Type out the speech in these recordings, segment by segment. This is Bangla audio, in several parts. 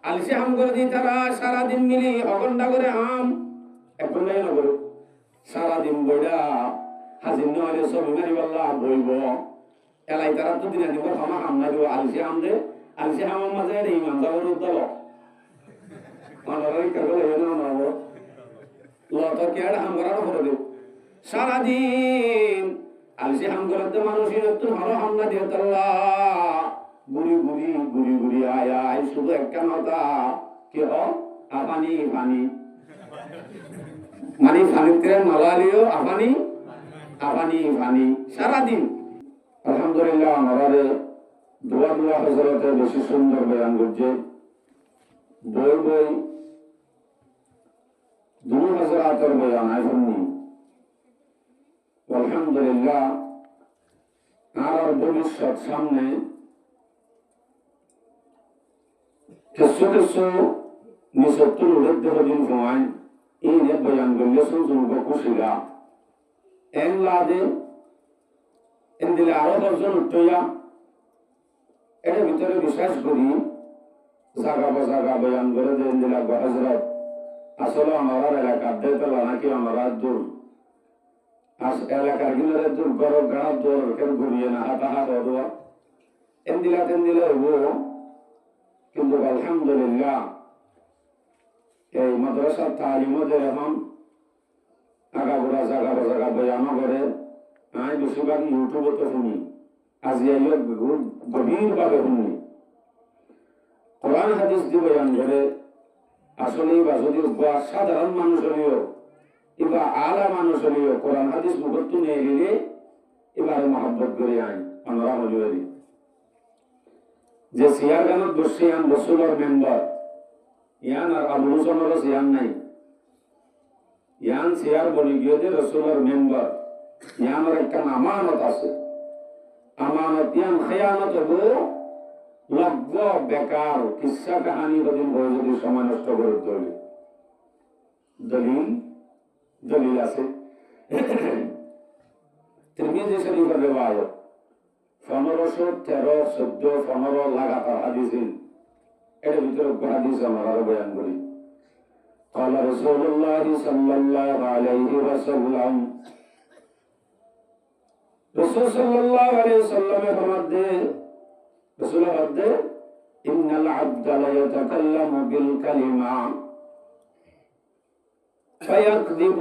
আলসি আম করে দিই তারা সারাদিন মিলি অঘন্টা করে আম এখন নাই নগর সারাদিন বইটা হাজির নয় ছবি মারি বললা বইব এলাই তারা তো দিনে দিব ক্ষমা আম না দিব আলসি আম দে আলসি আমের মাঝে ইমাম যাবার দল সারাদিন আলসি হাম করতে মানুষের একটু ভালো হামলা দিয়ে ঘুরি ঘুরি ঘুরি ঘুরি আয় আয় শুধু একটা নতা কি আফানি ফানি মানে ফানিতে নলালিও আফানি আফানি ফানি সারাদিন আলহামদুলিল্লাহ আমাদের দোয়া দোয়া হজরতে বেশি সুন্দর বয়ান করছে বই বই 2000 বয়ান এখনই আলহামদুলিল্লাহ আর ভবিষ্যৎ সামনে কিছু কিছু নিঃসত্তর উল্লেখ দিন সময় এই বয়ান করলে শুনবো খুশিরা এন লাদে এন দিলে আরো 10 জন উঠইয়া এর ভিতরে বিশ্বাস করি জায়গা বা জায়গা বয়ান করে দেন দিলা হযরত আসলে আমার এলাকার দেতলা নাকি আমরা দূর এলাকার গিলারে দূর গড় গাড়া দূর কেন ঘুরিয়ে না হাতা হাত দোয়া এন দিলা হবো কিন্তু আলহামদুলিল্লাহ এই মাদ্রাসা তালিমদের এখন আগাগোড়া জায়গা বা জায়গা বয়ান করে আমি বেশিরভাগ ইউটিউবে তো শুনি আজি গভীরভাবে শুনি কোরআন হাদিস দিয়ে বয়ান করে আসলে বা যদি সাধারণ মানুষ হলেও এবার আলা মানুষ হলেও কোরআন হাদিস মুখত্ব নিয়ে গেলে এবারে মহব্বত করে আইন আমরা হলিও যে সিয়ার গানত বসে আন রসুলের মেম্বার ইয়ান আর আবুল হোসেনের সিয়ান নাই ইয়ান সিয়ার বলি গিয়ে যে রসুলের মেম্বার ইয়ানের একটা আমানত আছে আমানত ইয়ান খেয়ানত হবো লব্ধ বেকার কিসা কাহানি বদিন বই যদি সময় নষ্ট করে ধরবে দলিল দলিল আছে তিরমিজি শরীফের রিওয়ায়াত 1513 14 15 লাগাতার হাদিস এর ভিতরে হাদিস আমরা বয়ান করি قال رسول الله صلى الله عليه وسلم رسول صلى الله عليه وسلم فرماتے رسول فرماتے ان العبد لا يتكلم بالكلمه فيكذب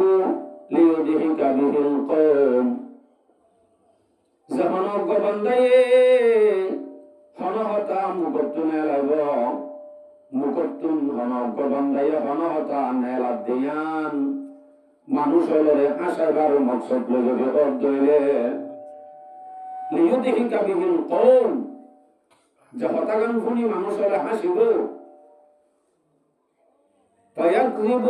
ليضحك به القوم زمانو گبندے হনহতা মুকত্তুনে লাগ মুকত্তুন হন গবন্দে হনহতা নেলা দেয়ান মানুষ হলরে আশাবার মকসদ লগে অর্ধইলে লিয়ুদিহিকা বিহিল কওম যে হতাগান ফুনি মানুষ হলে হাসিব ফায়াকযিব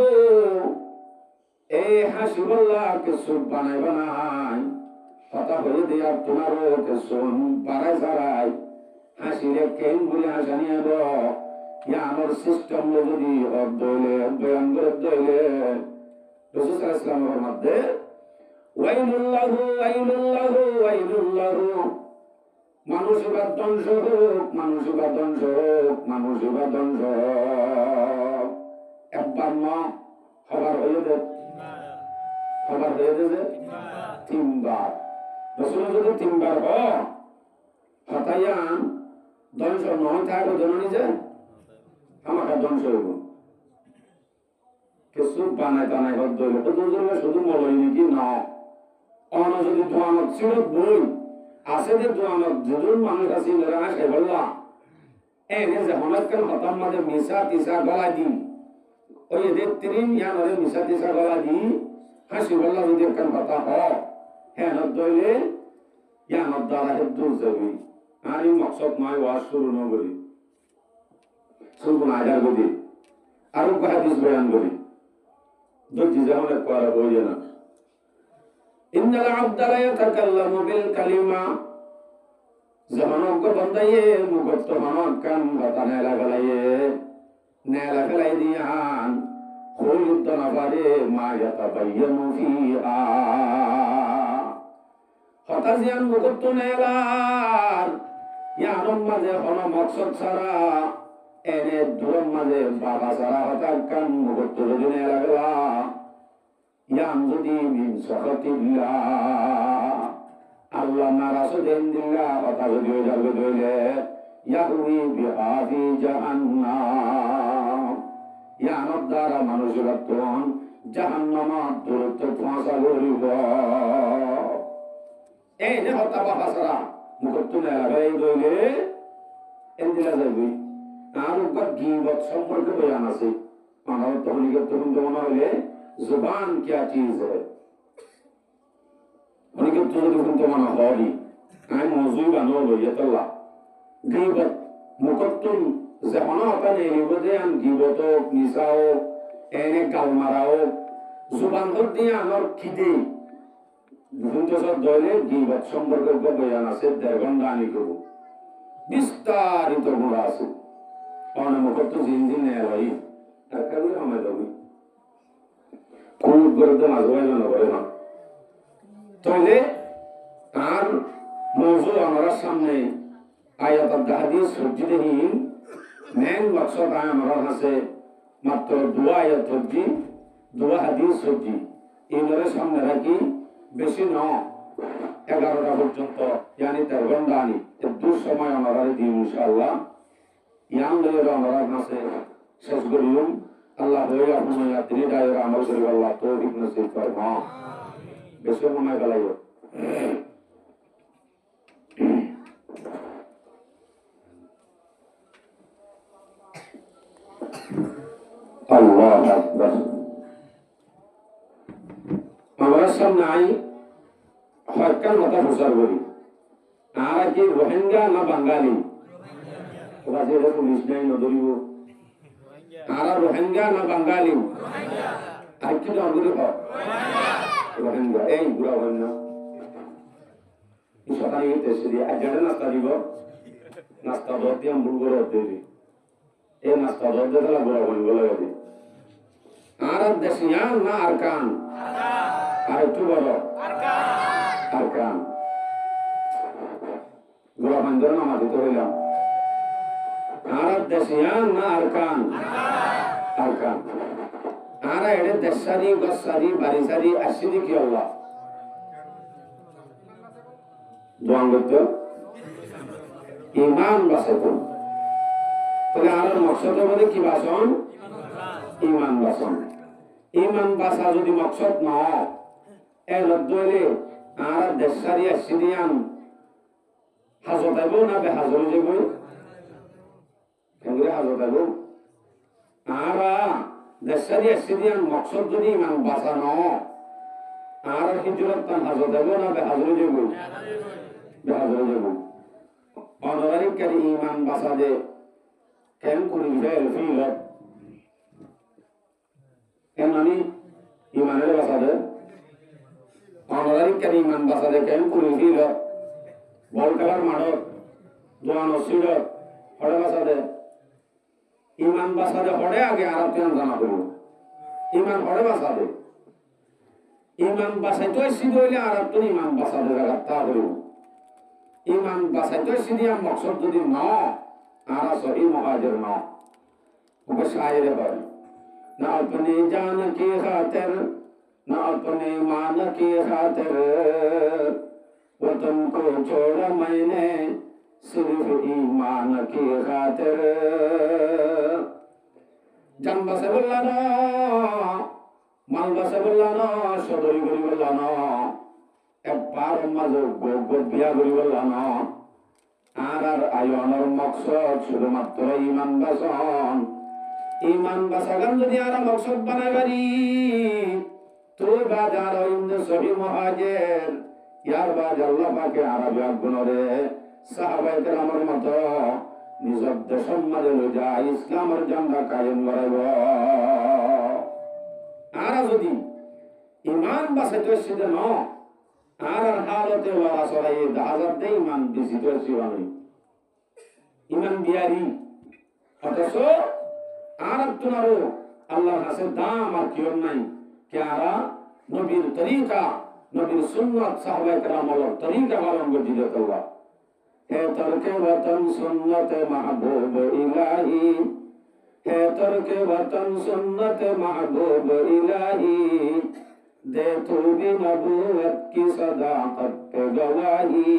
এই হাসিবল্লাহকে সুব বানাই বানাই হতা হয়ে দেয়া তোমারও কে সুন বাড়াই সারাই হাসিরে কেন বলে হাসানিয়া দ ইয়া আমার সিস্টেম যদি অর্ধইলে বয়ান করে দইলে রাসূল সাল্লাল্লাহু আলাইহি ওয়াসাল্লামের মধ্যে ওয়াইলুল্লাহু ওয়াইলুল্লাহু ওয়াইলুল্লাহু মানুষের ধ্বংস হোক মানুষের ধ্বংস হোক মানুষের ধ্বংস হোক একবার না খবর হয়ে দে খবর হয়ে দে তিনবার রাসূল যদি তিনবার হতায়ান ধ্বংস নয় থাকবে জননী যে আমাকে ধ্বংস হইব কিছু বানাই টানাই হত দইল তো দুজনে শুধু মলই নাকি না অন যদি দোয়ানত ছিল বই আছে যে দোয়ানত দুজন মানুষ আছে যারা আসে বললা এনে যে হনকেন হতাম মাঝে মিশা তিসা গলা দি ওই যে তিন ইয়ানরে মিশা তিসা গলা দি হাসি বললা যদি একখান কথা হ হ্যাঁ হত দইলে ইয়ানত দ্বারা হে দূর যাবি আর এই মকসদ নয় ওয়াজ শুরু ন করি শুনবো না আজার গদি আরো হাদিস বয়ান করি দুটি যেমন করা বই না ইন্নাল আবদা লা ইয়াতাকাল্লামু বিল কালিমা জামানক বন্দায়ে মুগত মানক কান হতানে লাগালায়ে নেলা ফেলাই দিয়ান খুলুদ নাবারে মা ইয়াতাবায়ানু ফিহা হতাজিয়ান মুগত নেলার ইয়ারম মাঝে হন মকসদ ছাড়া এনে দূরের মাঝে বাবা সারা হঠাৎ কান মুখত যদি নেই লাগলা ইয়াম যদি মিন সহতিল্লাহ আল্লাহ নারাজ দেন দিল্লা কথা যদি হয়ে যাবে ধরলে ইয়াহুই বিহাদি জাহান্নাম ইয়ানোর দ্বারা মানুষের তখন জাহান্নামার দূরত্ব পৌঁছা করিব এই নে হতা বাবা সারা মুখত নেই লাগাই ধরলে এন দিলা যাইবি আর উপর গীবত সম্পর্কে বয়ান আছে মানব তখনই তখন মনে হলে जुबान क्या चीज है उनके तो तो मना होगी आई मौजूद बनो लो ये तल्ला गीबत मुकत्तुम जहाना अपन एलिबदे अन गीबतो निसाओ एने गालमाराओ जुबान को दिया और खिदे बुंतो सब दोले गीबत সম্পর্কে বয়ান আছে দেরগন্দানি को বিস্তারিত গুণা আছে অন মুকত্তু জিনজিন নেলাই তাকালে আমায় দাও খুব গরুতে মাঝে মাঝে না করে না তাহলে আর মৌজুদ আমার সামনে আয়াত হাদিস সবজি দেখি মেন মকসদ আমার কাছে মাত্র দুয়া আয়াত সবজি দুয়া হাদিস সবজি এগুলোর সামনে রাখি বেশি ন 11টা পর্যন্ত ইয়ানি 3 ঘন্টা আনি দূর সময় আমরা দিই ইনশাআল্লাহ ইয়ান লয়ে আমরা কাছে শেষ করিলাম Allah hoya humaya tiri daerah amal suri Allah tauhid nasib farma besok humay balayo Allah akbar amara samne ai hakkan mata fusar boli ara ki rohingya na bangali oba je police nai no doribo आरा रोहिंग्या ना बंगाली আর কি তো আগুরি হয় রোহিঙ্গা এই গুড়া হয় না সকালে এসে দিয়ে আজকে নাস্তা দিব নাস্তা দরদি আমি বুড়ো দেবি এই নাস্তা দরদি তাহলে গুড়া হয় বলে গেছে আর দেশিয়া না আরকান আর একটু বড় আরকান গুড়া হয় ধরে নামা দিতে হইলাম আর দেশিয়া না আরকান আরকান আর এডে দেশারি গসারি বারিসারি আসিদি কি আল্লাহ দোয়া করতে ইমান বাসাতো তাহলে আর মকসদ হবে কি বাসন ইমান বাসন ইমান বাসা যদি মকসদ না এ লদ্দলে আর দেশারি আসিদিয়ান হাজত আইব না বে হাজর যাব কেন হাজত আইব আরা দেশারি আসিদিয়ান মকসদ যদি ইমান বাঁচানো আর হিজরত তান হাজর দেব না বে হাজরে যাব বে হাজরে যাব অনরারিক কারি ইমান বাঁচা দে কেন করি ফেল ফিলত কেন আমি ইমানের বাঁচা দে অনরারিক কারি ইমান বাঁচা দে কেন করি ফিলত বল খেলার মাঠত দোয়ানো সিডত হরে বাঁচা দে ইমান বাসাদে হড়ে আগে আর তেন জানা করব ইমান হড়ে বাসাদে ইমান বাসাইতো সিধ হইলে আর তুই ইমান বাসাদে রাখতা করব ইমান বাসাইতো সিধিয়া মকসদ যদি ন আর সহি মুহাজির ন ওকে শায়ের হয় না अपने जान की खातिर ना अपने मान की खातिर वतन को छोड़ा मैंने सिर्फ ईमान की खातिर जान बसे बोलला ना माल बसे बोलला ना सदरी करी बोलला ना একবার মাঝে গোগ বিয়া করি বললা না আর আর আয়নের মকসদ শুধুমাত্র ইমান বাসন ইমান বাসাগান যদি আর মকসদ বানাই পারি তুই বাজার ইন্দু সহি মুহাজির ইয়ার বাজ আল্লাহ পাকে আরবি আগুনরে সাহাবায়ে কেরামের মতো নিজের দেশের মাঝে লই যায় ইসলামের ঝান্ডা কায়েম করাইব আর যদি ইমান বাসাইতে সিধে ন আর হালতে ওরা সরাই হাজার দে ইমান বেশি তো সিবানি ইমান বিয়ারি অথচ আর তুনারো আল্লাহর কাছে দাম আর কিয়র নাই কেরা নবীর তরিকা নবীর সুন্নাত সাহাবায়ে কেরামের তরিকা পালন করে দিতে আল্লাহ है तरके वतन सुन्नत महबूब इलाही, है तरके वतन सुन्नत महबूब इलाही, दे तू भी नबूवत की सदाकत पे गवाही।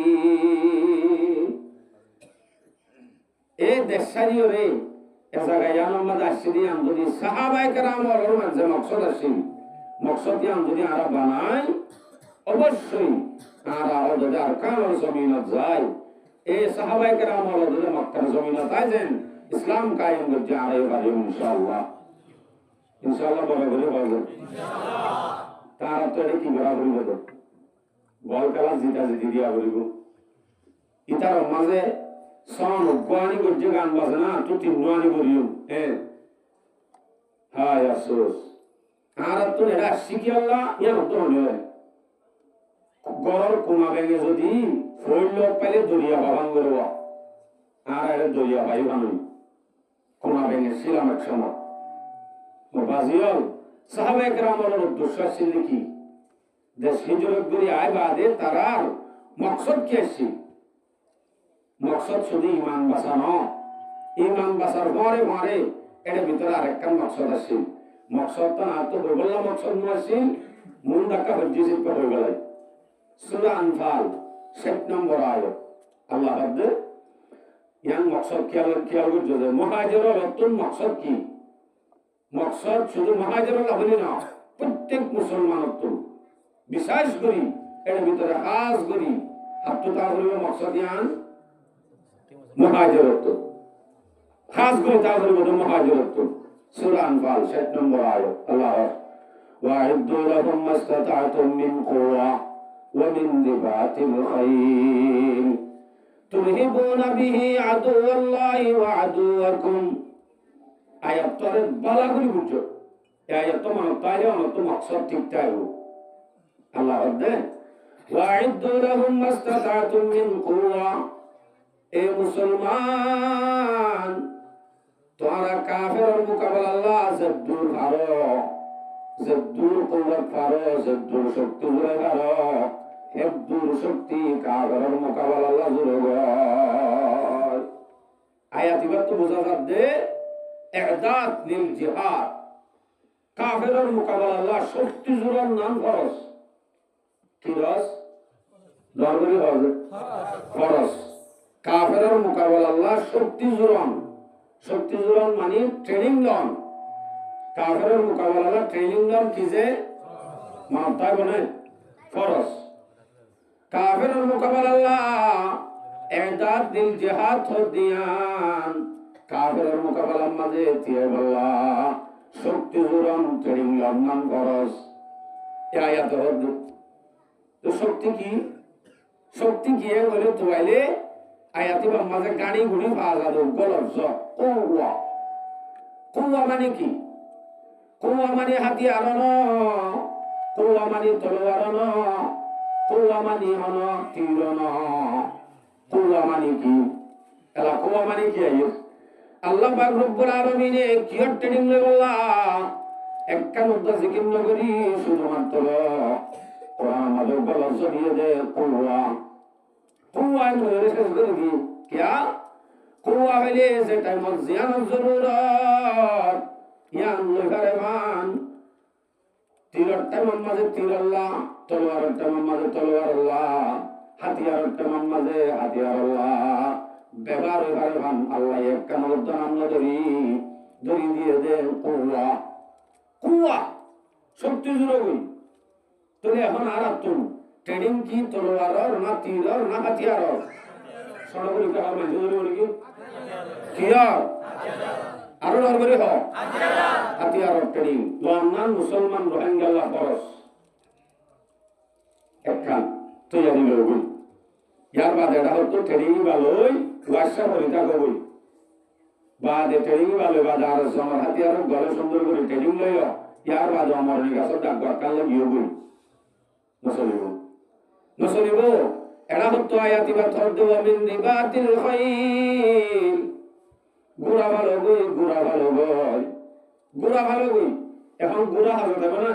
ए देशारियो रे ऐसा गया नमद आश्री हम যদি সাহাবায়ে কেরাম ওর মাঝে মকসদ আসি মকসদ हम যদি আরা বানাই অবশ্যই আরা ওদের আরকানুল জমিনত যায় এই সাহাবায়ে কেরাম ওদের মক্কার জমিনত আইছেন ইসলাম কায়েম করতে আরে পারে ইনশাআল্লাহ ইনশাআল্লাহ বড় করে বলবো ইনশাআল্লাহ তারা তো কি বরাবর হবে বল খেলা জিতা জিতি দিয়া বলিব ইতার মাঝে সন গানি করছে গান বাজে না তো তিন গানি করিও হায় আফসোস আর তো এটা শিখি আল্লাহ ইয়া তো নয় গরর কোনা ভেঙে যদি ফইল পাইলে দরিয়া বাবান করব আর এর দরিয়া ভাই বানুই কোনা ভেঙে ছিলাম এক সময় বাজিও সাহাবায়ে কেরামের উদ্দেশ্য ছিল কি দেশ হিজরত করি আয় বাদে তারার মকসদ কি আছে মকসদ শুধু ইমান বাঁচানো ইমান বাঁচার পরে পরে এর ভিতরে আরেকটা মকসদ আছে মকসদটা না তো বললাম মকসদ নয় মূল ধাক্কা হজ্জি শিল্প হয়ে গেল সূরা আনফাল 7 নম্বর আয়াত আল্লাহ বলে ইয়ান মকসদ খেয়াল করতে যে মুহাজিরের অর্থ মকসদ কি মকসদ শুধু মুহাজিরের হলো না প্রত্যেক মুসলমান অর্থ বিশেষ করি এর ভিতরে খাস করি আত্মতা হলো মকসদ ইয়ান মুহাজিরত খাস করে তাদের মধ্যে মুহাজিরত সূরা আনফাল 7 নম্বর আয়াত আল্লাহ ওয়া'ইদ্দু লাহুম মাসতাতা'তুম মিন কুওয়া ওয়া মিন রিবাতিল খাইল তুরহিবুনা বিহি আদুওয়াল্লাহি ওয়া আদুওয়াকুম আয়াতরে বালা করে বুঝো এই আয়াত মানে তাইলে অনত মকসদ ঠিক তাইও আল্লাহ বলে ওয়া'ইদ্দু লাহুম মাসতাতা'তুম মিন কুওয়া এ মুসলমান তোমরা কাফেরের মোকাবেলা আল্লাহ জদ্দুর পারো জদ্দুর কুওয়াত পারো জদ্দুর শক্তি জুড়ে পারো হেদ্দুর শক্তি কাফেরের মোকাবেলা আল্লাহ জুড়ে আয়াত ইবাত তো বোঝা যাচ্ছে ইরদাদ লিল জিহাদ কাফেরের মোকাবেলা আল্লাহ শক্তি জুড়ার নাম ফরজ কি রস দরবারি হবে ফরজ কাফেরের মোকাবেলা আল্লাহ শক্তি জোরান মানে ট্রেনিং লন কাফেরের মোকাবেলা আল্লাহ ট্রেনিং লন কি যে মাথায় বলে ফরজ কাফেরের মোকাবেলা আল্লাহ ইরদাদ দিল জিহাদ দিয়ান কাফেরের মোকাবেলার মাঝে দিয়ে বললা শক্তি জোরান ট্রেনিং লন নাম ফরজ এই আয়াত হদ তো শক্তি কি বলে তোয়াইলে আয়াতি বা মাঝে গাড়ি গুড়ি পাওয়া যাবে গলজ কৌয়া মানে কি কৌয়া মানে হাতিয়ার কৌয়া মানে তলোয়ার কৌয়া মানে হন তীর কৌয়া মানে কি এলা কৌয়া মানে কি আল্লাহ পাক রব্বুল আলামিনে কিয়র ট্রেনিং লই বললা একটা মুদ্রা জিকির নগরী শুধুমাত্র কোরআন আমাদের গলজ দিয়ে দে কৌয়া কুয়া মেরে শেষ করে কি क्या কুয়া হইলে যে টাইমত জিয়ানোর জরুরত ইয়ান লইফারেমান তীরের টাইমের মাঝে তীর আল্লাহ তলোয়ারের টাইমের মাঝে তলোয়ার আল্লাহ হাতিয়ারের টাইমের মাঝে হাতিয়ার আল্লাহ ব্যবহার হইফারেমান আল্লাহ এক কানের নাম ধরি দিয়ে দে কুয়া শক্তি জুড়ে গই তোরে এখন আর তুই ট্রেনিং কি তলোয়ারর না তীরর না হাতিয়ারর সরবরি কা হবে জোরে বলি কি কিয়া আরো নরবরি হ হাতিয়ারর ট্রেনিং লন্ডন মুসলমান রোহিঙ্গা আল্লাহ ফরজ একখান তৈরি হইল ইয়ার বাদে এটা হতো ট্রেনিং ভালোই ওয়াসা পরিতা কবই বাদে ট্রেনিং ভালো বাদে আর সমর হাতিয়ারর গলে সুন্দর করে ট্রেনিং লইও ইয়ার বাদে আমার নিকাছ ডাক কাল লাগিও বই নসলিব এরা হতো আয়াতি বা থর দেওয়া মিন রিবাতিল খাইল গুড়া ভালো গই এখন গুড়া হবে দেব না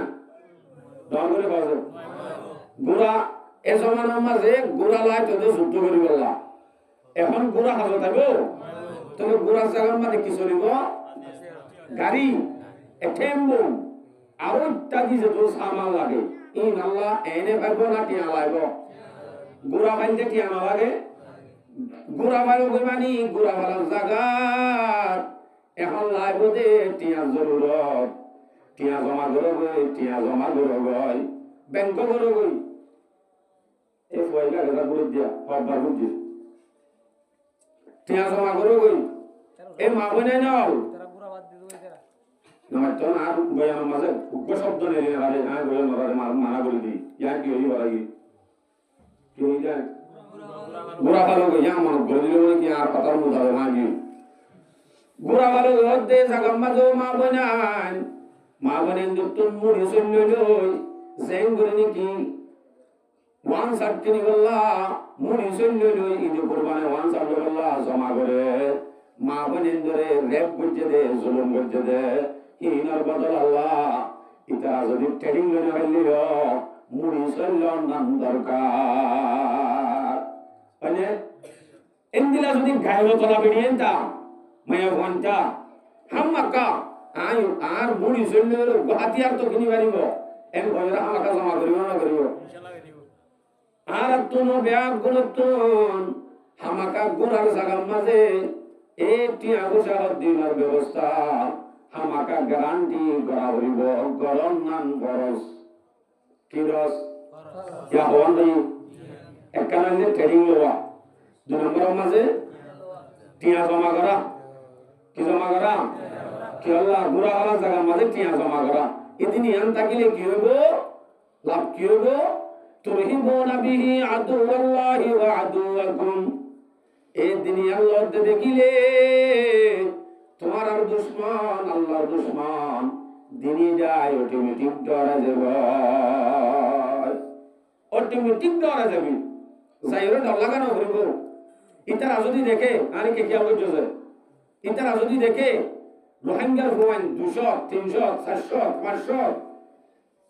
দর করে বাজে গুড়া এ জমানার মাঝে গুড়া লাই তো যুদ্ধ করি বললা এখন গোড়া হাজত আইব তবে গোড়ার জায়গার মাঝে কি চলিব গাড়ি টেম্পো আরো ইত্যাদি যত সামান লাগে ইন আল্লাহ এনে পাইব না টিয়া লাগব গোড়া বাইতে টিয়া না লাগে গোড়া বাইব মানে গোড়া বালার জায়গা এখন লাগব দে টিয়া জরুরত টিয়া জমা করবই টিয়া জমা করবই ব্যাংক করবই এই পয়লা গেলা করে দিয়া হবার বুদ্ধি টিয়া জমা করবই এই মা বনে নাও নয় তো আর বয়ান মাঝে উগ্র শব্দ নেই আরে হ্যাঁ বয়ান মারা মানা করে দি ইয়া কি হই বাড়ি কি হই যায় গোড়া ভালো ইয়া মনে করে দিলে বলে কি আর পাতার মধ্যে হবে মাগি গোড়া ভালো হতে জাগাম মাঝে মা বনেন দুটুন মুড়ি শুনলে লই জেং করে নাকি ওয়ান সার্টিনি বললা মুড়ি শুনলে লই ইদে কুরবানে ওয়ান সার্টি বললা জমা করে মা বনেন ধরে রেপ করতে দে জুলুম করতে দে হিনার বদল আল্লাহ ইতা যদি ট্রেডিং লনে হইল মুড়ি শুনলে নাম দরকার মানে এন্দিলা যদি গায়লো তোলা বেরিয়েন্তা মায়া ঘন্টা হাম্মাকা আয়ু আর মুড়ি শুনলে হাতিয়ার তো কিনি পারিব এন কইরা আমাকে জমা করিব না করিব আর তুনো ব্যাগ গুলতুন হামাকা গুনার জায়গার মাঝে একটি আবুসার দিনের ব্যবস্থা হামাকা গ্যারান্টি করা হইব গরম নান বরস কি রস ইয়া হওয়ান দেই একখানে ট্রেডিং লওয়া দুই নম্বরের মাঝে টিয়া জমা করা কি জমা করা কি আল্লাহ গুড়া হওয়া জায়গার মাঝে টিয়া জমা করা এদিন ইয়ান থাকিলে কি হইব লাভ কি হইব তুরহিবুনা বিহি আদুওয়াল্লাহি ওয়া আদুওয়াকুম এই দিন আল্লাহ দেখিলে তোমার আর দুশমন আল্লাহর দুশমন দিনই যায় অটোমেটিক ডরা যাবে অটোমেটিক ডরা যাবে যাইরে ডর লাগানো হইব ইতারা যদি দেখে আরে কে কিয়া করতেছে ইতারা যদি দেখে রোহিঙ্গার ভুয়ান 200 300 400 500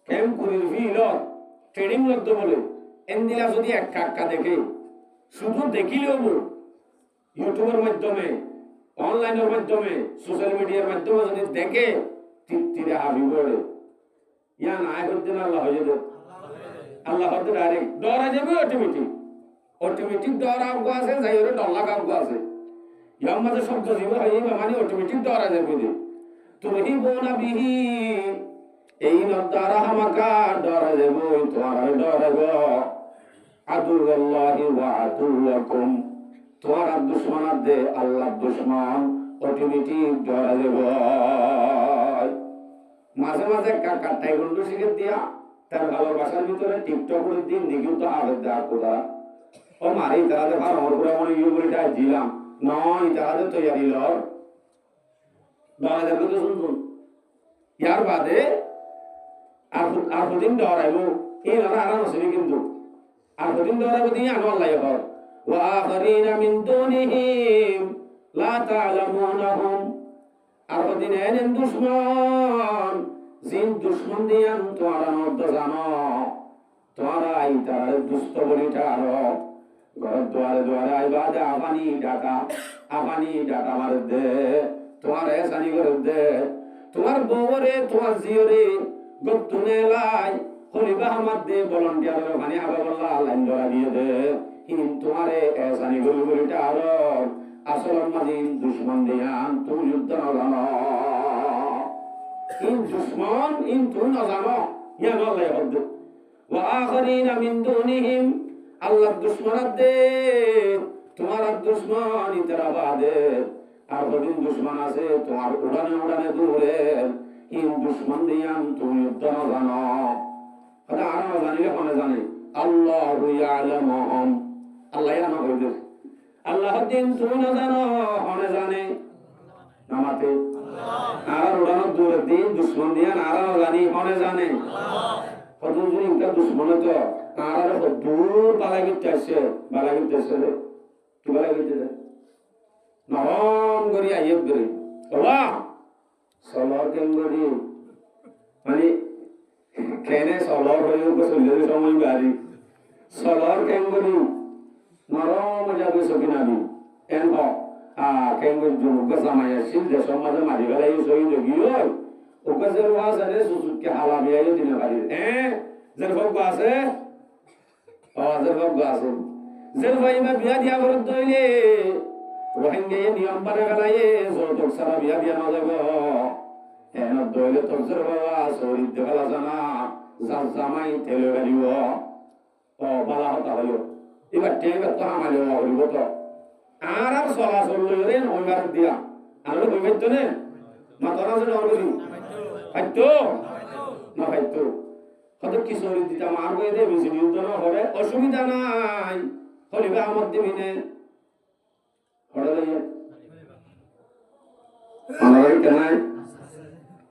ক্যাম্প করে ভিল ট্রেনিং লাগতো বলে এন্দিলা যদি এক কাক্কা দেখে শুধু দেখিলেও ইউটিউবের মাধ্যমে অনলাইনের মাধ্যমে সোশ্যাল মিডিয়ার মাধ্যমে যদি দেখে তৃপ্তিরে হাবি বলে ইয়া নাই করতে না আল্লাহ হয়ে যাবে আল্লাহ হতে ডাইরেক্ট ডরা যাবে অটোমেটিক ডরা আগে আছে যাই ওরে ডর লাগা আগে আছে ইয়ার মাঝে শব্দ দিব হয়ে মানে অটোমেটিক ডরা যাবে তুমি বোনা বিহি এই নতারা হামাকা ডরা যাবে তোমার ডরাব আদুল্লাহি ওয়া আদুল্লাকুম তোমার দুশমন দে আল্লাহ দুশমন অটোমেটিক ডরা যাবে মাঝে মাঝে কাটাই গন্ডু শিখে দিয়া তার ভালোবাসার ভিতরে টিকটক করে দিন দিকেও তো আবেদ দেওয়া কোথা ও মারি তারা ভালো আমার পুরো মনে ইয়ে বলে দিলাম নয় তারা তৈরি লর ডরা যাবে তো শুনতুন ইয়ার বাদে আর দুদিন ডরাইব এই নরা আরাম আছে কিন্তু আর দুদিন ডরাইব দিয়ে আনো আল্লাহ হর وآخرين من دونهم لا تعلمونهم আর দুদিন এলেন দুশমন জিন দুশমন দিয়ান তোমরা নদ জানো তোমরা এই তার দুষ্ট বলিটা আরো ঘর দুয়ারে দুয়ারে আইবাদে আপানি ডাকা মার দে তোমার এসানি করে দে তোমার বউরে তোমার জিওরে গতুনে লাই হরিবা হামাদ দে ভলান্টিয়ার ওখানে আবার বললা লাইন ধরা দিয়ে দে ইন তোমারে এসানি করে বলিটা আরো আসল মাদিন দুশমন দিয়ান তুমি যুদ্ধ না জানো ইন দুশমন ইন তুমি না জানো ইয়া আল্লাহ হদ ওয়া আখরিনা মিন দুনিহিম আল্লাহ দুশমন দে তোমার দুশমন ইতরা বাদে আর বদিন দুশমন আছে তোমার উড়ানে দূরে ইন দুশমন দিয়ান তুমি যুদ্ধ না জানো কথা আর না জানিলে কোনে জানে আল্লাহু ইয়ালামুহুম আল্লাহ জানা কইছে আল্লাহ দিন তুমি না জানো কোনে জানে নামাতে আর উড়ানো দূরে দিন দুশমন দিয়ান আর না জানি কোনে জানে কত দিন ইনকা দুশমন তো আর দূর বালাগিতে আছে কি বালাগিতে নরম করি আইব করে বাবা সলর কেন করি মানে কেনে সলর হইও কো চলে সময় বাড়ি সলর কেন করি নরম যাবে সকিনাবি এন হ কেঙ্গল জুমুকে জামাইয়া ছিল দেশের মাঝে মারি গেলাই শহীদ গিয়ে ওকে যে ওয়াজ আরে সুসুকে হালা বিয়াই দিনে বাড়ি যে ভোগ আছে যে ভোগ আছে যে ভাই মা বিয়া দিয়া ঘরত দইলে রোহিঙ্গা নিয়ম পারে গেলাই যৌতুক সারা বিয়া দিয়া না যাব এন দইলে তোর যে বাবা শহীদ দেখালা জানা যার জামাই তেলে গাড়িব বালা হতা হইল এবার টেবে তো আমালে হইব তো আর আর চলাচল লইরে হইবার দিয়া আর হইবাইত নে মাতারা যে নরগি ফাইতো না ফাইতো কত কিশোরী দিতা মার গয়ে দে বেশি নিয়ন্ত্রণ হবে অসুবিধা নাই হলিবা আমদ দিবিনে হড়া লইয়া আমারে কেনাই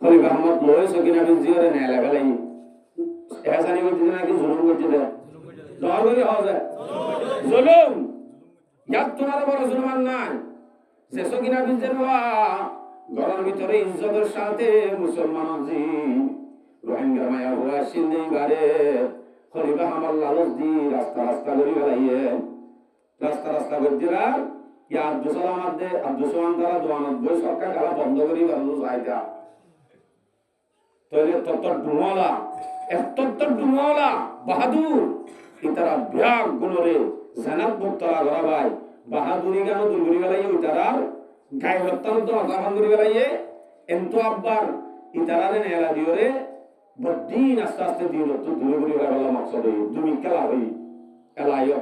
হলিবা আমদ লয় সকিনা বিন জিওরে নে লাগালাই এসানি করতে নাকি জুলুম করতে দে দর করে হবে জুলুম ইয়াত তোমার বড় জুলুম নাই যে সকিনা বিন জিওরা ঘরের ভিতরে ইজ্জতের সাথে মুসলমান জি রোহিঙ্গা মায়া হওয়া সিন্ধি বারে খরিবা আমার লালচ দি রাস্তা রাস্তা করি বেলাইয়ে রাস্তা রাস্তা করছিরা ইয়া আব্দুল সালাম আদে আব্দুল সালাম তারা দোয়ানত বই সরকার কারা বন্ধ করি ভালো যাইতা তৈরি তত্তর ডুমালা এত্তর ডুমালা বাহাদুর ইতারা ব্যাগ গুণরে জানাত মুক্তরা করা ভাই বাহাদুরি গানো দুর্গুরি বেলাইয়ে ইতারার গায়ে হত্যান্ত আজাবান করি বেলাইয়ে এন্তু আব্বার ইতারারে নেলা দিওরে বদিন আস্তে আস্তে দিন তো দূরে দূরে গেল মকসদ তুমি খেলা হই এলাইও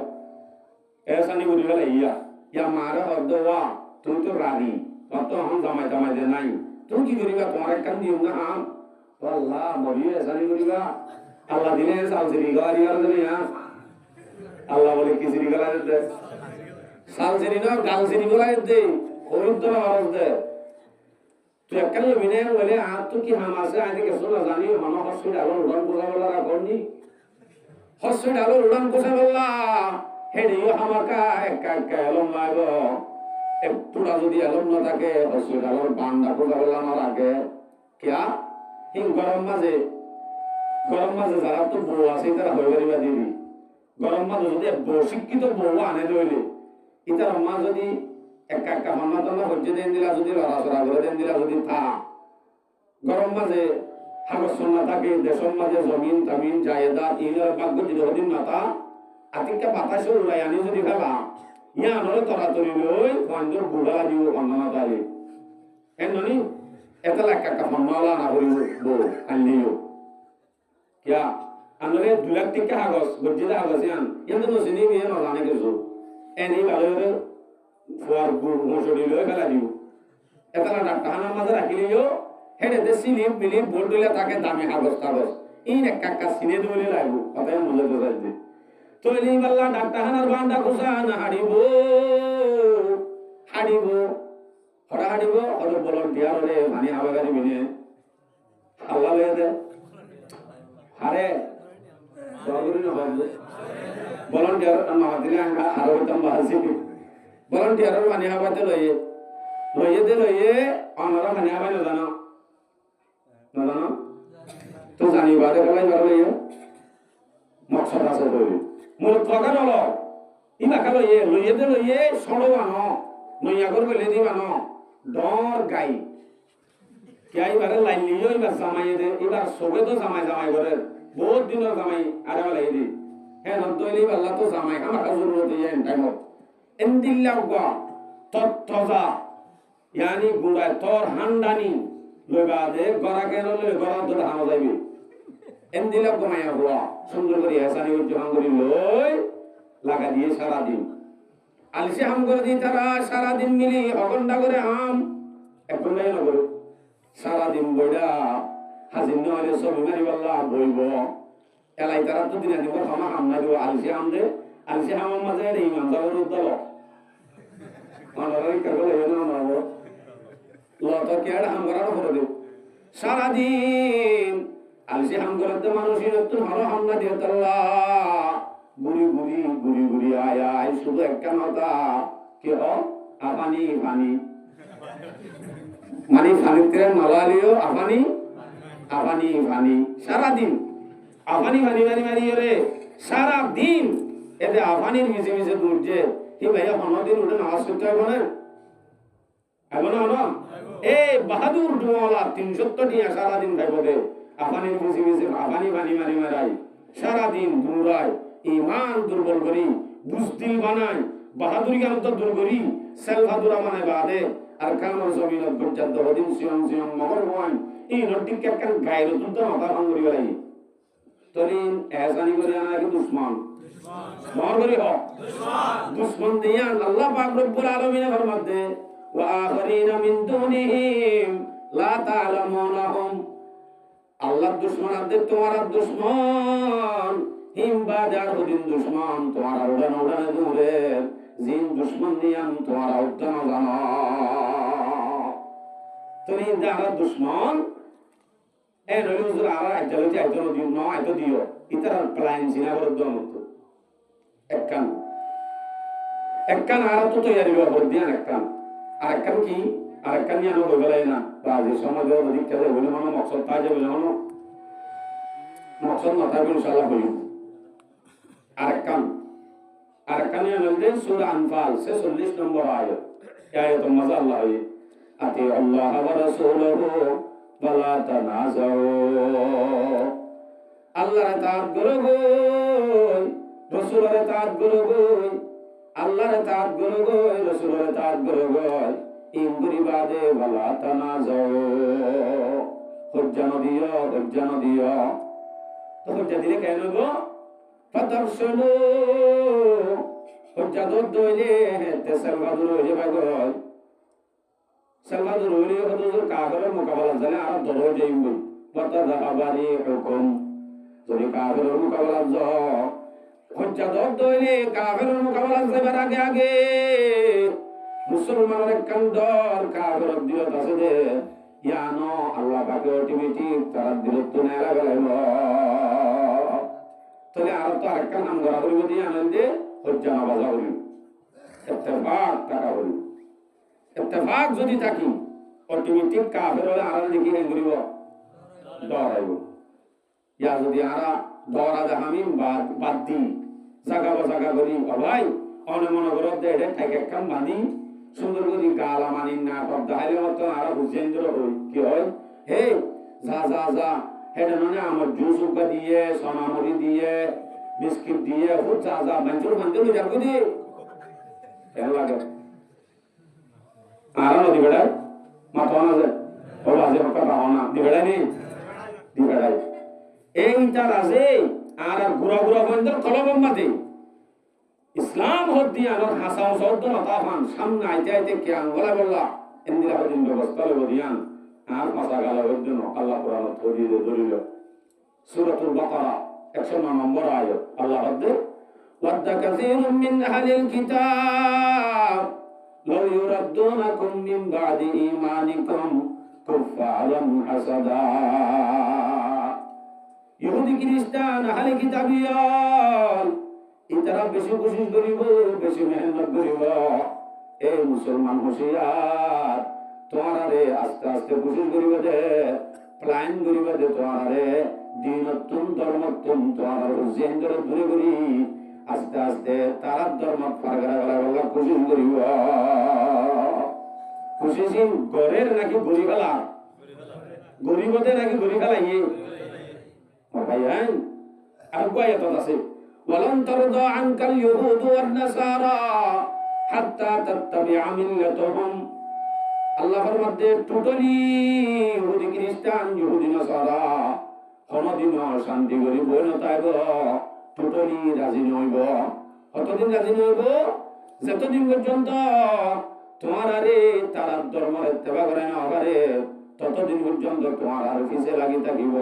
এসানি বুঝি গেল ইয়া মারে হদওয়া তুই তো রানী কত হম জামাই জামাই দে নাই তুই কি করিবা তোমার কান দিও না আম আল্লাহ মরিয়ে এসানি করিবা আল্লাহ দিলে সালসিরি গাড়ি আর দেবে আল্লাহ বলে কি সিরি গাড়ি দে সালসিরি না গালসিরি গাড়ি দে ওই তো আওয়াজ দে তুই এককালে বিনে বলে আর তো কি হাম আছে আজ কে সোনা জানি মানো হসপিটাল উড়ান কোসা বলা রাখনি হসপিটাল উড়ান কোসা বলা হেডিও হামাকা একা একা এলম মাইব একটুটা যদি এলম না থাকে হসপিটালের বান্ডা কোসা বলা না রাখে কিয়া হিং গরম মাঝে যারা তো বউ আছে তারা হয়ে পারিবা দিবি গরম মাঝে যদি শিক্ষিত বউ আনে দইলে ইতার মা যদি একা একা মান্না টান্না হচ্ছে দেন দিলা যদি লড়াচড়া করে দেন দিলা যদি থা গরম মাঝে হাগজ না থাকে দেশের মাঝে জমিন তামিন জায়দা ইনার ভাগ্য যদি হদিন না তা আতিকা বাতাসে উড়াই আনি যদি ফেলা ইয়া আনলে তরাতরি লই বন্ধুর বুড়া দিব বন্ধনা তালি এমনি এতলা একা একা মান্নালা না করিব বউ আনলিও কিয়া আনলে 2 লাখ টাকা হাগজ গজ্জিদা হাগজ ইয়ান ইয়ান তো চিনি বিয়ে না জানে কিছু এনি ভালো ফুয়ার মশুরি লই ফেলা দিব এতলা ডাক্তারখানার মাঝে রাখিলেও হেডে দেশি মিলি বোর্ড দিলে তাকে দামি কাগজ কাগজ ইন এক কাকা সিনে দিলে লাগবো কথাই মজা বোঝাই দে তো এই বাল্লা ডাক্তারখানার বান্ডা কুসান হাড়িব হড়া হাড়িব হড় ভলান্টিয়ার হলে মানে আবাগারি মিনে আল্লাহ লয়ে দে হারে সবরি না হবে ভলান্টিয়ার না দিলে আরো হইতাম বাসি ভলান্টিয়ারের মানে আবাতে লইয়ে আমরা মানে আবাই জানো তো জানিবা দেখালাই বার লইয়ে মকসদ আছে তৈরি মূল প্রকার হলো ইমাকা লইয়ে সড়ো আনো নইয়াগর বলে দিবা ন ডর গাই কেইবারে লাইন লিও এবার জামাই দে এবার সবে তো জামাই করে বহুত দিনের জামাই আরে লাই দি হ্যাঁ নতইলি আল্লাহ তো জামাই আমার জরুরত এই টাইমত এন্দিল্লাহ গা তত্তজা ইয়ানি গুড়া তোর হান্ডানি লইবা দে গরা কেন লই গরা তো হাম যাইবি এন্দিল্লাহ কমায়া হওয়া সুন্দর করে হাসানি উজ্জাহান করি লই লাগা দিয়ে সারা দিন আলসি হাম করে দিই তারা সারা দিন মিলি অঘন্টা করে আম এক ঘন্টাই না করে সারা দিন বইডা হাজির নহলে সব মারি বললা বইব এলাই তারা তো দিনা দিব ক্ষমা হাম না দিব আলসি হামের মাঝে ইমাম যাওয়ার উদ্দল অনারাই কাগল এনে মারব লত কেয়ার হাম করার করে দেব সারাদিন আলসি হাম করতে মানুষই নতুন ভালো হাম না দিয়ে তাল্লা গুড়ি আয় শুধু একটা নতা কি হ আপানি পানি মানে ফানিতে নলালিও আপানি পানি সারাদিন আপানি পানি রে সারা দিন এতে আফানির মিশে দূর যে এই ভাইয়া 15 দিন উঠে নামাজ করতে হবে না হবে না এই বাহাদুর ডুয়ালা 370 টিয়া সারাদিন খাইব দে আপানি বুঝি বুঝি আপানি পানি মারি মারাই সারাদিন দৌড়ায় ইমান দুর্বল করি বুঝদিল বানায় বাহাদুরি গান তো দূর করি সেলভাদুরা বানায় বাদে আর কামর জমিনত গজ্জাদ দিন সিয়ম সিয়ম মগর ওয়ান এই নটিক কান গায়র যুদ্ধ মাথা ভাঙরি গলাই তলিন এহসানি করে আনা কি দুশমন মর করি হ দুশমন দিয়া আল্লাহ পাক রব্বুল আলামিন ফরমাতে ওয়া আখরিনা মিন দুনিহিম লা তা'লামুনহুম আল্লাহ দুশমন আদে তোমার দুশমন হিম বাজার দিন দুশমন তোমার উড়ান উড়ানে দূরে জিন দুশমন দিয়ান তোমার উদ্দান জানো তুমি যারা দুশমন এ নজর আর আইতলতি আইতল দিও ন আইতো দিও ইতার প্ল্যান সিনা বরদ মত একখান আর তো তৈরি হবো দিয়ান একখান আর একখান কি আর একখান নিয়ে আনো বলে না বাজে সমাজ অধিকতা বলে মনে মকসদ তাজে বলে মনে মকসদ না থাকবে ইনশাআল্লাহ বলি আরেকখান নিয়ে আনলে সূরা আনফাল 46 নম্বর আয়াত আয়াত মজা আল্লাহ আতি আল্লাহ ওয়া রাসূলুহু ওয়ালা তানাজাউ আল্লাহর তাআত করো গো রাসূলের তাআত করো গো আল্লাহর তাআত করো গো রাসূলের তাআত করো গো ইনগুরি বাদে ওয়ালা তানাজাউ হজ্জান দিও তো হজ্জা দিলে কেন গো ফাতারশুলু হজ্জা দইলে তেসালভাদুর হইলে ভাগল সালভাদুর হইলে হদুর কাফেরের মোকাবেলা জানে আর দরো যাইব পতা যাবারি হুকুম যদি কাফেরের মোকাবেলা যাও হজ্জা দইলে কাফেরের মোকাবেলা যাবার আগে মুসলমানের কান্দর কাফের দিলত আছে দে ইয়ানো আল্লাহ পাকে অটোমেটিক তারা দিলত না লাগাইল তাহলে আর তো আরেকটা নাম করা হইব দিয়ে আনন্দে হজ্জা নামাজা হইল ইত্তেফাক টাকা হইল ইত্তেফাক যদি থাকি অটোমেটিক কাফের হলে আর দেখি হেন করিব ডরাইব ইয়া যদি আরা ডরা দেখামি বাদ দি জাগা করি ভাই অনে মনে করত দে এটা থাকে কাম বাঁধি সুন্দর করে গালা মানি না করতে হাইলে মতো আর হুসেন্দ্র হই কি হয় হে যা হেডে ননে আমার জুস উকা দিয়ে সোনামুড়ি দিয়ে বিস্কিট দিয়ে খুব যা বাঞ্চুর যাবো দি কেন লাগে আর নদী বেড়ায় মাথা না যায় ও বাজে কথা না দি বেড়ায় নি দি বেড়ায় এইটা রাজে আর ঘুরা বন্ধ কলম মাতে ইসলাম হদ্দি আমার হাসাও সদ্দ নতাফান সামনে আইতে কে আঙ্গলা বললা ইন্দিরা হদিন ব্যবস্থা লব দিয়ান আর মাথা গালা হদ্দিন আল্লাহ কোরআন ধরিয়ে ধরিল সূরাতুল বাকারা 109 নম্বর আয়াত আল্লাহ হদ্দে ওয়াদ্দা কাসীরুম মিন আহলিল কিতাব লাউ ইউরাদ্দুনাকুম মিন বাদি ঈমানিকুম কুফফারান হাসাদা ইহুদি খ্রিস্টান আহলে কিতাবিয়াল ইতারা বেশি কোশিশ করিব বেশি মেহনত করিব এই মুসলমান হুঁশিয়ার তোমারে আস্তে আস্তে কোশিশ করিব দে প্ল্যান করিব দে তোমারে দিনতুন ধর্মতুন তোমার জেন্ডার দূরে করি আস্তে আস্তে তারা ধর্ম ফারগরা গলা কোশিশ করিব কোশিশ গরের নাকি গরিবেলা গরিবতে নাকি গরিবেলা ইয়ে ভাইয়ান আর কয়ত আছে ولن ترضى عنك اليهود والنصارى حتى تتبع ملتهم আল্লাহ ফরমাতে টোটালি ইহুদি খ্রিস্টান ইহুদি নাসারা কোনদিন শান্তি করিব না তাইব টোটালি রাজি নইব কতদিন রাজি নইব যতদিন পর্যন্ত তোমার আরে তারা ধর্মের ইত্তেবা করে না হবে ততদিন পর্যন্ত তোমার আর পিছে লাগি থাকিব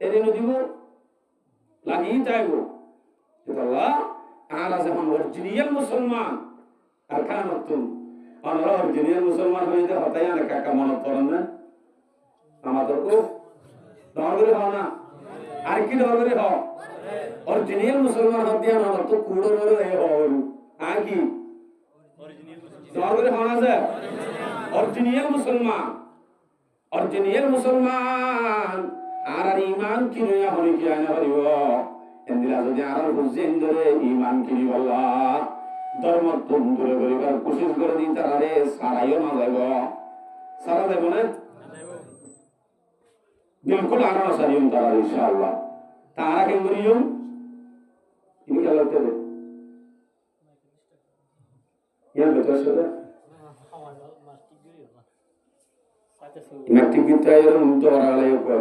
এদিন দিব লাগি যাইব আল্লাহ আর যখন অরিজিনাল মুসলমান আর খান নতুন আমরা অরিজিনাল মুসলমান হইতে হতাই না কাকা মনে পড়েন না আমাদের কো দরবারে হও না আর কি দরবারে হও অরিজিনাল মুসলমান হতে না তো কুড়ো বড় এ হও আর কি দরবারে হও না স্যার অরিজিনাল মুসলমান আর ইমান কি নয়া হলি কি আনা হরিব এন্দিরা যদি আর বুঝছেন ধরে ইমান কিনি বল্লা ধর্ম দূরে করিবার কোশিশ করে দিই তারারে সারাইও না যাইব সারা যাইব না বিলকুল আর না সারিও তারা ইনশাআল্লাহ তারা কেন করিও তুমি খেলাতে দে ইয়ার বেতর সাথে मैट्रिक की तैयारी मुझे और आले ऊपर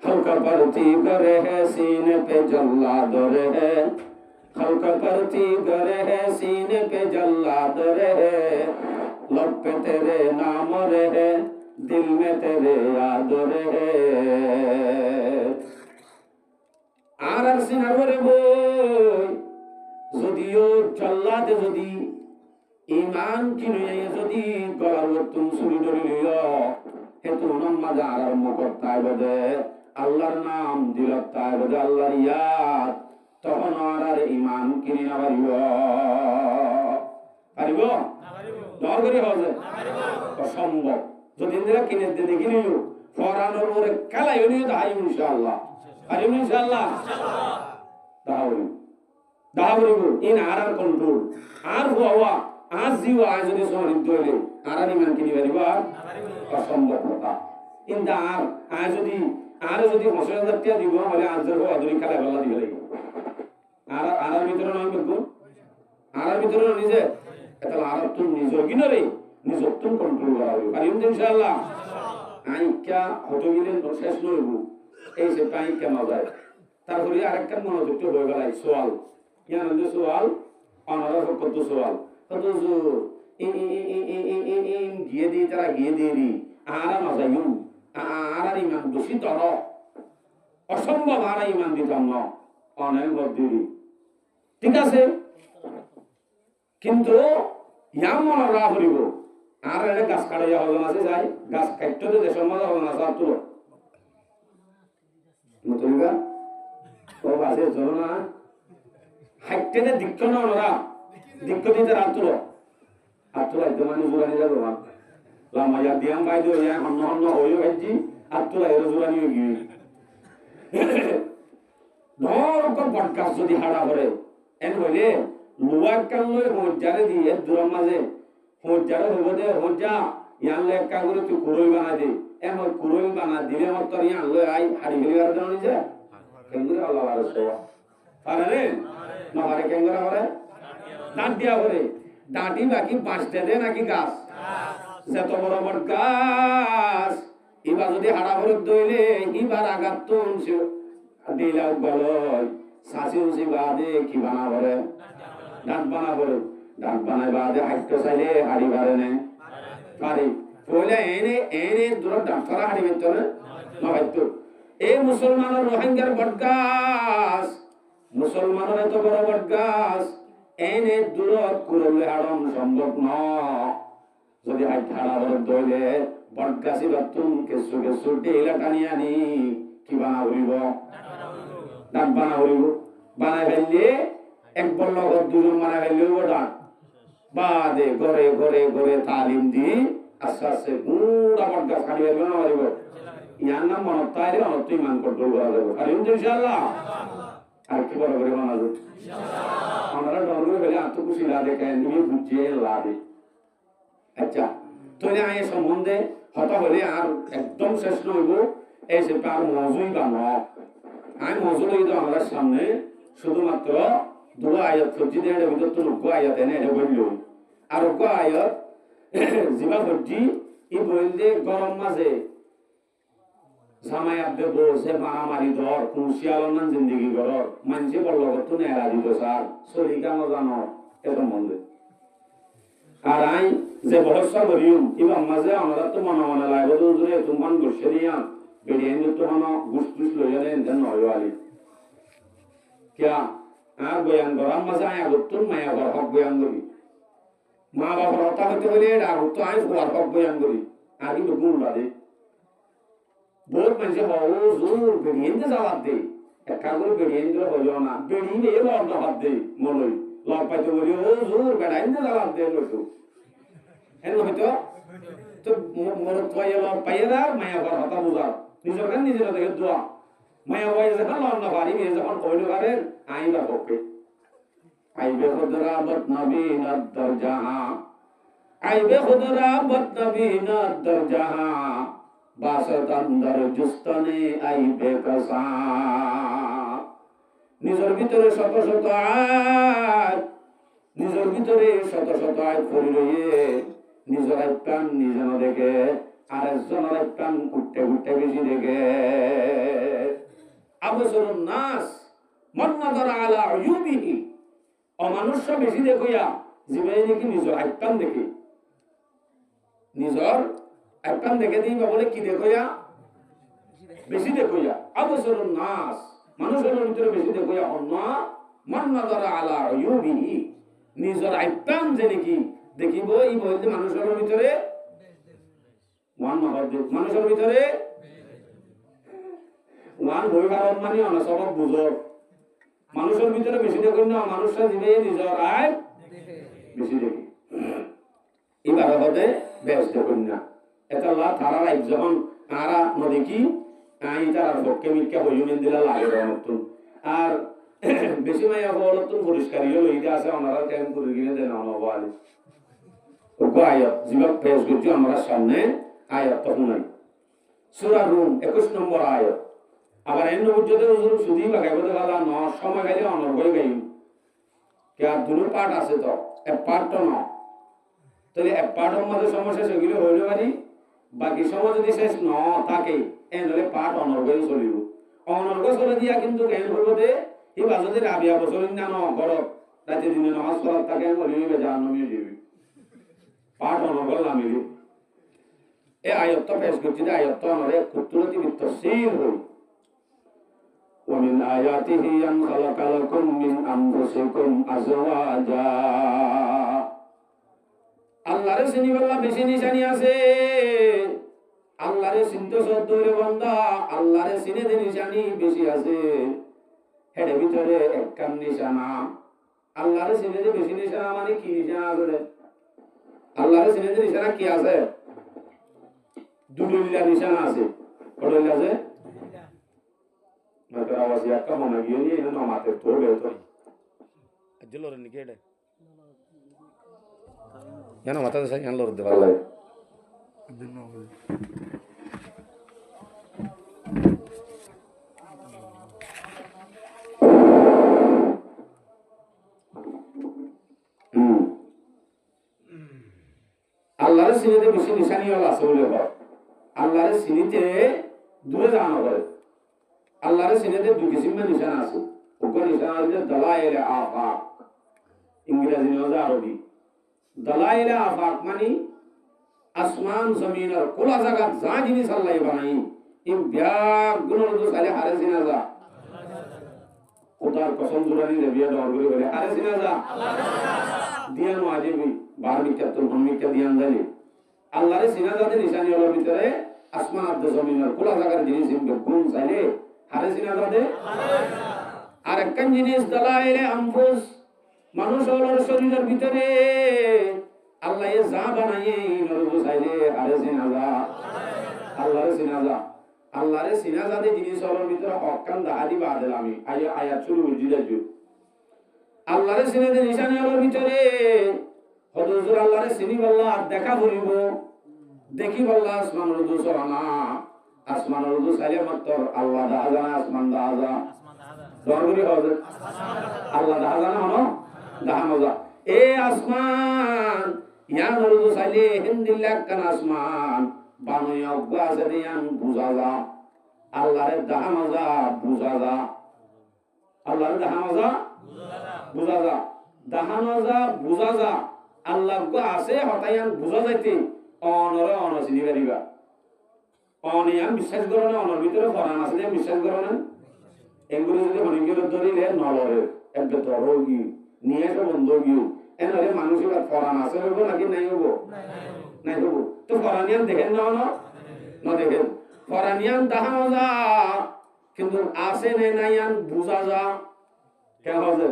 हल्का परती करे है सीने पे जल्लाद रहे हल्का परती करे है सीने पे जल्लाद रहे लब पे तेरे नाम रहे दिल में तेरे याद रहे আর সিনা করে বই যদিও জল্লাদে যদি ইমান কিনে যদি গলার বর্তন চুরি ধরে লইল হেতু নামাজ আরম্ভ করতে বদে আল্লাহর নাম দিল তাই বদে আল্লাহর ইয়াদ তখন আর ইমান কিনে না পারিব পারিব দর করে হবে অসম্ভব যদি ইন্দিরা কিনে দিয়ে দেখি নিও ফরানোর ওরে কালাই নিও তাই ইনশাআল্লাহ আর ইনশাআল্লাহ দাওরি দাওরি ইন আর কন্ট্রোল আর হওয়া আজ জিও আজ যদি সরিদ দইলে আর ইমান কিনি পারিব অসম্ভব কথা কিন্তু আর যদি 50,000 টাকা দিব বলে আজের আদরি কালাই বলা দিবে লাগিব আর ভিতরে নয় বলবো আর ভিতরে নিজে এটা আর তুমি নিজে কিনরে নিজে তুমি কন্ট্রোল করা হবে পারিম ইনশাআল্লাহ আইকা হতো গিলে শেষ নইব এই সে পাই কেমন যায় তারপরে আরেকটা মনোযোগ হয়ে গেল সওয়াল ইয়ান সওয়াল অনারা কত সওয়াল কত গিয়ে দিয়ে তারা গিয়ে দিয়ে রি আর না যাইও আর ইমান বেশি তর অসম্ভব আর ইমান দিতাম না অনেক বদিরি ঠিক আছে কিন্তু ইয়াম মনে রাখ করিব আর এনে গাছ কাটাইয়া হবে না যাই গাছ কাটতে তো দেশের মজা হবে না সার তুলো নতুনগা ও বাসে চলো না হাইটে দিক্ষ না ওরা দিক্ষ দিতে রাত তুলো আর তোলা একদম মানে জোরানি যাবো না লামাইয়া দিয়াম বাইদে ইয়া হন্ন হন্ন হইও ভাইজি আর তোলা এর জোরানি হয়ে গিয়ে ধরক বটগাছ যদি হাড়া করে এন হইলে লোয়ার কান লই হজ্জারে দিয়ে দূরের মাঝে হজ্জারে হইব দে হজ্জা ইয়ান লে একা করে তুই কুরই বানা দে এমন কুরই বানা দিলে মত তোর ইয়ান লই আই হাড়ি গলি আর জানি যে কেমনে আল্লাহ আরশে পারে না পারে কেমনে করে দাঁত দিয়া করে দাঁটি বাকি পাঁচটা দে নাকি গাছ যত বড় বড় গাছ এবার যদি হাড়া ভরে দইলে এবার আঘাত তো দিলা গলয় সাসি উসি বাদে কি বানা ভরে দাঁত বানা ভরে দাঁত বানায় বাদে হাইট্টো চাইলে হাড়ি বাড়ে নে পারি কইলে এনে দূর ডাক্তার হাড়ি বেতো না হয়তো এই মুসলমানের রোহিঙ্গার বটগাছ মুসলমানের এত বড় বটগাছ এনে দূর করলে হাড়ম সম্ভব নয় যদি হাইট হাড়া ভরে দইলে বটগাছি বাতুম কেসু কেসু টেলা টানি আনি কি বানা হইব দাঁত বানা হইব বানাই ফেললে এক বল্ল দুজন বানা ফেললেও দাঁত বাদে ঘরে ঘরে ঘরে তালিম দি আস্তে আস্তে পুরা বটগাছ খালি ফেলবে না পারিব ইয়ার নাম মনত তাইলে অনত ইমান কন্ট্রোল করা যাবে পারিম তো ইনশাআল্লাহ আর কি বড় করে বানা যাবে আমরা ডর করে ফেলে আত্মখুশি লা দেখে নিয়ে বুঝিয়ে লা দে আচ্ছা তোলে আয় সম্বন্ধে হতা হলে আর একদম শেষ নইব এই সে পার মজুই বানো আমি মজুর এই তো আমার সামনে শুধুমাত্র দুটো আয়াত সবজি দিয়ে এটা ভিতর তো লোক আয়াত এনে এটা বলল আর লোক আয়াত জিবা সবজি ই বললে গরম মাঝে জামাই আব্বে বসে মারামারি ধর কুশিয়ালমান জিন্দগি ঘর মানুষে বলল তো নেড়া দিত স্যার শরীর কেন জানো এ সম্বন্ধে আর আই যে ভরসা করিম ইবা মাঝে আমরা তো মনে মনে লাগবে তো জুড়ে তোমার বসে দিয়া বেরিয়ে তো হনো গুস গুস লইয়া দেন দেন নয়ওয়ালি কিয়া আর বয়ান করার মাঝে আয় আগতুন মায়া কর হক বয়ান করি মা বাবার হতা হতে হলে আগত আয় হওয়ার হক বয়ান করি আর কিন্তু গুণ লাগে বহুত মানুষে হও জোর বেরিয়ে যাওয়ার দে একা করে বেরিয়ে দিলে হইল না বেরিয়ে এ লড় হাত দে মলই লড় পাইতে বলি ও জোর বেড়াই যাওয়ার দে লইতো এন হয়তো তো মোর তোয়া লড় পাইয়ে দাও মায়া কর হতা বুঝাও নিজের কান নিজের দেখে দোয়া মায়া বয়ে যখন লন না পারি মেয়ে যখন কইল পারেন আইবা পক্ষে আইবে খুদরা বদনবীন দরজাহা আইবে খুদরা বদনবীন দরজাহা বাসত অন্দর জুস্তনে আইবে কসা নিজের ভিতরে শত শত আয় নিজের ভিতরে শত শত আয় পড়ে রয়ে নিজের প্রাণ নিজে না দেখে আরেকজনের প্রাণ উঠতে উঠতে বেশি দেখে আবসরুন নাস মান নাযারা আলা উয়ুবিহি অমানুষ্য বেশি দেখইয়া জীবনে নাকি নিজের আইপ্রাণ দেখে নিজের আইপ্রাণ দেখে দিই বলে কি দেখইয়া বেশি দেখইয়া আবসরুন নাস মানুষের ভিতরে বেশি দেখইয়া অন্য মান নাযারা আলা উয়ুবিহি নিজের আইপ্রাণ যে নাকি দেখিব এই বলতে মানুষের ভিতরে মানুষের ভিতরে ওয়ান বই কারণ মানে অনসবক বুঝো মানুষের ভিতরে বেশি দেখুন না মানুষরা দিবে নিজের আয় বেশি দেখি এবার হতে বেশ দেখুন না এটা লা তারা রাইজ যখন আরা নদী আই তার পক্ষে মিক্কা হইউন দিলা লাগে নতুন আর বেশি মাইয়া বলতুন পরিষ্কারিও লইতে আছে ওনারা কেন করে গিয়ে দেন অনবালি ওগো আয়াত জীবক পেশ করছি আমরা সামনে আয়াত তখন নাই সূরা রুম 21 নম্বর আয়াত আবার এর মধ্যে হুজুর সুদি বাগাইবতে গেল ন সময় গেলে অনর্গই গাই কে আর দুটো পার্ট আছে তো এক পার্ট তো না তাহলে এক পার্টের মধ্যে সমস্যা সেগুলো হইলে পারি বাকি সময় যদি শেষ ন থাকে এনলে পার্ট অনর্গই চলিব অনর্গ চলে দিয়া কিন্তু কেন হইব দে এই বাজতে রাবিয়া বছর না ন ঘরত রাতে দিনে নামাজ পড়া থাকে বলিবে জাহান্নামে দিবি পার্ট অনর্গ নামিবি এই আয়াতটা পেশ করছি আয়াতটা আমাদের কুতুলতি বিতফসির হই ومن آياته أن خلق لكم من أنفسكم أزواجا আল্লাহরে চিনি বলা বেশি নিশানি আছে আল্লাহরে চিনতে সদ্দরে বান্দা আল্লাহরে চিনে দে নিশানি বেশি আছে হেডে ভিতরে একখান নিশানা আল্লাহরে চিনে দে বেশি নিশানা মানে কি নিশানা আছে আল্লাহরে চিনে দে নিশানা কি আছে দুলিলা নিশানা আছে কতলা আছে না করা আওয়াজ একটা মনে গিয়ে নিয়ে না মাতে তোড়বে তো আজলর নিকেডে জানো মাথা দেশাই আনলর দে ভালো লাগে আল্লাহর সিনেতে বেশি নিশানি হলো আছে বলে হয় আল্লাহর সিনেতে দূরে যাওয়া করে আল্লাহর সিনেতে দুই কিসিমের নিশানা আছে ওকে নিশানা হচ্ছে দালাইল আফাক ইংরেজি নজা আরবি দালাইল আফাক মানে আসমান জমিন আর কোলা জায়গা যা জিনিস আল্লাহ বানাই ইম ব্যাগ গুণর তো সালে হারে সিনা যা খোদার কসম জুরানি নবিয়া দর করে বলে হারে সিনা যা দিয়ান ওয়াজিবি বার মিক্কা তো মিক্কা দিয়ান জানি আল্লাহর সিনা যাতে নিশানি হলো ভিতরে আসমান আর জমিন আর কোলা জায়গার জিনিস ইম গুণ চাইলে হারে সিনা যাতে আর একখান জিনিস দালাইলে আনফুস মানুষ হলোর শরীরের ভিতরে আল্লাহ যা বানাই নরব চাইলে হারে সিনা যা আল্লাহর সিনা যা আল্লাহর সিনা যাতে জিনিস হলোর ভিতরে হকান দাহাদি বাদেল আমি আয়াত শুরু বুঝি যাচ্ছি আল্লাহর সিনাতে নিশানি হলোর ভিতরে হযরত আল্লাহর সিনি বল্লাহ দেখা করিব দেখি বল্লাহ আসমানের দুসরানা আসমানের দুসাইলে মাত্র আল্লাহ দাজা আসমান দাজা দরগরি হবে আল্লাহ দাজা না হলো দাহানজা এ আসমান ইয়া নরদু সাইলে হিন্দিল্লাহ কান আসমান বানুয়া গাছে দিয়ান বুঝাজা আল্লাহর দাহানজা বুঝাজা আল্লাহর দাহানজা বুঝাজা দাহানজা বুঝাজা আল্লাহ গো আছে হতায়ান বুঝা যাইতে অনরে অনসিনি পারিবা অনিয়ান বিশ্বাস করো না অনর ভিতরে ফরান আছে বিশ্বাস করো না এগুলো যদি অনেকের ধরিলে নলরে একটা ধরো কি নিয়ে তো বন্ধ গিয়ে এনরে মানুষের ফরান আছে হইব নাকি নাই হইব নাই হইব তো ফরানিয়ান দেখেন না না দেখেন ফরানিয়ান দাহানো যা কিন্তু আছে নে নাইয়ান বুঝা যা কেন হবে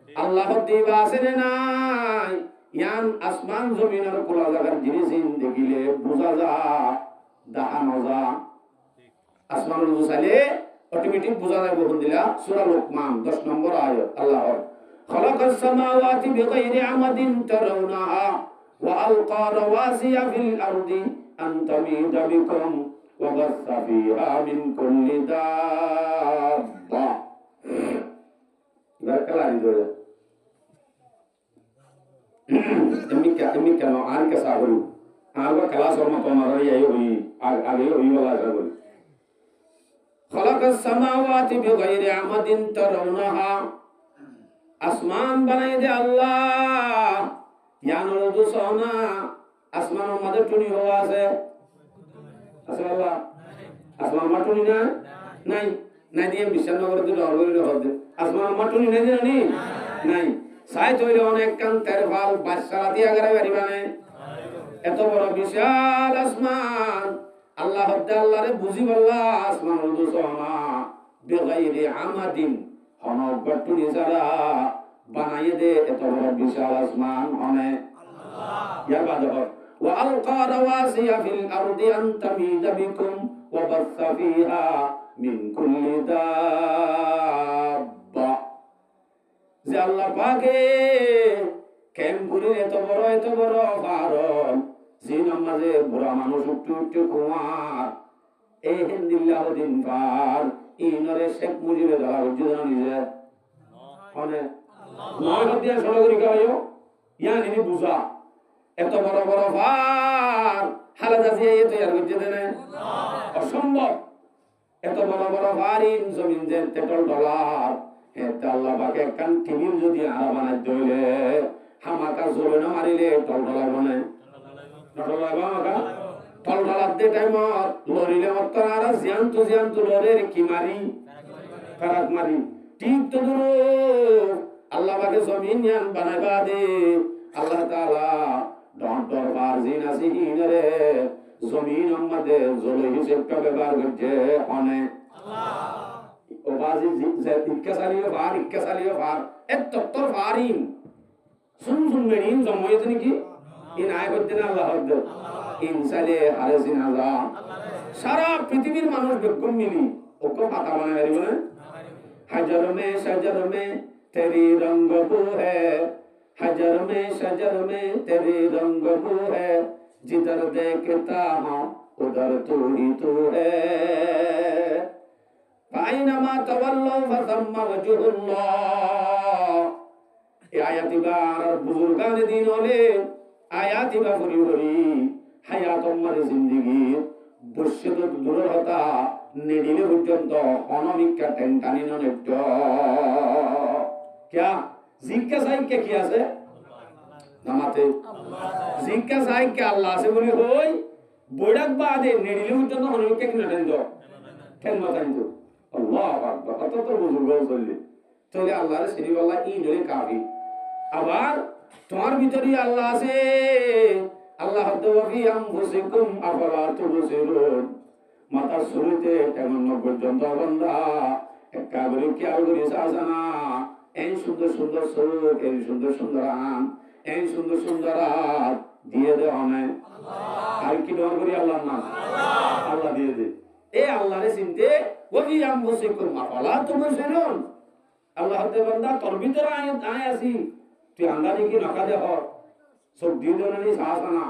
আল্লাহ দিবা আছে নে নাই ইয়ান আসমান জমিনের কোলা জায়গার জিনিস দেখিলে বুঝা যা দাহানো যা আসমানের চাইলে অটোমেটিক বোঝা যায় বহু দিলা সূরা লুকমান 10 নম্বর আয়াত আল্লাহর খালাকাস সামাওয়াতি বিগাইরি আমাদিন তারাউনাহা ওয়া আলকা রাওয়াসিয়া ফিল আরদি আন তামিদা বিকুম ওয়া বাসসা ফিহা মিন কুল্লি দাব্বা বারাকাল্লাহু ধরে এমনি কেন আর কে সাগরু আর ক্লাস ওর মত না রই হই আগে হই বলা সাগরু খালাকাস সামাওয়াতি বিগাইরি আমাদিন তারাউনাহা আসমান বানাই দে আল্লাহ ইয়ানুল দুসনা আসমানের মধ্যে টুনি হওয়া আছে আছে আল্লাহ আসমান মাটুনি না নাই নাই দিয়ে বিশ্বনগর দিল অরগরি হদে আসমান মাটুনি নাই জানি নাই সাই তৈরি অনেক কান তেরফাল বাদশালাতি আগারে বাড়িবানে এত বড় বিশাল আসমান আল্লাহ হদ্দে আল্লাহরে বুঝি বললা আসমানুল দুসনা বিগাইরি আমাদিন অনগটুনি যারা বানাইয়ে দে এত বড় বিশাল আসমান অনেক আল্লাহ ইয়ার বাদ ওয়া আলকা রাওয়াসিয়া ফিল আরদি আন তামিদা বিকুম ওয়া বাসসা ফিহা মিন কুল্লি দাব্বা যে আল্লাহ পাকে কেমপুরে এত বড় ফারন জিন আমাজে বুড়া মানুষ উঠতে কুমার এই হিন্দিল্লাহ দিন পার ইনরে শেখ মুজিবে ধরা হচ্ছে না নিজে মানে নয় হতিয়া সরগরি গায়ো ইয়া নিনি বুঝা এত বড় ফার হালাদা দিয়ে এত ইয়ার হচ্ছে দেনে অসম্ভব এত বড় ফারিন জমিন যে তেটল ডলার হেতে আল্লাহ পাকে কান টিভির যদি আরা বানাই দইলে হামাকা জোরে না মারিলে টল ডলার বনে ডলার বামাকা টল ডলার দে টাইমত লরিলে মত আর জিয়ান্ত লরের কি মারি ফারাক মারি ঠিক তো দূর আল্লাহ পাকে জমিন ইয়ান বানাইবা দে আল্লাহ তাআলা ডন দরবার জিন আছে হিনরে জমিন আমাদে জলে হিসেবটা ব্যবহার করছে অনেক আল্লাহ ও বাজি যে ইক্কাসালিও ফার এত তোর ফারিন শুন মেরিন জময়ে নাকি ইন আয় করতে না আল্লাহ হদ ইনসালে হারেসিন আল্লাহ সারা পৃথিবীর মানুষ বেকুম মিলি ওকে পাতা বানায় পারিব না হাজার মে তেরি রঙ্গ বু হ্যায় हजर में शजर में तेरे रंग वो है जिधर देखता हूँ उधर तू ही तू है फाइनमा तवल्लो फसम्मा वजहुल्लाह ये आयती बार बुजुर्गान दिन ओले आयती बा फुरी হায়াত আমাদের জিন্দেগি বর্ষিত দূর হতা নেডিলে পর্যন্ত অনমিকা টেনটানি ননেট क्या জিজ্ঞাসাই কে কি আছে নামাতে জিজ্ঞাসাই কে আল্লাহ আছে বলি হই বৈরাগ বাদে নেডিলে পর্যন্ত অনমিকা কি নটেন দাও কেন মাতাইন তো আল্লাহু আকবার কত তো বুজুর্গ চললি তাহলে আল্লাহর শ্রী আল্লাহ ই ধরে কাফি আবার তোমার ভিতরে আল্লাহ আছে আল্লাহ দওয়ি আনফুসিকুম আফালা তুবসিরুন মাতা শুরুতে তেমন পর্যন্ত বান্দা একাবরে কি আলগরি সাজানা এই সুন্দর সুর এই সুন্দর আম এই সুন্দর রাত দিয়ে দে অনে আল্লাহ আর কি দর করি আল্লাহর নাম আল্লাহ দিয়ে দে এই আল্লাহরে চিনতে ওই আনফুসিকুম আফালা তুবসিরুন আল্লাহ দে বান্দা তোর ভিতরে আয় আসি তুই আন্দাজি কি রাখা দে হর সব দিদনি সাহানা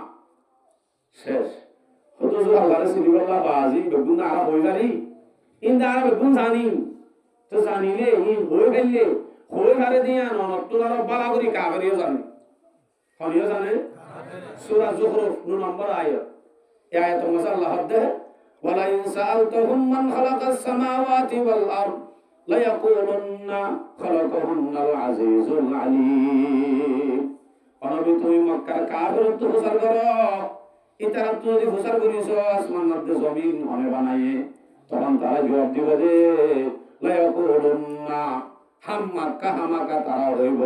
শেষ হুজুর আল্লাহর সিরিবাল্লাহ বাজি বেগুন আরা হই জানি ইন্দা আরা বেগুন জানি তো জানিলে ইন হই গেলে হই হারে দিয়া নতুলার বালা করি কাগরিও জানি হনিও জানে সূরা যুখরুফ 9 নম্বর আয়াত এই আয়াত মজা আল্লাহ দে ওয়ালা ইনসালতুহুম মান খালাকাস সামাওয়াতি ওয়াল আরদ লা ইয়াকুলুন্না খালাকাহুন্নাল আজিজুল আলীম অনবি তুই মক্কার কাফের তো হুসার করো ইতারা তুই যদি হুসার করিস আসমান মধ্যে জমিন হনে বানায়ে তখন তারা জবাব দিবে রে লায়াকুলুন্না হামাকা তারা হইব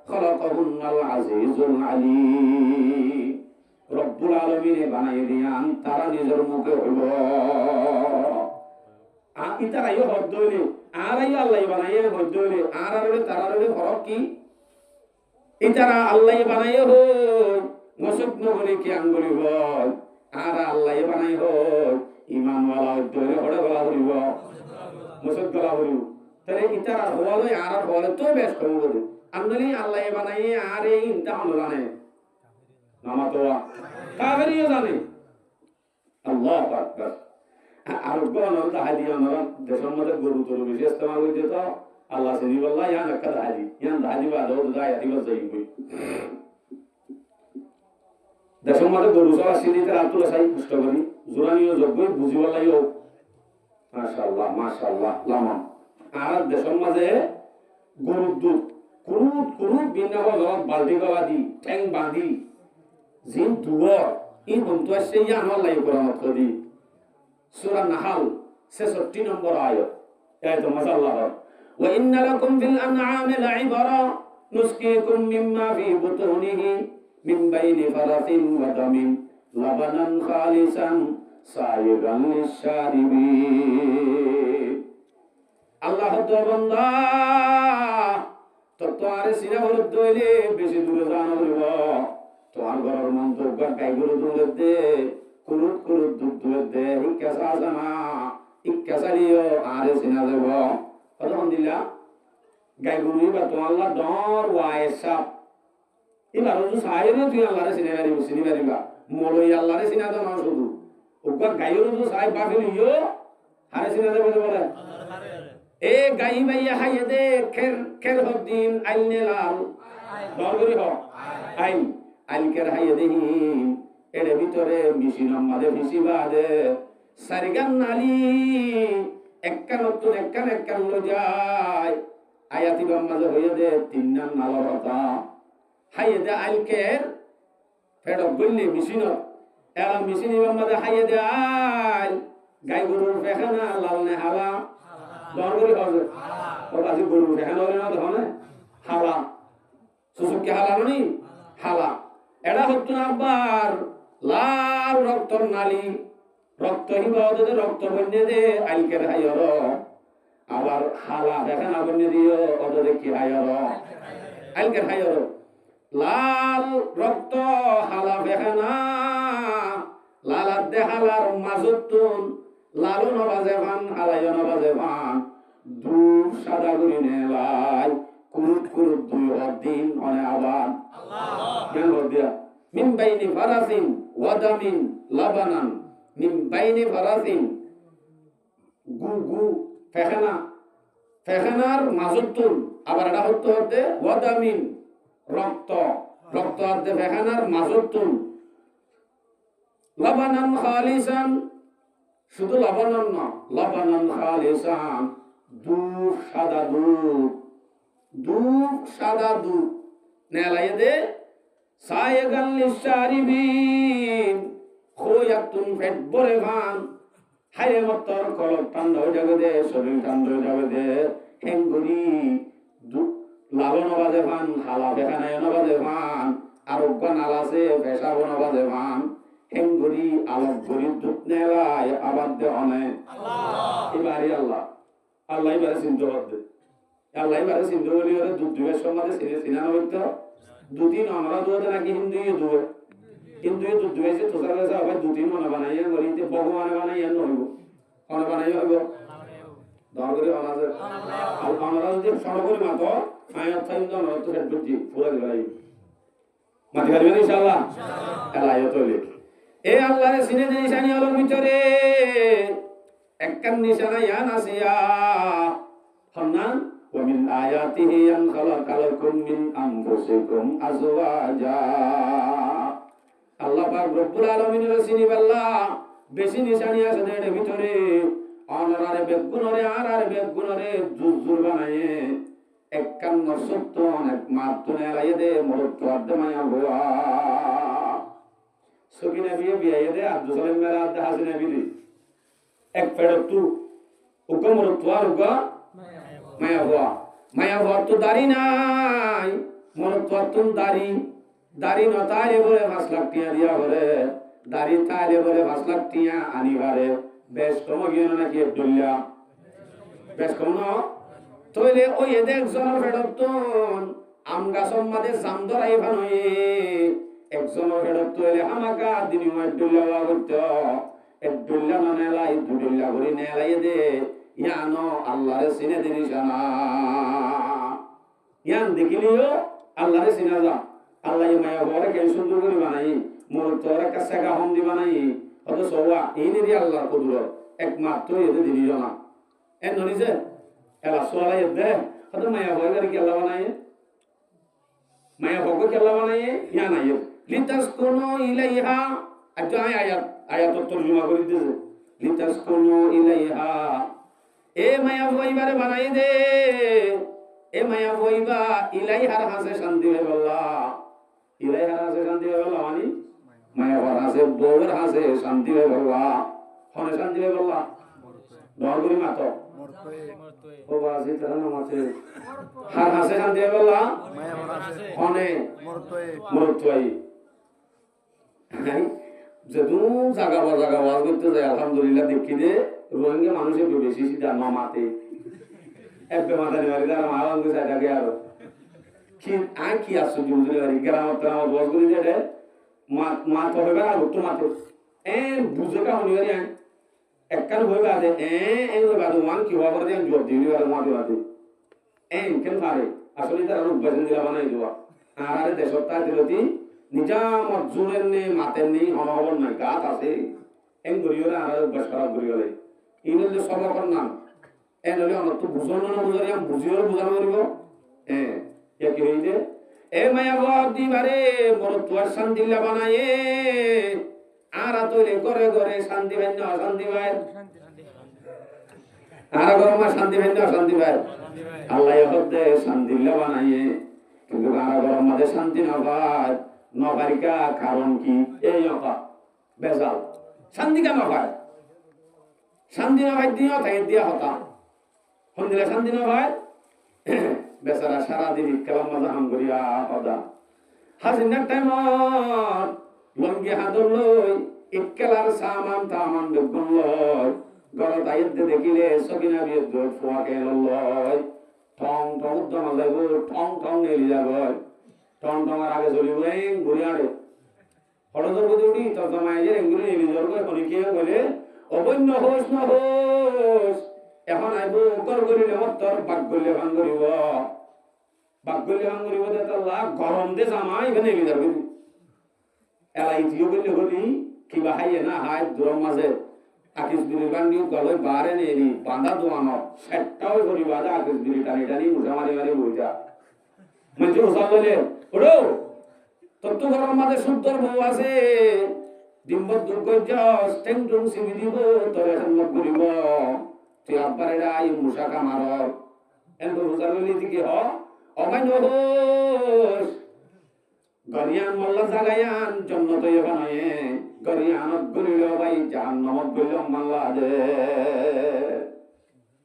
খালাকাহুন্নাল আজিজুল আলীম রব্বুল আলামিন বানাই দিয়ান তারা নিজের মুখে হইব ইতারা ইও হদ দইলে আর আই আল্লাহ বানাইয়ে হদ দইলে আর তারা ফরক কি ইতারা আল্লাহ বানাই হই মসুক নবলি কি আঙ্গুলি হই আর আল্লাহ বানাই হই ঈমানওয়ালা দরে হড়ে বলা হইব মুসদ গলা হইল তাহলে ইতার আর হওয়ালো আর হওয়ালে তো বেশ কম করে আমদানি আল্লাহ বানাই আর এই ইনতা হলো জানে নামা তো কাফেরিও জানে আল্লাহু আকবার আর গণ দাহাদি আমরা দেশের মধ্যে গরু তরু বেশি ইস্তেমাল হইতে তো আল্লাহ সনি বল্লাহ ইয়ান একটা দাহাদি ইয়ান দাহাদি বা দাও দায়া দিবা যাই কই দেশের মধ্যে গরু সবা সিনিতে রাতুল সাই কষ্ট করি জোরানিও যোগ্য বুঝি বলাইও মাশাআল্লাহ লামা আর দেশের মাঝে গরুর দুধ কুরুত বিনা বজরত বালতি গাদি ঠ্যাং বাঁধি জিন দুয়ার এই বন্ধু আসছে ইয়ান আল্লাহ কোরআনত করি সূরা নাহাল 66 নম্বর আয়াত এই তো মাশাআল্লাহ ওয়া ইন্না লাকুম ফিল আনআমি লাইবরা নুসকিকুম মিম্মা ফি বুতুনিহি মিন বাইনি ফারাতিন ওয়া দামিন লাবানান খালিসান সায়িগান লিশারিবিন আল্লাহ তো বান্দা তো আরে সিনা হল দইলে বেশি দূরে জানো হইব তোমার ঘরের মন্তব্য গাই গরু দূরে দে কুরুত দুধ দূরে দে ইকাসা জানা ইকাসালিও আরে সিনা দেব কতক্ষণ দিলা গাই গরু বা তোমার আল্লাহ ডর ওয়াইসা এবার তো সাইরে তুই আল্লাহরে সিনে পারিবা মলই আল্লাহরে সিনা দাও না শুধু ওগা গাইরো তো সাই বাফিলিও আরে সিনা দেব বলে এ গাই ভাইয়া হাইয়ে দে খের হদ্দিন আইনে লাল দরগরি হ আইনকের হাইয়ে দেহি এর ভিতরে মিশিন আমাদের ফিসিবা দে সারিগান নালি একখান নতুন একখান লো যায় আয়াতি বাম্মাজে হইয়ে দে তিন নাম নালরতা হাইয়ে দে আইনকের ফেডক গল্লি মিশিন এরা মিশিনি বাম্মাজে হাইয়ে দে আইল গাই গরুর ফেখানা লাল নে হালা দরগরি হবে ও বাজি গরু ফেখানা হলে না ধনে হালা সুসুকি হালা ননি হালা এডা হতো না আবার লাল রক্তর নালী রক্ত হিবা ওদের রক্ত বন্যে দে আইলকের হাইয়র আবার হালা ফেখানা বন্যে দিও ওদের কি হাইয়র আইলকের হাইয়র লাল রক্ত হালা ফেখানা লালার দে হালার মাজুতুন লালু নবাজে ভান হালাইও নবাজে ভান দূর সাদা গুলি নেলাই কুরুত দুই দিন অনে আবার কেন দিয়া মিন বাইনি ফারাসিন ওয়াদামিন লাবানান মিন বাইনি ফারাসিন গু ফেখানার মাজুতুন আবার এটা হতে ওয়াদামিন রক্ত হতে ফেখানার মাজুতুন লাবানান খালিসান শুধু লবণন না লবণন খালিসান দুধ সাদা দুধ নেলাই দে সায়গান লিশারিবিন খোয়াতুন ফেট বরে ভান হাইরে মতর কলক ঠান্ডা হয়ে যাবে দে শরীর ঠান্ডা হয়ে যাবে দে হেঙ্গুরি লালন বাজে ভান হালা বেখানায় নবাজে ভান আরোগ্য নালাসে পেশাব নবাজে ভান হেঙ্গুরি আলোক গরি দুধ নেলাই আবার দে অনে এবারে আল্লাহ এবারে চিন্তা করবে আল্লাহ এবারে চিন্তা করলে ওরা দুধ দুয়ের সমাজে চিনা হইতো দুদিন আমরা দুধে নাকি দুধ দুয়েছে তোষার কাছে আবার দুদিন মনে বানাইয়া করিতে ভগবানে বানাইয়া নইব মনে বানাইয়া হইব দরকারি আমাদের আমরা যদি সরকারি মাতো আয়াত ফাইন জন তো হেড বুদ্ধি পুরো দিলাই মাটি পারবেন ইনশাআল্লাহ আয়াত হইলে এ আল্লাহর সিনে যে নিশানি হলো ভিতরে একখান নিশানা ইয়ান আসিয়া হন্নান ওয়া মিন আয়াতিহি আন খালাকালাকুম মিন আনফুসিকুম আজওয়াজা আল্লাহ পাক রব্বুল আলামিনের সিনি আল্লাহ বেশি নিশানি আছে এর ভিতরে অনরারে বেগুনরে আর বেগুনরে জুজুর বানায়ে একখান নসত্ব অনেক মাতুনে লাইদে মরত আদমায়া গোয়া সকিনা বিয়ে দে আব্দুল সালাম মেরা আদ হাসিনা বিলি এক ফেরতু হুকুমর তোয়ার গা মায়া হওয়া তো দাড়ি নাই মনে তোর দাড়ি নতারে বলে 5 লাখ টিয়া দিয়া বলে দাড়ি তারে বলে 5 লাখ টিয়া আনিবারে বেশ কম গিয়ে নাকি আব্দুল্লাহ বেশ কম না তইলে ওই এদের জনের ফেরতন আম গাছর মাঝে জাম ধরাই ভানই একজনের ফেরত তইলে আমাকা দিনি আব্দুল্লাহ করত আব্দুল্লাহ নেলাই দুদুল্লাহ করে নেলাই দে ইয়ানো আল্লাহরে চিনে দিনিস না ইয়ান দেখিলিও আল্লাহরে চিনা যা আল্লাহ মায়া বড় কেন সুন্দর করে বানাই মোর তোর কাছে গাহম দি বানাই অত সওয়া এইনেরই আল্লাহর কুদরত একমাত্র এতে দিনিস না এন ননিছে এলা সোয়ালাই দে অত মায়া বড় কি আল্লাহ বানাই মায়া বড় কি আল্লাহ বানাই ইয়া নাই লিতাসকুনু ইলাইহা আচ্ছা আয়াত তরজমা করে দিয়েছে লিতাসকুনু ইলাইহা এ মায়া বইবারে বানাই দে এ মায়া বইবা ইলাইহার হাসে শান্তি হবে আল্লাহ ইলাইহার হাসে শান্তি হবে আল্লাহ মানে মায়া বর হাসে বউর হাসে শান্তি হবে আল্লাহ হনে শান্তি হবে আল্লাহ দরগুরি মাতো ও বাজি তারা নামাতে হার হাসে শান্তি হবে আল্লাহ মায়া বর হাসে হনে মরতোই যেদু জায়গা ওয়াজ করতে যায় আলহামদুলিল্লাহ দেখি দে রোহিঙ্গা মানুষের বেশি সিধা মামাতে এবে মাথা নিবারি তারা মা বাঙ্গু চাই থাকে আরো কি আর কি আসছো জুমজুরি বাড়ি গ্রামত ওয়াজ করি যে মা তো হবে আর তো মাতো বুঝে কা হনি বাড়ি একখান হয়ে বাদে হয়ে বাদে ওয়ান কি হওয়া করে জবাব দিবি বাদে মাতে বাদে কেন পারে আসলে তারা রূপ বেজন দিলা বানাই দেওয়া আর দেশত তাই দিলতি নিজামত জোরের নেই মাতের নেই হনহবন নাই গাত আছে গরিয়লে আর অভ্যাস খারাপ গরিয়লে ইনলে সবকর নাম এনলে অনত বুঝানো না বুঝারি আম বুঝিও বুঝানো করিব কি হইছে এ মায়া বাপ দিবারে মোর তোর শান্তি বানায়ে আর তৈরি করে করে শান্তি ভাই না শান্তি ভাই আর গরমা শান্তি ভাই না শান্তি ভাই আল্লাহ হদে শান্তি বানায়ে কিন্তু আর গরম মাঝে শান্তি না ভাই নবারিকা কারণ কি এই অপা বেজাল শান্তি কেন ভাই শান্তি না ভাই দিও তাই দিয়া হতা হন দিলে শান্তি না ভাই বেচারা সারা দিন কালাম মাজা হাম করিয়া হদা হাসিনার টাইম লঙ্গি হাদর লই ইক্কেলার সামান তামান বেগুন লই গলত আইতে দেখিলে সকিনা বিয়ে জোট ফোয়াকে লই ঠং ঠং উদ্যম লাগব ঠং ঠং নেলি যাব টন টঙার আগে চলিব ঘুরে আড়ে হঠাৎ করে উঠি তোর জমায় যে এগুলো নেলি জল করে অনেকে বলে অবন্য হোস না হোস এখন আইব কর করিলে তোর বাক করলে ভাঙ করিব দে তাল্লা গরম দে জামা এখানে নেলি যাবে এলাই জিও করলে হলি কিবা হাইয়ে না হাই দূর মাঝে আকিস বিড়ির বান্ডিও গলই বারে নেলি বাঁধা দোয়ানো সেটাও করিবা আকিস বিড়ি টানি টানি মুঠা মারি মারি বইটা মানে ওসাল বলে ওড়ো তোর তো গরম মাঝে সুন্দর বউ আছে ডিম্বর দুর্গজ স্টেং টুং সিবি দিব তোর এখন মুখ করিব তুই আব্বারে রাই মুসা কামার এনকো ওসাল বলি দিকে হ অমান্য হোস গরিয়ান মোল্লা জাগায়ান জন্নত বানায়ে গরিয়ানত গরিল ভাই জাহান্নামত গরিল মাল্লা দে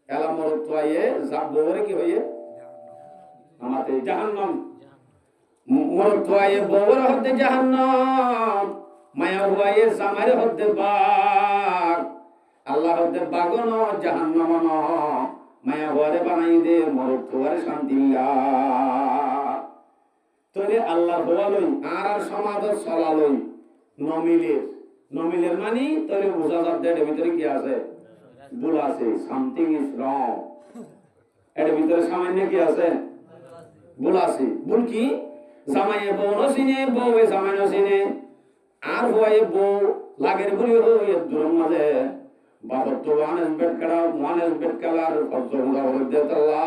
এলা মরত আয়ে যাবরে কি হইয়ে আমাতে জাহান্নাম মরত আয়ে ববর হতে জাহান্নাম মায়া হুয়ায়ে জামারে হতে বাগ আল্লাহ হতে বাগন জাহান্নাম ন মায়া হুয়ারে বানাই দে মরত হুয়ারে শান্তিল্লা তোরে আল্লাহ হওয়ালই আর সমাজ চলালই নমিলের মানি তোরে বোঝা যাচ্ছে এর ভিতরে কি আছে ভুল আছে সামথিং ইজ রং এর ভিতরে সামান্য কি আছে ভুল আছে ভুল কি জামাইয়ে বউ নসিনে বউয়ে জামাই নসিনে আর হয়ে বউ লাগের বুড়ি হয়ে দূর মাঝে বাবর তো ওয়ানেস বেট কালার ফজর হুদা হলে দেতাল্লা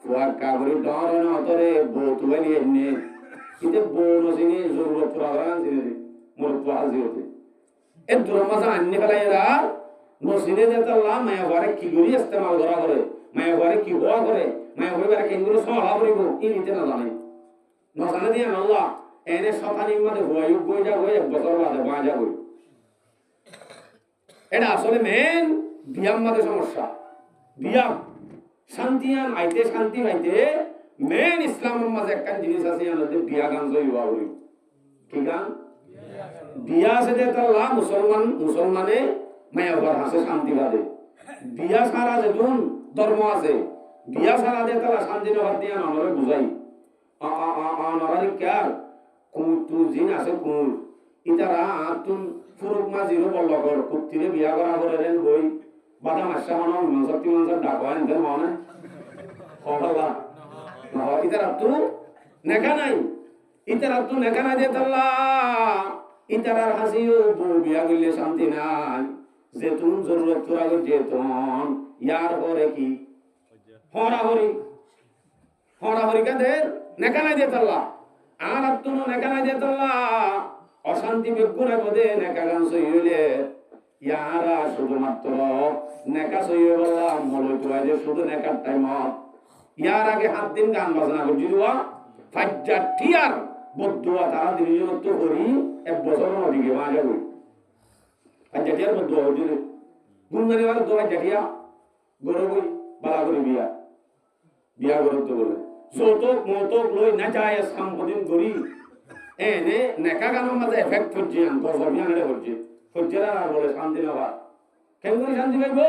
ফুয়ার কাবরি ডর না তরে বউ তুলে নিয়ে নে কিন্তু বউ নসিনে জরুরত পুরা সিনে মোর তো হাজিরতে এ দূর মাঝে আন্নে ফেলাই এরা নসিনে দেতাল্লা মায়া ঘরে কি করি ইস্তেমাল করা করে মায়া ঘরে কি হওয়া করে মায়া হইবার কেনগুলো সহা করিব ই নিতে না জানে না জানে দিয়ে আল্লাহ এনে শতানির মধ্যে হয়ে বই যা হয়ে এক বছর বাদে বাঁজা বই এটা আসলে মেন বিয়াম মাঝে সমস্যা বিয়াম শান্তিয়ান আইতে শান্তি পাইতে মেন ইসলামের মাঝে একটা জিনিস আছে আমাদের বিয়া গান জয়বা বলি কি গান বিয়া আছে যে তাল্লা মুসলমানে মায়া ঘর হাসে শান্তি বাদে বিয়া সারা যেতুন ধর্ম আছে বিয়া সারা দিয়ে তারা শান্তি নগর দিয়ে আমরা বুঝাই নরারি কার কুতু জিন আছে কুল ইতারা আতুন ফুরুক মাজিরো বল্লকর কুত্তিরে বিয়া করা করে রেন বই বাদাম আসা হন শক্তি মানুষের ডাক হয় এদের মনে হল্লা ইতার আব্দু নেকা নাই ইতার আব্দু নেকা নাই দেতাল্লা ইতারার হাসিও বউ বিয়া করলে শান্তি নাই যেতুন জরুরত তোরা যেতন ইয়ার পরে কি হরাহরি কাদের নেকা নাই দেতাল্লা আর আব্দু নেকা নাই দেতাল্লা অশান্তি বেগুনা বদে নেকা গান সই হইলে ইয়ারা শুধুমাত্র নেকা সই বললাম মনে করা যে শুধু নেকার টাইম ইয়ার আগে 7 দিন গান বাজনা করছি দুয়া ফাজ্জা টিয়ার বদুয়া তারা দিনজনত করি 1 বছর নদীকে মা যাবে ফাজ্জা টিয়ার বদুয়া হইছে গুণদারি ওয়ালা দোয়া জাকিয়া গরবই বালা করে বিয়া করতে বলে যৌতুক মৌতুক লই না যায় সম্পদিন করি এনে নেকা গানোর মাঝে এফেক্ট হচ্ছে গজব বিয়ানে হচ্ছে হজ্জেরা আর বলে শান্তি না ভাত কেন করে শান্তি পাইব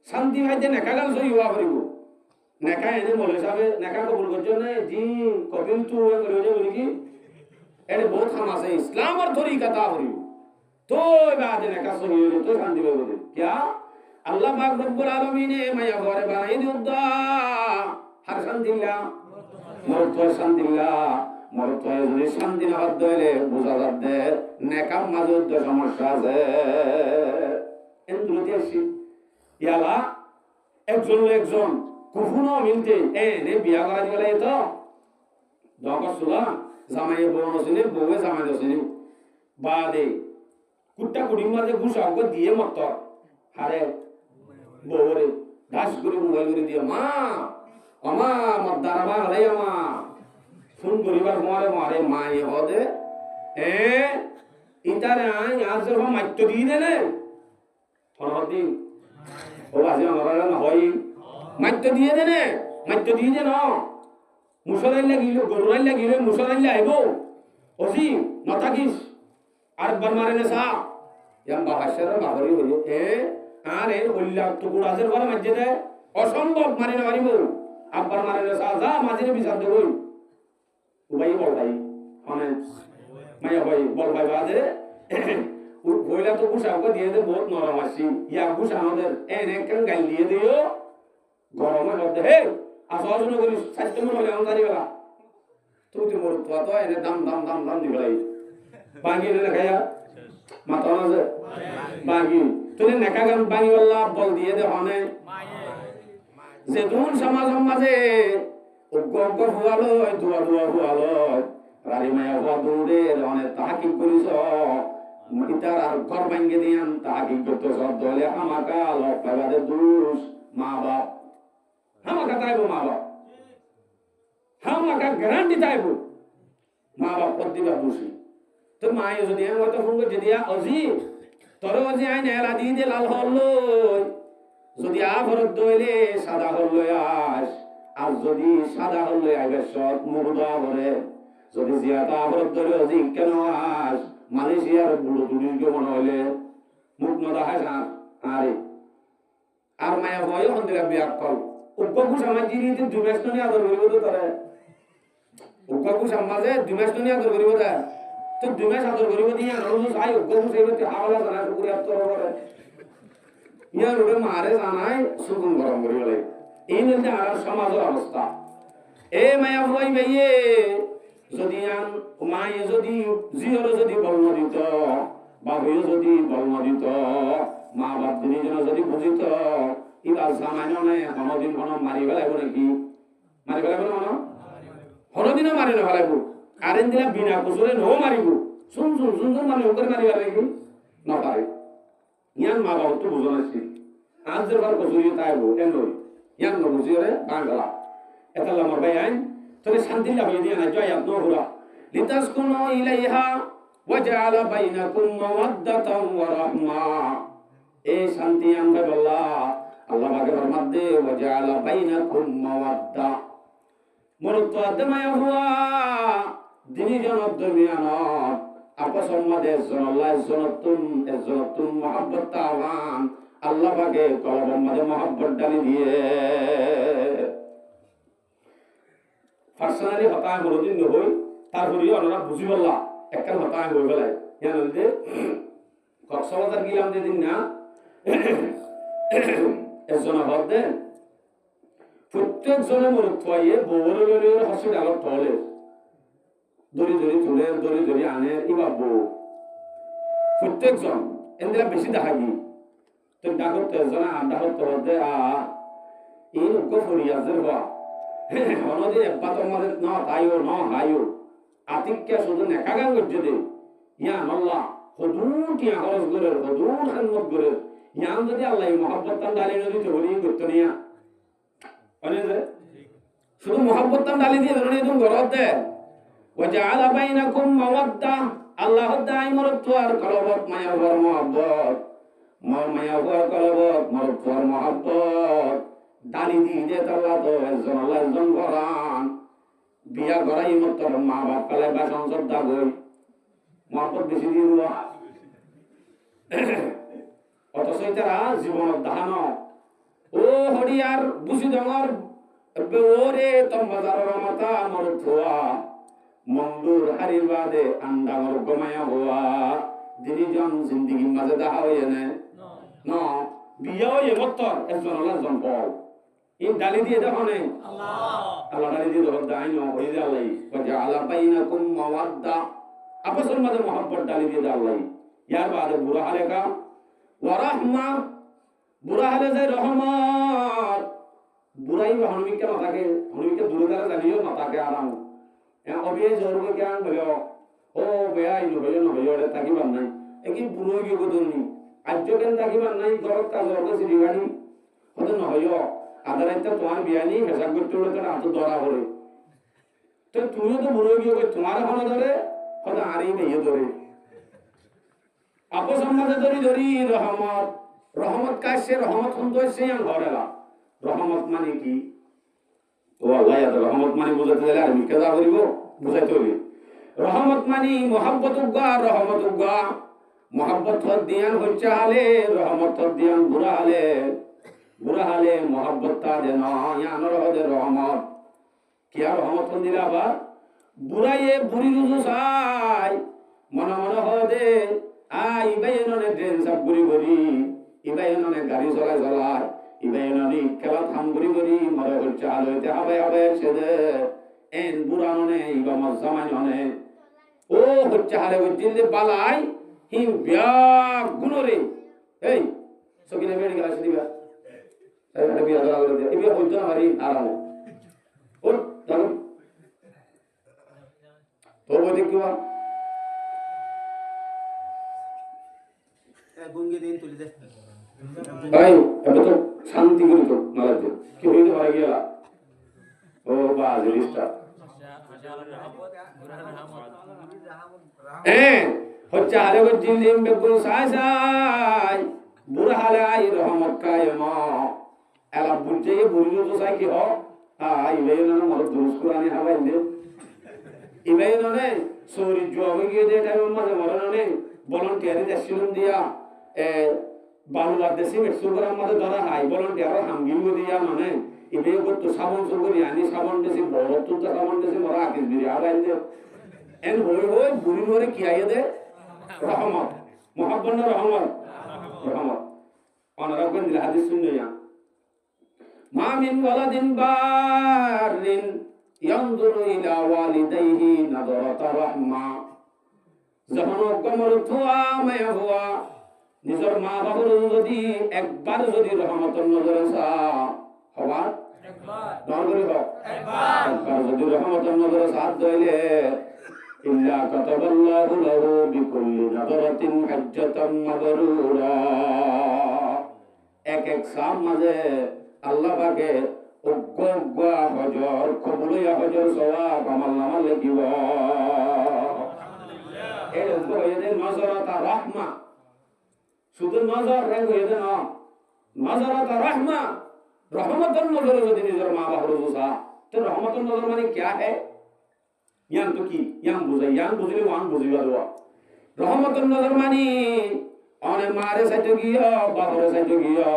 শান্তি পাইতে নেকা গান সই হওয়া করিব নেকা এনে বলে সাবে নেকা কবুল করছো না জি কবিল তু করে হয়ে যাবে নাকি এনে বহুত হাম আছে ইসলাম আর তরিকা তা করিব তো বাদে নেকা সই হয়ে তো শান্তি পাইব क्या আল্লাহ পাক রব্বুল আলামিন মায়া ঘরে বানাই দিউদা হার শান্তিল্লাহ মরত শান্তিল্লাহ মরত যদি শান্তি না হদ হইলে বুঝা যাবে নেকাম মাঝে সমস্যা আছে এন্তুলতি আসি ইয়ালা একজন কখনো মিলতে এনে বিয়া করা দিলে তো দরকার সুলা জামাই বউ নসিনে বউয়ে জামাই নসিনে বাদে কুট্টা কুড়ি মাঝে ঘুষা ওকে দিয়ে মত হারে বউরে দাস করে মোবাইল করে দিয়ে মা আমা মদ্দারা মা হলাই আমা ফোন করিবার মারে মা এ হদে ইতারে আই আজ যখন মাইত্য দিয়ে দেনে ফরহদ্দিন ও আজি আমার না হয় মাইত্য দিয়ে দেনে মাইত্য দিয়ে দেন মুসলাই লাগিল গরুরাই লাগিল মুসলাই আইব ওজি নতাকিস আর বার মারে না সা ইয়াম বাহাসের বাহরি হইল আর এর হইলা টুকুরাজের ঘরে মাঝে দেয় অসম্ভব মারি না মারিব আব্বার মারে না সা যা মাঝে বিচার দেবই উবাই বল ভাই অনেক মায়া ভাই বল ভাই বাদে বইলা তো গুছাওকে দিয়ে দে বহুত নরম আসি ইয়া গুছ আমাদের এনে কেন গাল দিয়ে দিও গরমে মধ্যে হে আসন করি স্বাস্থ্য মনে হলে আমদানি বেলা তুই তো মোর তো এনে দাম দিবেলাই বাঙ্গি না খায়া মাথা আছে বাঙ্গি তুই নেকা গান বাঙ্গি বললা বল দিয়ে দে হনে যে দুন সমাজে উগ্র হুয়ালো দুয়া হুয়ালো রানী মায়া হওয়া দৌড়ে অনেক তাহাকিব করিস ইতার আর ঘর ভাঙ্গে দিয়ান তাহাকিব করতে শব্দ হলে হামাকা লক্ষ্যবাদে দুষ মা বাপ হামাকা তাইব মা বাপ হামাকা গ্যারান্টি তাইব মা বাপ প্রতিভা দোষী তো মায়ে যদি হয়তো ফোন করছে দিয়া অজি তোর অজি আইন এলা দিয়ে যে লাল হল যদি আ ভরত দইলে সাদা হল আস আর যদি সাদা হল আইবে সব মুগদা ভরে যদি জিয়াতা আবরত ধরে অধিক কেন আস মালয়েশিয়ার বুড়ো তুলিকে মনে হইলে মুখ নদা হাস আরে আর মায়া ভয় হন্দিরা বিয়াক কল উগ্গু সমাজ দিতে দুমেষ্টনি আদর করিব তো তারে উগ্গু সমাজে দুমেষ্টনি আদর করিব তা তো দুমেশ আদর করিব দিয়া রোজ আই উগ্গু সেবতে হাওলা জানা করে আত্তর করে ইয়া রোডে মারে জানাই সুগুন গরম করিব লাগে এই নিতে আর সমাজের অবস্থা এ মায়া ভয় মেয়ে যদি আন মায়ে যদি জিওর যদি বর্ণ দিত বাবুয়ে যদি বর্ণ দিত মা বাপ দুইজন যদি বুঝিত ইবার সামান্য নাই হনদিন হন মারি ফেলাইব নাকি মারি ফেলাইব না হনদিনও মারি না ফেলাইব কারেন দিলা বিনা কুসুরে নো মারিব শুন মানে ওকে মারিবার নাকি না পারে ইয়ান মা বাপ তো বুঝো নাছি আজ যে বার কুসুরি তাইব এন নই ইয়ান ন বুঝিরে বাংলা এতালা আমার ভাই আইন তবে শান্তি লাভ দিয়ে না জয় আব্দুরা লিতাসকুনু ইলাইহা ওয়াজআলা বাইনাকুম মাওয়াদ্দাতাও ওয়া রাহমা এই শান্তি আমরা বললা আল্লাহ পাকের রহমত দে ওয়াজআলা বাইনাকুম মাওয়াদ্দা মরত আদমায়া হুয়া দিনী জনক দরমিয়ানত আপস সম্মাদে সুন্নাল্লাহ সুন্নাতুম মুহাব্বত তাওয়ান আল্লাহ পাকে কলবের মধ্যে মুহাব্বত ডালি দিয়ে পার্সোনালি হতায় কোনোদিন নহই তারপরেও ওনারা বুঝি বললা একটা হতায় হয়ে গেলে জানেন যে কক্সবাজার গেলাম যেদিন না এজনে হদে প্রত্যেক জনে মরুক থুয়াইয়ে বউরে লইলে হসপিটালত থলে দড়ি দড়ি তুলে দড়ি দড়ি আনে ইবা বউ প্রত্যেকজন এন্দিরা বেশি দেখা গি তো ডাকত এজনে ডাকত হদে এই উগ্র ফরিয়াজের হওয়া হনদে এব্বা তোমাদের ন তাইও ন হাইও আতিক্যা শুধু নেকাগান করছে দে ইয়া আল্লাহ হদুর টিয়া খরচ করে হদুর খেদমত করে ইয়ান যদি আল্লাহ মহাব্বত তান ডালি নদী তো হলি করতো নিয়া মানে যে শুধু মহাব্বত তান ডালি দিয়ে ধরে তুমি ঘরত দে ওয়াজআলা বাইনাকুম মাওয়াদ্দা আল্লাহ দাই মরত আর কলবত মায়া হওয়ার মহাব্বত মায়া হওয়ার কলবত মরত হওয়ার মহাব্বত ডালি দিয়ে দে আল্লাহ তো একজন আল্লাহ একজন করান বিয়া করাই মত মা বাপ কালে বাসন শ্রদ্ধা গই মহাব্বত বেশি দিয়ে দিল অথচ তারা জীবন দাহান ও হরিয়ার বুঝি ডঙর ওরে তম্বাজার মাতা মর থোয়া মন্দুর হারির বাদে আন্ডা মর গমায়া হওয়া দিনিজন জিন্দিগি মাঝে দেখা হয়ে নে ন বিয়া হয়ে মত্তর একজন একজন বল এই ডালি দিয়ে দেখো নেই আল্লাহ ডালি দিয়ে দেখো দাই ন হয়ে দে আল্লাহ ওয়াজআলা বাইনাকুম মাওয়াদ্দা আপসের মাঝে মহব্বত ডালি দিয়ে দে আল্লাহ ইয়ার বাদে বুড়া হালে কা ওয়ারাহমা বুড়া হলে যে রহমত বুড়াই হনুমিকে মাথাকে হনুমিকে দূরে দ্বারা জানিও মাথাকে আরাম অবিয়ে জরুরি জ্ঞান হইল ও বেয়াই নহইল নহইল থাকিবার নাই একই বুড়ো গিয়ে গদনি আর্য কেন থাকিবার নাই ঘরত কাজ হতে সিরিগানি হতে নহইল আদারাইতে তোমার বিয়ানি হেসাব করতে হলে তোর হাত ধরা করে তো তুমিও তো বুড়ো গিয়ে তোমার হনে ধরে হতে আরই মেয়ে ধরে আপস আমাদের ধরি ধরি রহমত রহমত কাছে রহমত সন্তোষে আন ঘরেলা রহমত মানে কি ও আল্লাহ রহমত মানে বুঝাতে গেলে আর মিকে যা করিব বুঝাইতে হবে রহমত মানে মোহাব্বত উগা রহমত উগা মোহাব্বত দিয়ান হচ্ছে হালে রহমত দিয়ান বুড়া হালে মোহাব্বত তা দেন ইয়ান রহদে রহমত কি আর রহমত দিলা আবার বুড়াইয়ে বুড়ি রুজু চাই মনে মনে হদে ইবাই এনে ট্রেন সাপ গুড়ি গড়ি ইবাই এনে গাড়ি চলাই ইবাই এনে খেলা থাম গুড়ি গড়ি মরে হচ্ছে আলোতে হবে সেদে এন বুড়ানো ইবা মজামাই ননে ও হচ্ছে হালে দিল্লি বালাই হিম বিয়া গুণরে এই সকিনে বেড়ে গেলা সে দিবা বিয়া ধরা করে দিয়ে বিয়া হইতো না হারি আরাম ও দেখো তোর বই কিবা গঙ্গে দিন তুলি দে ভাই এবে তো শান্তি করে তো মালাতে কি হইতে পারে গেলা ও বাজ রিস্টা হচ্ছে আরে ওই জিলিম বেগুন সাই বুড়া হালে আই রহমত কায়মা এলা বুঝে বুড়িও তো সাই কি হ ইবে না মর দুরুস কুরআনি হাবাই দে ইবে না সরি জোয়া হয়ে গিয়ে দে টাইম মাঝে মরনে ভলান্টিয়ারি দেশিলন দিয়া বালুয়ার দেশে মেট্রোগ্রাম আমাদের ধরা হাই ভলান্টিয়ার হামগিল দিয়া মানে ইবে করতো সাবন সুগরি আনি সাবন দেশে বড় তো সাবন দেশে মরা আকিস দিরি আর আইতে এন হই বুড়ি মরে কি আইয়ে দে রহমত মুহাব্বত না রহমত অনারা কোন দিল হাদিস শুনিয়া মা মিন ওয়ালাদিন বারিন ইয়ানজুরু ইলা ওয়ালিদাইহি নাযরাতা রাহমা যখন কমর থুয়া মায়া হওয়া নিজের মা বাবার যদি একবার যদি রহমতের নজরে হওয়া একবার যদি রহমতের নজরে সাথ দইলে ইল্লা কাতাবাল্লাহু লাহু বিকুল্লি নাযরাতিন হাজ্জাতাম মাবরুরা এক সাম মাঝে আল্লাহ পাকে উগ্র হজর কবুলিয়া হজর সওয়াব আমল নামা লিখিব এর উপর হইতে নজরতা রাহমা শুধু নজর রে হইতে না নজরতা রাহমা রহমতের নজরে যদি নিজের মা বাবার বুঝা তো রহমতের নজর মানে কি है ইয়ান তো কি ইয়ান বুঝাই ইয়ান বুঝলে ওয়ান বুঝিবা দেওয়া রহমতের নজর মানে অনে মারে সাইতে গিয়া বাবরে সাইতে গিয়া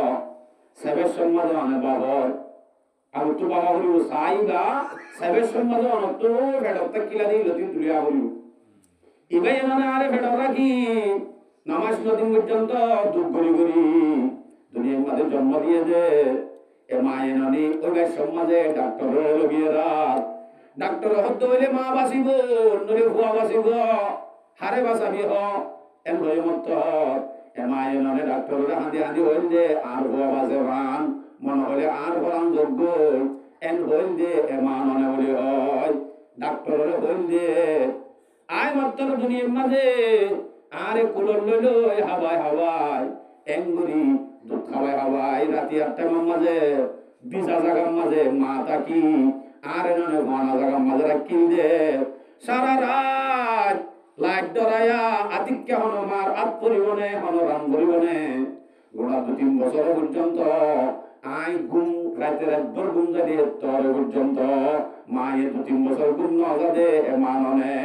সেবের সম্মাদে অনে বাবর আর তো বাবা হলিও সাইগা সেবের সম্মাদে অনে তো বেড়তে কিলা দিই লতি তুলিয়া হলিও ইবাই এনে আরে বেড়া রাখি নামাজ নদিন পর্যন্ত দুঃখ করি দুনিয়ার মাঝে জন্ম দিয়ে দে এ মায়ে ননি ওই সমাজে ডাক্তার লগিয়ে রাখ ডাক্তার হতে হইলে মা বাঁচিব নলে ভুয়া বাঁচিব হারে বাঁচাবি হ এম হয়ে মত এ মায়ে ননে ডাক্তার হাঁদি হাঁদি হইল যে আর ভুয়া বাঁচে ভান মনে হলে আর ভরান যোগ্য এন হইল যে এ মা ননে বলি হয় ডাক্তার হইল যে আয় মাত্র দুনিয়ার মাঝে আরে কুলর লইল হাওয়ায় হাওয়ায় এঙ্গুরি দুধ খাওয়ায় হাওয়ায় রাতি 8টার মাঝে বিজা জাগার মাঝে মা তাকি আর এনে ঘনা জাগার মাঝে রাখিল দে সারা রাত লাইট ডরাইয়া আতিক্যা হন মার আত পরিবনে হন রাম পরিবনে গোড়া 2-3 বছর পর্যন্ত আই ঘুম রাতে রাতভর ঘুম যাদি তোর পর্যন্ত মায়ে 2-3 বছর ঘুম ন যাদে মাননে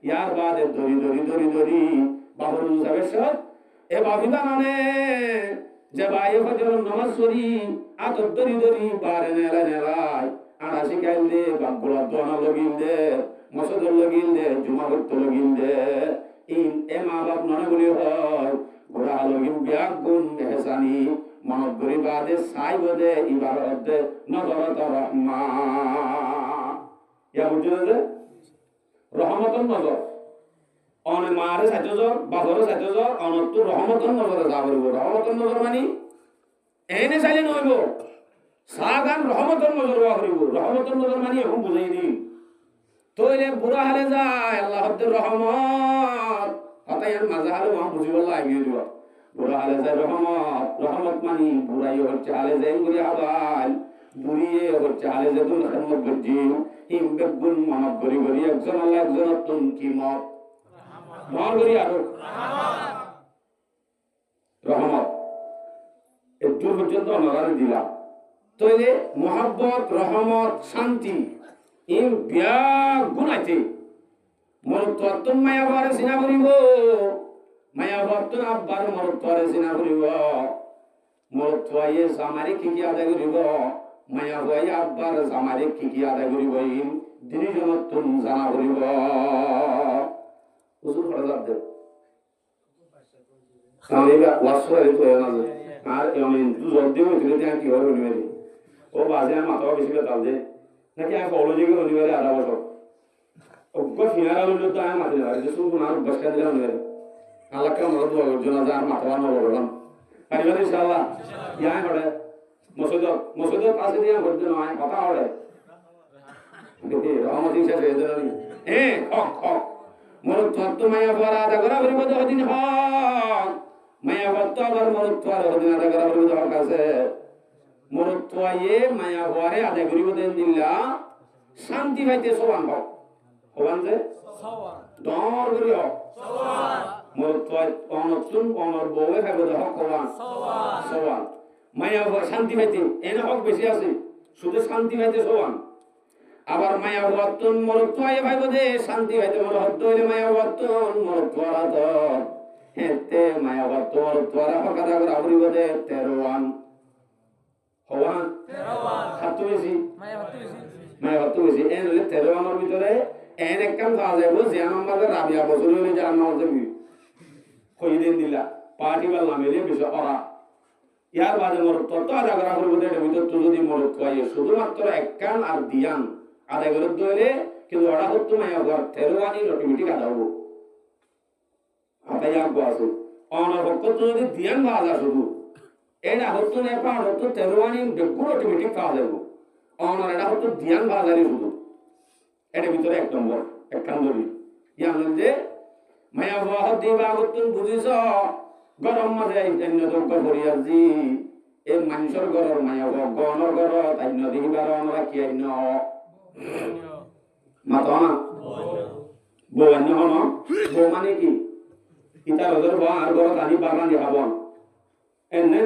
ইয়ার বাদে ধরি ধরি ধরি ধরি বাবুল সাহেব সব এ বাবি বানানে যে বাইয়ে ফজর নামাজ পড়ি আত ধরি ধরি বারে নেলা নেলাই আনা শিখাইল দে বাগুলা দোনা লগিল দে মসজিদ লগিল দে জুমা ভক্ত লগিল দে ইন এ মা বাপ ননে বলি হয় গোড়া লগিল বিয়াক গুণ এহসানি মনত গরি বাদে সাই বদে ইবারত নজরত রহমা ইয়া বুঝলে যে রহমতন নজর অনে মারে সাইতজর বাবরে সাইতজর অনত্তু রহমতন নজরে যাবরিব রহমতন নজর মানে এনে চাইলে নইব সাগান রহমতন নজর করিব রহমতন নজর মানে এখন বুঝাই দি তইলে বুড়া হালে যায় আল্লাহর রহমত হতায়ান মাজা হালে ওয়া বুঝিব লাগি দিব বুড়া হালে যায় রহমত রহমত মানে বুড়াই হচ্ছে হালে যায় গুরি হাবাল বুড়িয়ে হচ্ছে হালে যে দুন খেদমত গজি হিম বেগুন মানব গরি গরি একজন আল্লাহ একজন তুন কি মত মন করি আরো রহমত একটু পর্যন্ত নরারে দিলাম তইলে মোহাব্বত রহমত শান্তি ইম বিয়া গুণাইতে মোর তত্ত্ব মায়া বারে সিনা করিব মায়া ভক্ত আব্বার মোর তরে সিনা করিব মোর তোয়ে জামারে কি কি আদায় করিব মায়া হই আব্বার জামারে কি কি আদায় করিব ইম দিনে জনত তুম জানা করিব হুজুর ফরজাত দে সামিবা ওয়াসরে তো না আর এমন দুজর দিও তুই দেন কি হবে নিবে ও বাজে মাথা বেশি তাল দে নাকি আমি কলেজে গিয়ে নিবে আধা বছর অজ্ঞ ফিনারা হলো তো আমি মাথা লাগে শুধু কোনার বসকা দিলাম নিবে আল্লাহ কা মরদ জনা যা মাথা না বললাম পারিবারে ইনশাআল্লাহ ইয়া হড়ে মসজিদ পাশে দিয়া বলতে নয় কথা হড়ে রহমত ইনশা হয়ে দেনি হক হক মরদ তত্ত্ব মায়া পড়া আদা করা পরিবদ হদিন হক মায়া ভক্ত আবার মরদ তোয়ার হদিন আদা করা পরিবদ হক আছে মরদ তোয়ে মায়া হওয়ারে আদা পরিবদ দিল্লা শান্তি পাইতে সবান হক হবান যে সবান দর করি হক সবান মরদ তোয় অনতুন অনর বউয়ে খাইবদ হক হবান সবান সবান মায়া হওয়া শান্তি পাইতে এনে হক বেশি আছে শুধু শান্তি পাইতে সবান আবার মায়া ওয়াতুন মরতোয় ভাই বদে শান্তি হইতে মর হতো হইলে মায়া ওয়াতুন মরতোরা তো হেতে মায়া ওয়াতুন তোরা কথা করে আবরি বদে 13 হওয়ান 13 হাতু বেশি মায়া হাতু বেশি এন হইলে 13 এর ভিতরে এন একখান কাজ হবে যে আমাদের রাবিয়া বছর হইলে যে নাম যাবি কই দিন দিলা পার্টি বাল নামেলে বিষয় ওরা ইয়ার বাদে মরতো তো আদা করা করব এর ভিতর তো যদি মরতোয় শুধুমাত্র একখান আর দিয়ান আদায় করে দইলে কিন্তু ওরা হতো না আবার 13 আনি অটোমেটিক আদা হবো আদায় আগো আছে অনবক্ত যদি ধ্যান ভাজা শুরু এটা হতো না পা হতো 13 আনি ডগুলো অটোমেটিক পাওয়া যাবে অনর এটা হতো ধ্যান ভাজারি শুরু এর ভিতরে এক নম্বর একখান ধরি ইয়ান যে মায়া ওয়াহ দিবা গতুন বুঝিছ গরম মাঝে অন্য দক্ষ করিয়াছি এই মানুষের গরর মায়া গণর গর তাইন্য দেখিবার আমরা কি আইন মাতা না বউ আইন হন বউ মানে কি ইতার ওদের বউ আর গর আনি বাগান দেখাবন এনে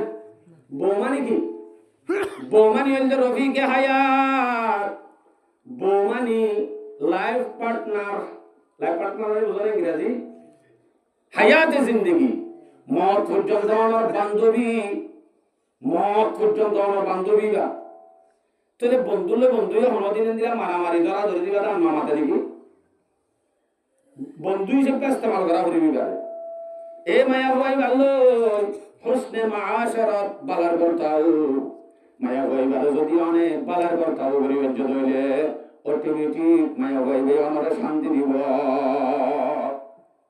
বউ মানে কি বউ মানে হল রফিকে হায়াত বউ মানে লাইফ পার্টনার বুঝলেন ইংরেজি হায়াতে জিন্দগি মত পর্যন্ত আমার বান্ধবী মত পর্যন্ত আমার বান্ধবীরা তাহলে বন্ধুলে বন্ধুই হনদিন দিলা মারামারি ধরা ধরে দিবা তার মামাতে নাকি বন্ধু হিসেবে ইস্তেমাল করা করিবি পারে এ মায়া ভাই ভালো হোসনে হুসনে মাআশারাত বালার বর্তাও মায়া ভাইবারে যদি অনেক বালার বর্তাও গরিবের জন্য হইলে অটোমেটিক মায়া ভাইবে আমারে শান্তি দিব।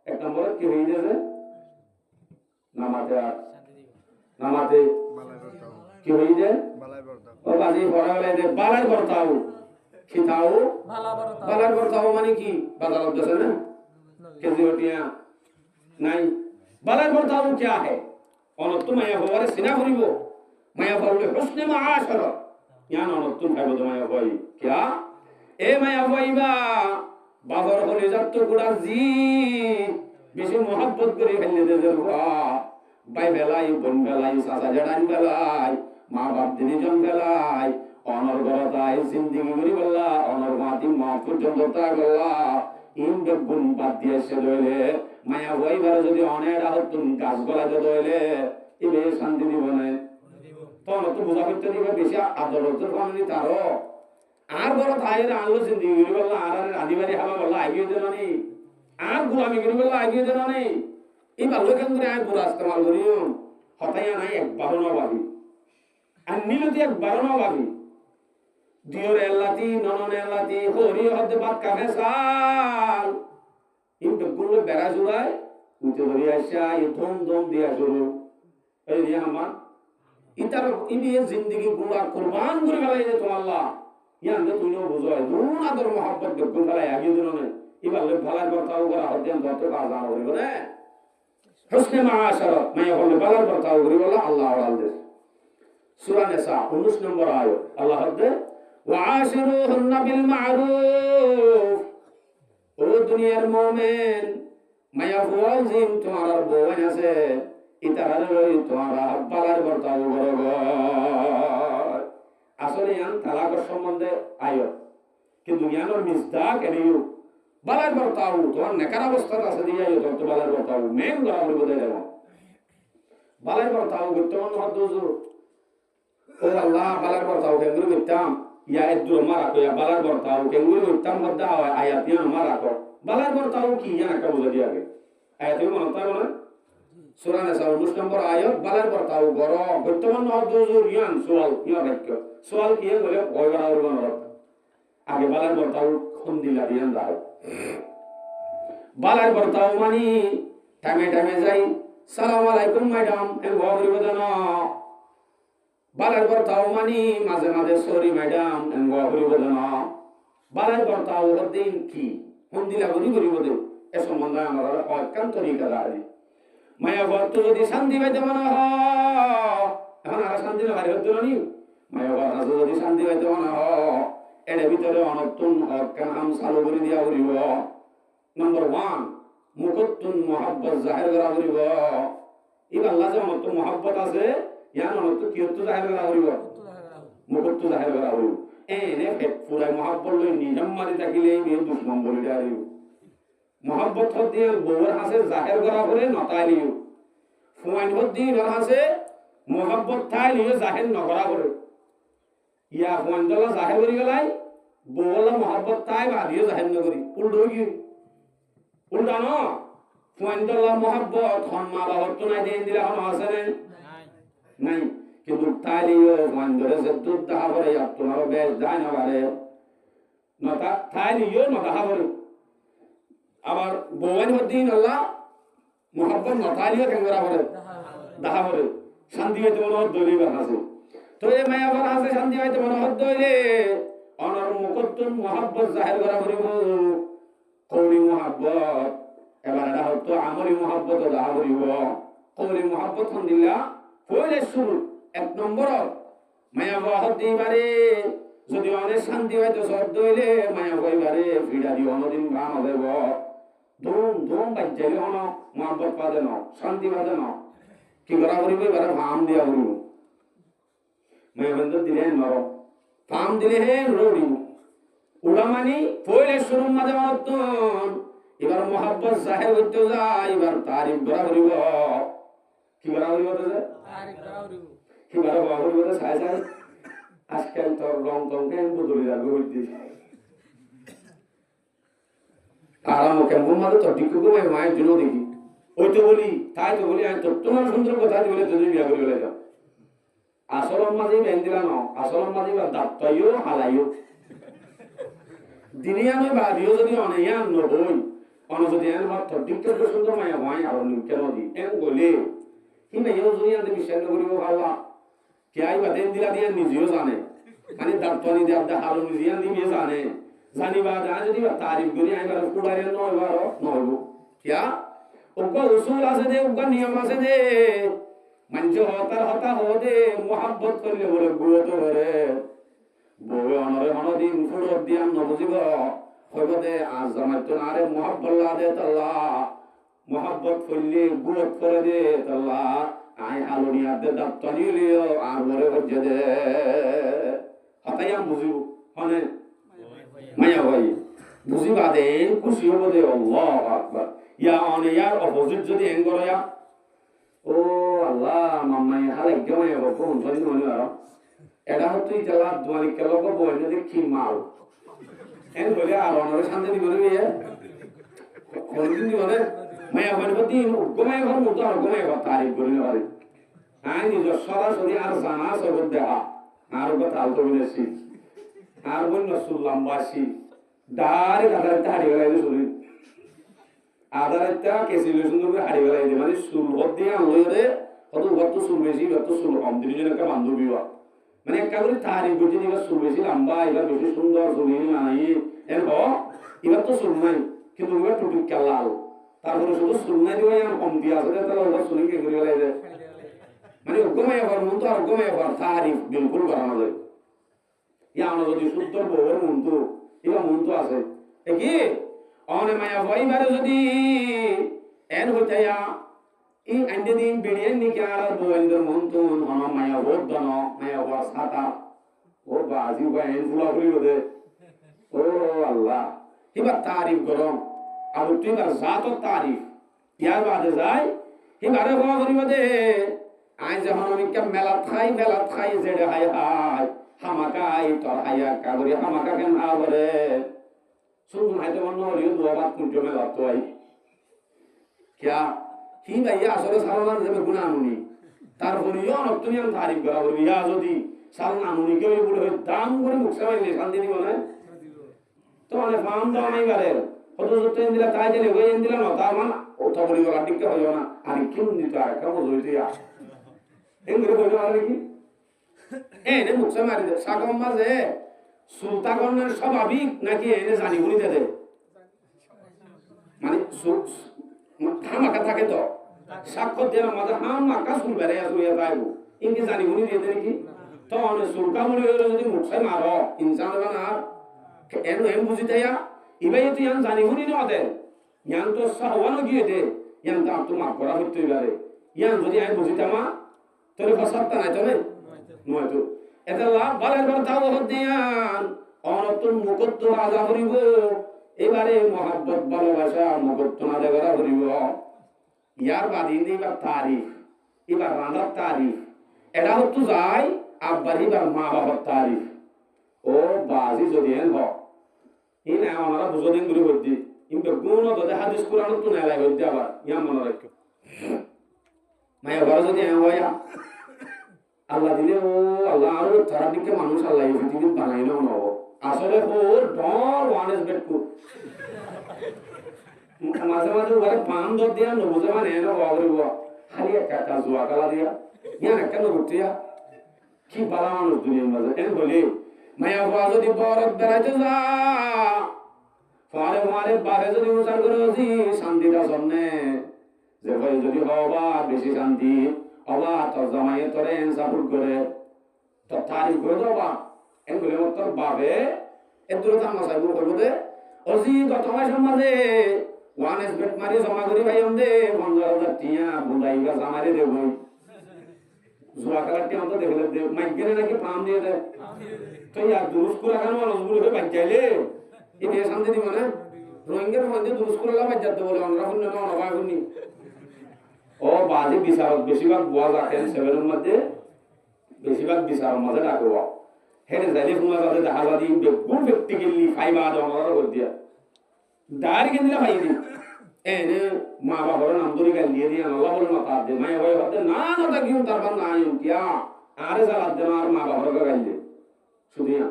এক নম্বরে কি হয়ে যাবে নামাতে আর নামাতে কি হয়ে যায় ও বাজি পড়া হলে যে বালার বর্তাও খিতাও বালার বর্তাও মানে কি বাজার দেশে না কেজি হটিয়া নাই বালার বর্তাও क्या है অনত্তু মায়া হওয়ারে সিনা করিব মায়া বলবে হুসনে মাআশারা ইয়ান অনত্তু খাইব তো মায়া ভাই क्या এ মায়া ভাইবা বাবার হলে যত গুড়া জি বেশি mohabbat করে ফেললে দে জরবা ভাই বেলাই বোন বেলাই সাসা জড়ান বেলাই মা বাপ দিনজন বেলাই অনর্গলতায় জিন্দেগি করি বললা অনর্গতি মা পর্যন্ত তাই বললা ইনবে গুণ বাদ দিয়ে সে লইলে মায়া ভাইবার যদি অনেক আহতুন কাজ গলাতে দইলে ইবে শান্তি দিব না তখন তো বুঝা করতে দিবে বেশি আদরত কামনি তারো আর বড় তাইরে আনলো জিন্দেগি করি বললা আর আদিবাড়ি হাবা বললা আগিয়ে দিল নি আর গোলামি করি বললা আগিয়ে দিল নি এই ভালো কেন করে আয় বুড়া ইস্তেমাল করিও হতাইয়া নাই একবারও না ভাবি আর নীলতি একবারও না ভাবি দিওর এল্লাতি ননন এল্লাতি হরি হদ্দে বাদ কাফে সাল ইন বেগুলো বেড়া জুড়ায় উঠে ধরি আসা এই ধম ধম দিয়া শুরু এই দিয়া আমার ইতার ইনি জিন্দগি গুলা কুরবান করে ফেলাই যে তো আল্লাহ ইয়ান দে তুইও বুঝায় দুন আদর mohabbat বেগুন ফেলাই আগে দিন না এবার লোক ভালার কথাও করা হতে যত কাজ আর হইব না হুসনে মাআশারা মায়া বলে ভালার কথাও করি বলা আল্লাহ আল্লাহ সূরা নিসা 19 নম্বর আয়াত আল্লাহ হদ্দে وعاشروهن بالمعروف ও দুনিয়ার মুমিন মায়া ফুয়াজিম তোমার বউন আছে ইতার রই তোমার বালার বর্তাও করব আসলে ইয়ান তালাক সম্বন্ধে আয়াত কিন্তু ইয়ানোর মিজদাক এনেও বালার বর্তাও তোমার নেকার অবস্থা আছে দিয়া তো বালার বর্তাও মেন ধরা বলে দেব বালার বর্তাও বর্তমান হদ্দুজু ও আল্লাহ বালার বর্তাও কেন করতাম या एदु मारा को या बालार बर्ताओ के उन उत्तम मद्दा आयत या मारा को बालार बर्ताओ की या का बोल दिया गया आयत में मनता है ना सूरा निसा 19 नंबर आयत बालार बर्ताओ गरो वर्तमान हदुजुर यान सवाल किए बोले ओयरा और बनर आगे बालार बर्ताओ खुन दिला दियान दाओ बालार बर्ताओ मानी टाइम टाइम जाई सलाम अलैकुम मैडम ए गोरी बदना বালার বর্তাও মানি মাঝে মাঝে সরি ম্যাডাম এমন করিব না বালার বর্তাও দিন কি হন্দিলা গরি করিব দে এ সম্বন্ধে আমার অত্যন্ত তরিকা দাঁড়ি মায়া বর্ত যদি শান্তি পাইতে মনে হ এখন আর শান্তি না বাড়ি হতো নি মায়া বর্ত যদি শান্তি পাইতে মনে হ এর ভিতরে অনতুন হক কাম চালু করে দিয়া করিব নম্বর 1 মুকত্তুন mohabbat জাহির করা করিব এই আল্লাহ যে অনতুন mohabbat আছে ইয়ান অনত্ত কিয়ত্ত জাহির করা হইব মুকত্ত জাহির করা হইব এনে ফেট পুরা mohabbat লই নিজাম মারি থাকিলে এই দুশমন বলি দাঁড়িব mohabbat হতে বউর হাসে জাহির করা করে নতাইলিও ফুয়ান হদি নর হাসে mohabbat থাইলিও জাহির নকরা করে ইয়া ফুয়ান দলা জাহির করি গলাই বউলা mohabbat তাই বাদিও জাহির নকরি উল্টো কি উল্টা ন ফুয়ান দলা mohabbat হন মা বাবা তো নাই দেন দিলা হন আছে না নাই কিন্তু তাইলিও মন্দরে যে দুধ দাহা করে তোমার বেশ যায় না বারে নতা তাইলিও নতা হাবরে আবার বউন হদিন আল্লাহ mohabbat নতালিও কেঙ্গরা করে দাহা করে শান্তি হইতে মনে হদ দইলে আছে তো এই মায়া বলা আছে শান্তি হইতে মনে হদ দইলে অনর মুকত্তুন mohabbat জাহির করা করিব কওলি mohabbat এবার এটা হতো আমলি mohabbat দাহা করিব কওলি mohabbat হন্দিলা পয়লে শুরু এক নম্বর মায়া বহদ দিবারে যদি অনেক শান্তি হইতো সব দইলে মায়া কইবারে ফিডারি অনদিন গান দেব ধুম ধুম বাজ্জালি হন mohabbat পাদে ন শান্তি পাদে ন কি করা করিবে বারে ফাম দিয়া করিব মায়া বন্ধ দিলেন নর ফাম দিলে হে রোড়ি উড়ামানি পয়লে শুরু মাঝে মতন এবার mohabbat জাহির হইতো যায় এবার তারিফ করা করিব কি করা করিব তো কি করা করিব তো সাই সাই আজকাল তোর রং টং কেন বদলে যাবে হইতে আরাম কেমন মাঝে তো ঠিক করে মায়ের জন্য দেখি ওই তো বলি তাই তো বলি আমি তোমার সুন্দর কথা বলে তুমি বিয়া করে বলে যাও আসল মাঝে বেন্দিরা ন আসল মাঝে বা দাপ্তাইও হালাইও দিনিয়া নয় বাদিও যদি অনেয়া নবই অন যদি এন মাত্র ডিক্টর সুন্দর মায়া হয় আর কেন দি এন বলে কিন্তু এও যদি আমি বিশ্বাস করিব ভাবা কে আই বা দেন দিলা দিয়া নিজেও জানে মানে দাপ্তানি দিয়া দা হালো নিজেও দিবে জানে জানিবা যা যদি বা তারিফ করি আইবার কুড়াইলে নয় বারো নয়বো কিয়া ওগা উসুল আছে দে ওগা নিয়ম আছে দে মানুষ হতার হতা হদে মোহাব্বত করলে বলে গুলো তো করে বউ অনরে অনদিন ফুরত দিয়া নবজিব হইব দে আজ জামাই তো আরে মোহাব্বল্লা দে তাল্লা মোহাব্বত করলে গুলত করে দে তাল্লা আই হালুনিয়া দে দাপ্তনি লিও আর বরে হচ্ছে দে হতাইয়া বুঝিব হনে মায়া ভাই বুঝিবা দে খুশি হব দে আল্লাহ আকবার ইয়া অনে ইয়ার অপোজিট যদি এঙ্গরয়া ও আল্লাহ মাম্মাই হালে গমে কোন ধরি মনে আর এটা হচ্ছে ইতালা দুয়ারি কেলক বইনে দেখি মাল এন বলে আর অনরে শান্তি দিবনে বিয়ে কোনদিন দিবনে মায়া বলবো দিন গমে ঘর মতো আর গমে ঘর তারিফ করিনে পারে আই নিজের সরাসরি আর জানা সবর দেখা আর কথা আলতো বিনেছি আর বন্য সুল্লাম বাসি ডাইরেক্ট আধারটা হারিয়ে গেলে শরীর আধারটা কেসি সুন্দর করে হারিয়ে গেলে মানে সুল ভর দিয়ে আনলো রে কত ভর তো সুল বেশি ভর তো সুল কম দুজন একটা বান্ধবী মানে একটা করে তারিফ করছে এবার সুল বেশি লম্বা এবার বেশি সুন্দর সুল নাই এর এবার তো সুল নাই কিন্তু এবার টুটুক লাল তারপরে শুধু সুল নাই দিয়ে কমতি আছে তাহলে ওটা সুল কে করে গেলে মানে গমায় আবার মন তো আর গমায় আবার তারিফ বিলকুল করানো যায় ইয়া আমরা যদি শুদ্ধ বউর মন তো এবার মন তো আছে কি অনে মায়া ভাইবারে যদি এন হইতায়া এই আন্ডে দিন বেড়িয়ে নিকে আর বউয়ের মন তো হন মায়া ভোট দন মায়া ভোট সাতা ও বাজি বা এন ফুলা ফুলি হদে ও আল্লাহ এবার তারিফ গরম আর তুই এবার জাতর তারিফ ইয়ার বাদে যায় এবারে হওয়া করিব দে আই যখন আমি মেলাত খাই জেডে হাই হাই হামাকাই তোর হাইয়া কাগরি হামাকা কেন আবরে শুনুন হাইতে মনে হলিও দুয়াবাদ কুঞ্জো মেলাত তো আই क्या ही भैया আসলে সালমান দেবে গুনাহ আনুনি তারপরে ইয়ন তুমি আন তারিফ করা বলবি ইয়া যদি সালমান আনুনি কেউ বলে দাম করে মুখ সামাইলে শান্তি দিব না তো মানে ফাম দাও নাই বারে কত যত দিলা তাই দিলে হয়ে দিলা না তার মানে ও তো বলি বলা ঠিক হইও না আর কি নিত আর কাম হইতে ইয়া এঙ্গরে বলি আর কি এনে মুখ সামারি দে সাগম মাঝে সুলতানের স্বাভাবিক নাকি এনে জানি বলি দে মানে হামাকা থাকে তো সাক্ষর দিয়ে আমাদের হামাকা সুল বেড়ে আসুয়া যাইব ইনকে জানি উনি দিয়ে দেন কি তো অনেক সুলকা মনে হলো যদি মুখে মারো ইনসান না এন এম বুঝি দেয়া ইবাই তো ইয়ান জানি উনি না দে ইয়ান তো সাহওয়ানো গিয়ে দে ইয়ান তো আপনি মাফ করা হইতে পারে ইয়ান যদি আমি বুঝিতামা তোর ফসাবটা নাই তো নয় তো এটা লাভ বালের বার দাও দিয়ান অনতুন মুকদ্দ রাজা হরিব এবারে মহাব্বত ভালোবাসা মুকদ্দ না দেওয়া হরিব ইয়ার বাদিন এবার তারিফ এবার রাঁধার তারিফ এটা হতো যায় আব্বার এবার মা বাবার তারিফ ও বাজি যদি এন হ ই না ওনারা বুঝো দিন করে বলছি কিন্তু গুণ তো হাদিস কোরআন তো না লাগে বলতে আবার ইয়া মনে রাখো মায়া ঘরে যদি এন হয় আল্লাহ দিলে ও আল্লাহ আরো তারা দিকে মানুষ আল্লাহ এই পৃথিবী বানাই নাও নব আসলে ওর ডর ওয়ানেস বেটকু মাঝে মাঝে ওরে পান দর দিয়া নবুঝে মানে এনে বাবরিব খালি একটা জোয়া কালা দিয়া ইয়ান একটা নবুটিয়া কি বালা মানুষ দুনিয়ার মাঝে এন বলি মায়া হওয়া যদি বরফ বেড়াইতে যা ফলে মারে বাহে যদি উচার করে যদি শান্তিটা জন্মে যে ভাই যদি হবা বেশি শান্তি হবা তোর জামাইয়ে তোরে এনসাফুল করে তোর তারিফ করে দেবা এন বলে তোর বাবে এর দূরে থামা সাইব করবো দে অজি গত মাস মাঝে ওয়ান এস বেট মারি জমা করি ভাই দে 15,000 টিয়া বুলাইবা জামারে দেব জুয়া খেলার টিয়া তো দেখলে দে মাইকেলে নাকি ফার্ম দিয়ে দে তো ইয়ার দুরুস করে কেন মানুষ বলে হয়ে বাঁচাইলে এই দিয়ে শান্তি দিব না রোহিঙ্গার মধ্যে দুরুস করে বাঁচাতে বলে আমরা শুনি না অনবা শুনি ও বাজি বিচারক বেশিরভাগ বুয়া রাখেন সেভেনের মধ্যে বেশিরভাগ বিচারক মধ্যে ডাকব হেরে যাইলে তোমার কাছে দেখা যাবে কোন ব্যক্তি গেলি ফাইবা আমরা করে দিয়া ডাইরেক্ট দিলে ভাই দিন এনে মা বাবার নাম ধরে গাল দিয়ে দিয়ে আল্লাহ বলে মাথা দে মায়া ভাই হতে না না কিউন তারপর না আইন কিয়া আরে জালাত দেন আর মা বাবার গাল দিয়ে শুধু না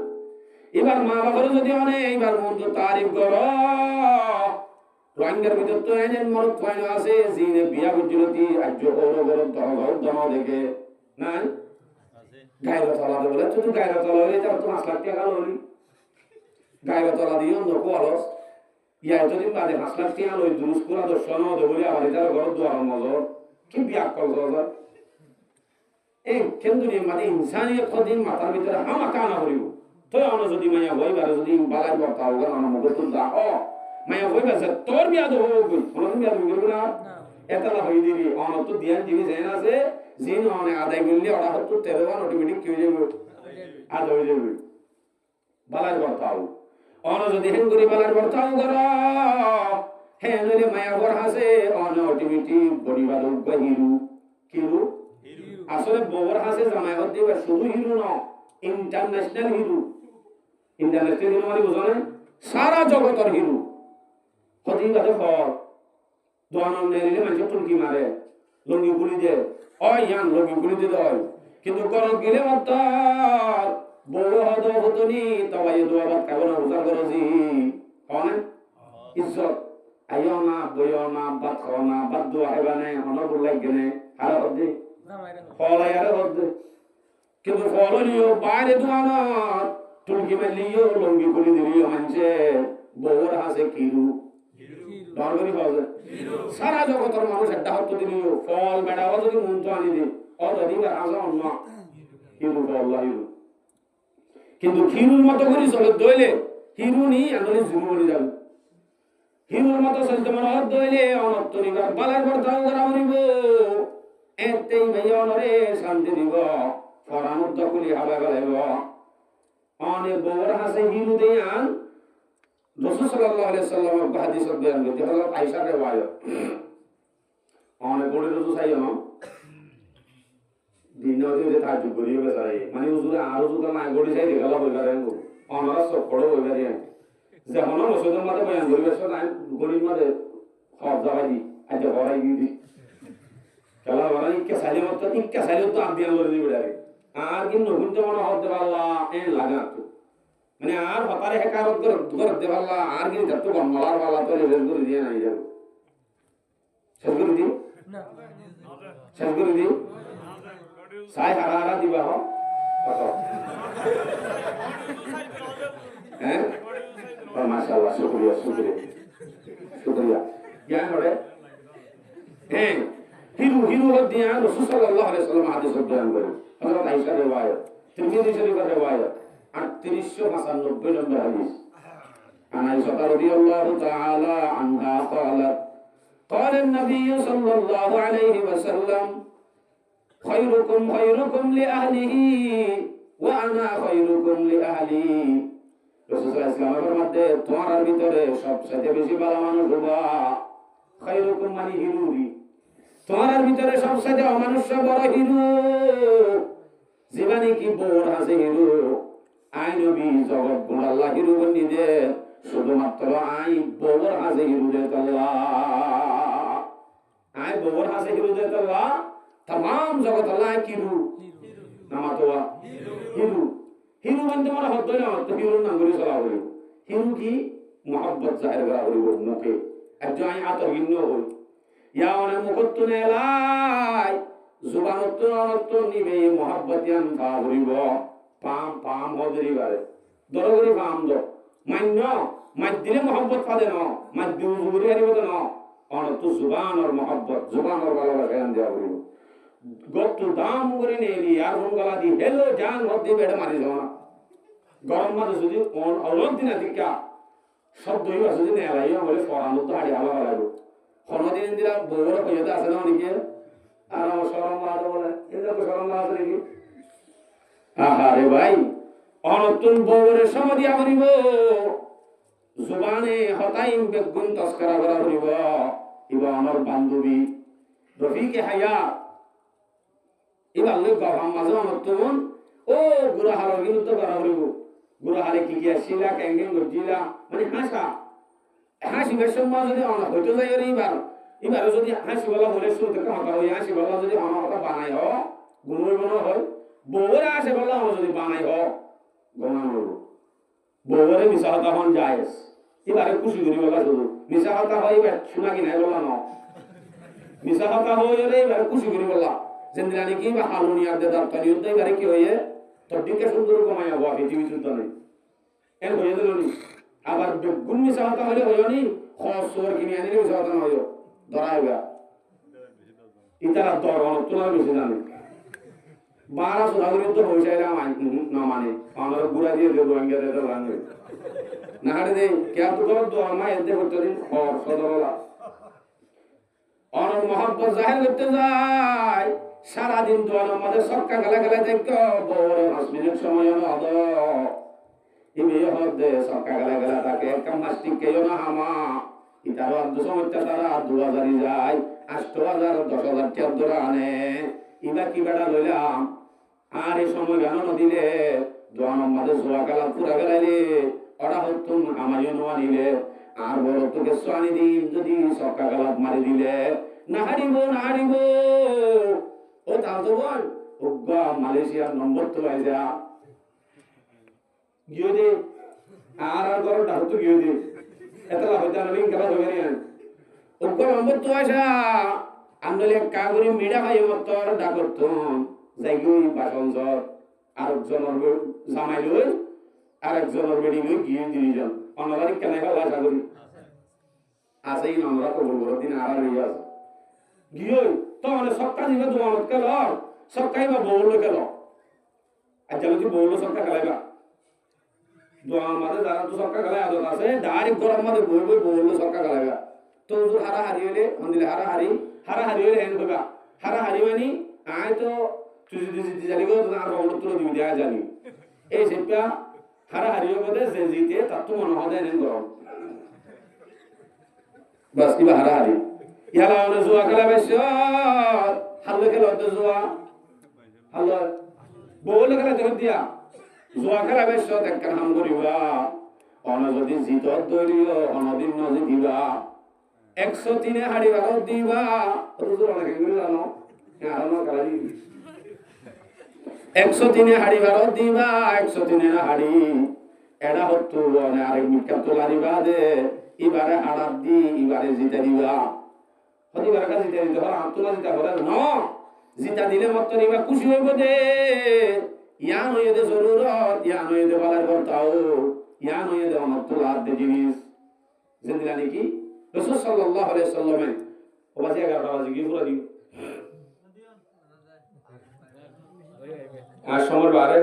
এবার মা বাবার যদি অনেক এইবার মন তো তারিফ করো রোহিঙ্গার ভিতর তো এনে মরদ ফাইন আছে জিনে বিয়া বুঝলতি আজ ওর বড় ধর দম দেখে না গায়রা তলা দে বলে তুই গায়রা তলা হইলে তার তো 5 লাখ টাকা ললি গায়রা তলা দিও নকো আলস ইয়া যদি বাদে 5 লাখ টাকা লই দুরুস পুরা দর্শন দে বলি আবার এটার ঘর দুয়ার নজর কি বিয়া কল দরজা এই কেন্দ্রীয় মানে ইনসানিয়ত কদিন মাথার ভিতরে হামা কানা করিব তো আমরা যদি মায়া হইবার যদি বালাই বর্তাও গান আমরা মগত দা ও মায়া হইবা যে তোর বিয়া দো হই কোন বিয়া দো গেল না এতলা হই দিবি অন তো দিয়ান দিবি জানা আছে জিন অনে আদায় করলে ওরা হতো তেরোবার অটোমেটিক কি হয়ে যাবে আদায় হয়ে যাবে বালাই বর্তাও অন যদি হেঙ্গুরি বালাই বর্তাও করা হ্যাঁ নইলে মায়া ঘর হাসে অন অটোমেটিক বডিবার গহিরু কিরু আসলে বউর হাসে জামাই হত দিবা শুধু হিরো না ইন্টারন্যাশনাল হিরো ইন্টারন্যাশনাল হিরো মানে বুঝো না সারা জগতের হিরো হদিন গাতে ফল দোয়ানো নেলে মানুষ টুলকি মারে লঙ্গি গুলি দে ওই ইয়ান লঙ্গি গুলি দে হয় কিন্তু করো গেলে মত বড় হদ হতনি তবাই দোয়াবাত খাবো না উজার করো জি হনে ইজ্জত আইও না বইও না বাত খাও না বাদ দোয়া হেবানে অনবুল লাগনে আর হদি ফল আয়ারে হদ কিন্তু ফল নিও বাইরে দোয়ানো টুলকি মেলিও লঙ্গি গুলি দিলিও মানছে বড় হাসে কিরু দরবারি পাওয়া সারা জগতের মানুষ একটা হত্যা দিলিও ফল বেড়াও যদি মন তো আনি দি অধিকার আসা অন্য হিরু আল্লাহ হিরু কিন্তু হিরুর মতো করে চলে দইলে হিরু নি আন্দোলন জুরু বলে যাবে হিরুর মতো চলতে মনে হত দইলে অনত্ত নিবার বালার বর্তাও করা হইব এতেই ভাইয়া অনরে শান্তি দিব ফরানুদ্ধ করি হাবা গেলাইব অনেক বউর হাসে হিরু দেয়ান রাসূল সাল্লাল্লাহু আলাইহি সাল্লাম কে হাদিস বয়ান করতে হযরত আয়েশা riwayat অনেক বড় তো চাইও না দিনতে যে তাজু করিও বেচারে মানে হুজুরে আর হুজুর না গড়ি চাই দেখালা বইবারে অনরা সব পড়ো বইবারে যে হন মসজিদের মধ্যে বয়ান করিবে সব নাই গড়ির মধ্যে সব যাবাই আজ হরাই দি খেলা বলা ইকে সাইলে তো আবিয়ান করে দিবে ডারে আর কি নহুনতে মনে হতে পারলা এ লাগা তো মানে আর হতারে হেকারত করতে পারলা আর কি যত গন্মলার বালা তো রেজ করে দিয়ে নাই যাবে শেষ করে দি না শেষ করে দি সাই হারা দিবা হ কত হ্যাঁ মাশাআল্লাহ শুকরিয়া জ্ঞান করে হ্যাঁ হিরু দিয়া রাসূল সাল্লাল্লাহু আলাইহি ওয়াসাল্লাম হাদিস বয়ান করে হযরত আয়েশা riwayat তিরমিজি শরীফের riwayat 3895 নম্বর হাদিস আয়েশা রাদিয়াল্লাহু তাআলা আনহা قالت قال النبي صلى الله عليه وسلم خيركم خيركم لأهله وأنا خيركم لأهلي রাসূল সাল্লাল্লাহু আলাইহি ওয়াসাল্লামের মধ্যে তোমার ভিতরে সবচেয়ে বেশি ভালো মানুষ হবা খৈরুকুম মানে হিরুরি তোমার ভিতরে সবচেয়ে অমানুষ বড় হিরু জীবনে কি বড় আছে হিরু আই নবী জগৎ গুণ আল্লাহ হিরু বনি দে শুধুমাত্র আই বড় আছে হিরু দে আল্লাহ আই বড় আছে হিরু দে আল্লাহ तमाम জগৎ আল্লাহ কিরু নামাতোয়া হিরু হিরু বলতে মানে হতো না তো হিরু নাম করে চলা হইল হিরু কি মোহাব্বত জাহির করা হইল মুখে একজন আই আতর ভিন্ন হই ইয়া অনেক মুখত্ব নেলাই জুবানত্ব নিবে মোহাব্বতিয়ান ভা হইব পাম হদরি বারে দরগরি পাম দ মান্য মাদ্দিলে মোহাব্বত পাদে ন মাদ্দি উজুরি হারিব ন অনত জুবান আর মোহাব্বত জুবান আর ভালোবাসা জ্ঞান দেওয়া হইব গত দাম করে নেলি আর মন গলা দি হেলো জান হদি বেড়ে মারি যাও না গরম মাঝে যদি অলক দিনা দিকা সব দই আছে যদি নেলাই বলে ফরানো তো হাড়ি আলাদা লাগবে কোনদিন দিলা বড় কইতে আছে না অনেকে আর আমার শরম লাগে বলে এরকম শরম লাগে নাকি আহারে ভাই অনতুন বউরে সমাধি আমরিব জুবানে হতাইম বেগুন তস্করা করা হইব ইবা আমার বান্ধবী রফিকে হায়াত এবার লোক গরম মাঝে অনতুন ও গুরাহারের বিরুদ্ধে করা হইব গুরাহারে কি কি আসিলা ক্যাঙ্গেন গজিলা মানে হাসা হাসিবার সময় যদি অনেক হইতে যাই এবারে যদি হাসিবেলা হলে শুরুতে কথা হই হাসিবেলা যদি আমার কথা বানাই হ গুণ হয় বউয়ের হাসিবেলা আমার যদি বানাই হ গমান হইব বউরে মিশা হতা হন যায় এবারে খুশি করি বলা শুধু মিশা হতা হয় এবার শোনা কি নাই বলা ন মিশা হতা হয়ে এবারে খুশি করি বলা যেদিন কি বা হালুনিয়ার দে দাঁড়ানি হতে এবারে কি হয়ে তোর দিকে সুন্দর কমাই হবো পৃথিবী যুদ্ধ নেই এর হয়ে দিল নি আবার বেগুন মিশা হতা হলে হইও নি খসর কিনে আনিলে মিশা হতা না হইও ধরাইবা ইতারা দর তোলা বেশি জানে বারা সোনাগুলি তো হয়ে যায় না মানে আমরা গুড়া দিয়ে দেবো রোহিঙ্গা দিয়ে ভাঙবে না হারে দেই কে তো করো দোয়া মা এতে করতে দিন খর সদরলা অনর মহব্বত জাহির করতে যায় সারাদিন দোয়ার আমাদের সক্কা খেলা খেলা দেখো বড় 5 মিনিট সময় না আদ ইবে হদে সক্কা খেলা খেলা তাকে কামাস্টিক কেও না হামা ইতার আদ সময়টা তারা 2000 যায় 8000 10000 টাকা ধরে আনে ইবা কি বেড়া লইলাম আর এই সময় গান নদীলে দোয়ান আমাদের জোয়া খেলা পুরা গেলাইলে ওরা হতুন আমায়ও নোয়া নিলে আর বড় তোকে সোয়ানি দিন যদি সক্কা খেলা মারি দিলে না হারিব ও তাও তো বল ওগা মালয়েশিয়ার নম্বর তো আইজা গিয়ে দে আর গরম ডাক তো গিয়ে দে এতলা হইতা না লিঙ্ক খেলা হবে না ওগা নম্বর তো আইসা আন্দোলে কাগরি মিডা খাই মতর ডাকতম যাইগই বাসনজর আরেকজনের জামাই লই আরেকজনের বেডি লই গিয়ে দুইজন অনলারি কেনে খাওয়া আশা করি আসেই আমরা কবল বড় দিন আর হইয়া আছে গিয়ে তো মানে সক্কা দিবে দোয়ানত কেল সক্কাই বা বউল কেল আজ যদি বউল সক্কা খেলাইবা দোয়া মাঝে যারা তো সক্কা খেলাই আদত আছে ডাইরেক্ট গরম মাঝে বউল সক্কা খেলাইবা তো হারা হারিয়ে হন্দিলে হারা হারি হলে হেন কইবা হারা হারি মানি আয় তো তুই জানি গো আর বউল তুলে দিবি দেয়া জানি এই সেটা হারা হারিয়ে বলে যে জিতে তার তো মনে হয় নেন গরম বাস কিবা হারা হারি ইয়ালা ওনে জুয়া খেলা বেশ হাল্লে খেলা হতে জুয়া হাল্লা বউলে খেলা ধর দিয়া জুয়া খেলা বেশ একখান হাম করিবা অনে যদি জিতত দরিও অনদিন নজি দিবা 103 হাড়ি ভাগত দিবা রুজুর অনেক এগুলো জানো আর না খেলা দিবি 103 হাড়ি ভাগত দিবা 103 হাড়ি এডা হতো অনে আরেক মিকা তোলা দিবা দে এবারে হাড়াত দি এবারে জিতে দিবা হদিবার কাছে জিতে দিতে হয় আত্মলা জিতা বলে ন জিতা দিলে মত নিবা খুশি হইব দে ইয়ান হইয়ে দে জরুরত ইয়ান হইয়ে দে বালার বর্তাও ইয়ান হইয়ে দে অনত্তলা দে জিনিস জিন্দিলা নাকি রাসূল সাল্লাল্লাহু আলাইহি সাল্লামে ও বাজে 11টা বাজে কি পুরা দিন আর সমর বারে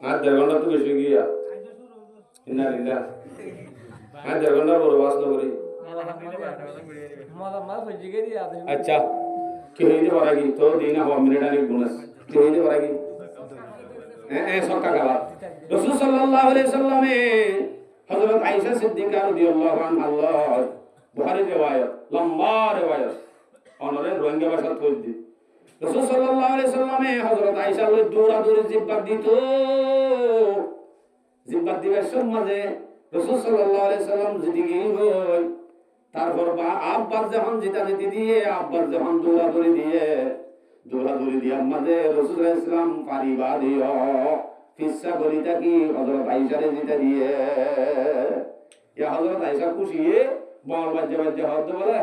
আর 1.5 ঘন্টা তো বেশি গিয়া ইন্না লিল্লাহ আর 1.5 ঘন্টা বড় বাস না করি अच्छा কি হইতে পারে কি তো দিনা হওয়া মিনিট আনি বোনাস কি হইতে পারে কি সক্কা গালা রাসূল সাল্লাল্লাহু আলাইহি সাল্লামে হযরত আয়েশা সিদ্দিকা রাদিয়াল্লাহু আনহা বুখারী riwayat লম্বা riwayat অনরে রোহিঙ্গা ভাষা কই দি রাসূল সাল্লাল্লাহু আলাইহি সাল্লামে হযরত আয়েশা লই দৌড়া দৌড়ি জিব্বা দিত জিব্বা দিবার সময় রাসূল সাল্লাল্লাহু আলাইহি সাল্লাম জিদিগি হই তারপর আব্বার যখন জিতা জিতি দিয়ে আব্বার যখন দৌড়াদৌড়ি দিয়ে মাঝে রাসূল ইসলাম পারিবা দিও ফিসা গলিটা কি হযরত আয়েশারে জিতা দিয়ে ইয়া হযরত আয়েশা খুশি বল বাজে হদ বলে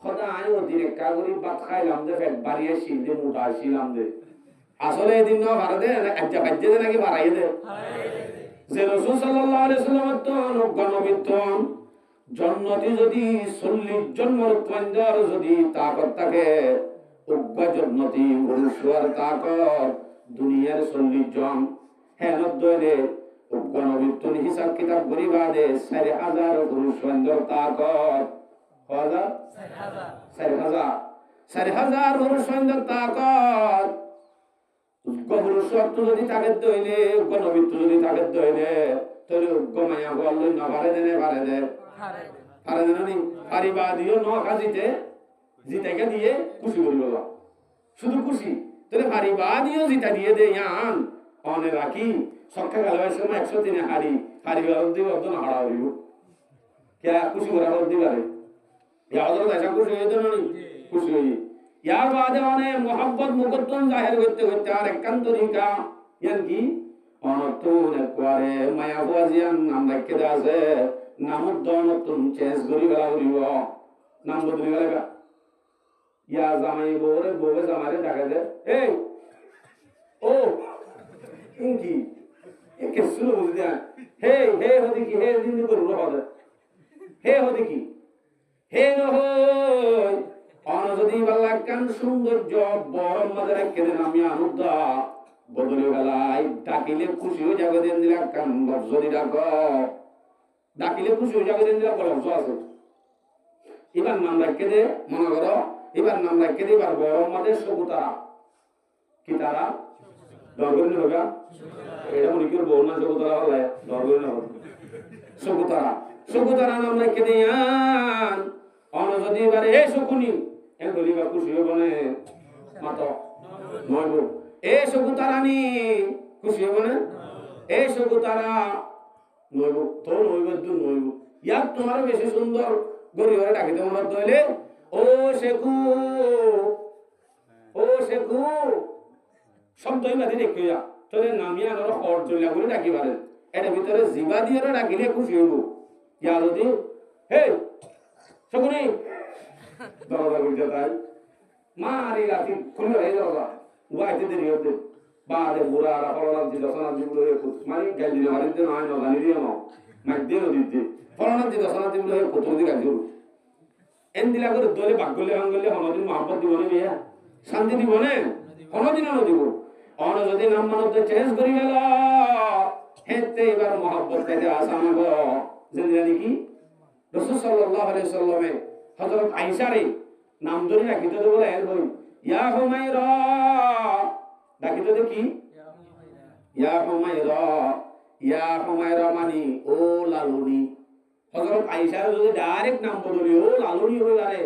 খোদা আয় ওদিকে কাগরি ভাত খাইলাম দে পেট বাড়িয়ে শিল দে মোটা শিলাম দে আসলে এদিন না ভাড়া দে একটা বাজে দে নাকি বাড়াইয়ে দে যে রাসূল সাল্লাল্লাহু আলাইহি সাল্লাম তো নবীতন জন্নতি যদি 40 জন্মের পঞ্জার যদি তাকত থাকে উগ্র জন্নতি পুরুষের তাকত দুনিয়ার 40 জন হেন দরে উগ্র নবীতন হিসাব কিতাব করিবা দে 4000 পুরুষের তাকত হাজার 4000 পুরুষের তাকত উগ্র পুরুষের যদি তাকে দইলে উগ্র নবীতন যদি তাকে দইলে তোর উগ্র মায়া বললে না পারে দে পারে জানি পারিবা দিও ন কাজিতে জিতাকে দিয়ে খুশি করি বাবা শুধু খুশি তাহলে পারিবা দিও জিতা দিয়ে দে ইয়ান অনে রাখি সক্কা গালবার সময় 103 হাড়ি হাড়ি গাল দিব তো না হাড়া হইব কে খুশি করা হল দিবারে ইয়া হযরত আয়েশা খুশি হইতো না নি খুশি হই ইয়ার বাদে অনেক মোহাব্বত মুকদ্দম জাহির করতে করতে আর একখান তরিকা ইয়ান কি অনতুন একবারে মায়া বাজিয়ান নাম রাখতে আছে নামত নতুন চেঞ্জ করি গলা করিব নাম বদলি গলা ইয়া জামাই বউরে বউরে জামাইরে ডাকে দে এই ও ইনকি একে শুরু বুঝ দিয়া হে হে হদি কি হে দিন করব হবে হে হদি কি হে নহই অন যদি বালা কান সৌন্দর্য বড় মধ্যে রেখে দেন আমি আনুদা বদলে গেলাই ডাকিলে খুশি হয়ে যাবে দেন দিলা কান যদি ডাকিলে খুশি হয়ে যাবে দেন দিলা লফজ আছে এবার নাম রেখে দে মনে করো এবার নাম রেখে দে এবার বড় মধ্যে সবুতারা কি তারা দরগরি হবে এটা মনে করে বড় না সবুতারা হলে দরগরি না হবে সবুতারা সবুতারা নাম রেখে দিয়ান অন যদি এবারে এ শকুনি এ বলিবা খুশি হবে না মাতো নয়ব এ সবুতারানি খুশি হবে না এ সবুতারা নয়ব তো নয়ব দু নয়ব ইয়ার তোমার বেশি সুন্দর গরিবরে ডাকিতে মনে হইলে ও শেখু শব্দই বাদি দেখি যা তোরে নামিয়া আর হর চলিয়া করে ডাকি পারে এর ভিতরে জিবা দিয়ে ডাকিলে খুশি হইব ইয়া যদি হে শকুনি দরজা খুলতে তাই মারি রাতি খুলে হয়ে যাওয়া উয়াইতে দেরি হতে বাদে বুড়া আর ফলনা দি দশনা দি বলে মানে গাল দিলে মারিতে নয় না জানি দিও না মাইদে নদীতে ফলনা দি দশনা দি বলে কত দি গাল দিও এন্দিলা করে দলে ভাগলে ভাঙলে হনদিন মহব্বত দিব না বিয়া শান্তি দিব না হনদিন না দিব অন যদি নাম মানতে চেঞ্জ করি গেল হেতে এবার মহব্বত পেতে আসামাব জানি কি রাসূল সাল্লাল্লাহু আলাইহি সাল্লামে হযরত আয়েশা রে নাম ধরে রাখিতে তো বলে এর হই ইয়া হুমায়রা ডাকিতে দেখি ইয়া হুমায়রা মানে ও লালুনি হযরত আয়েশা যদি ডাইরেক্ট নাম বলি ও লালুনি হই আরে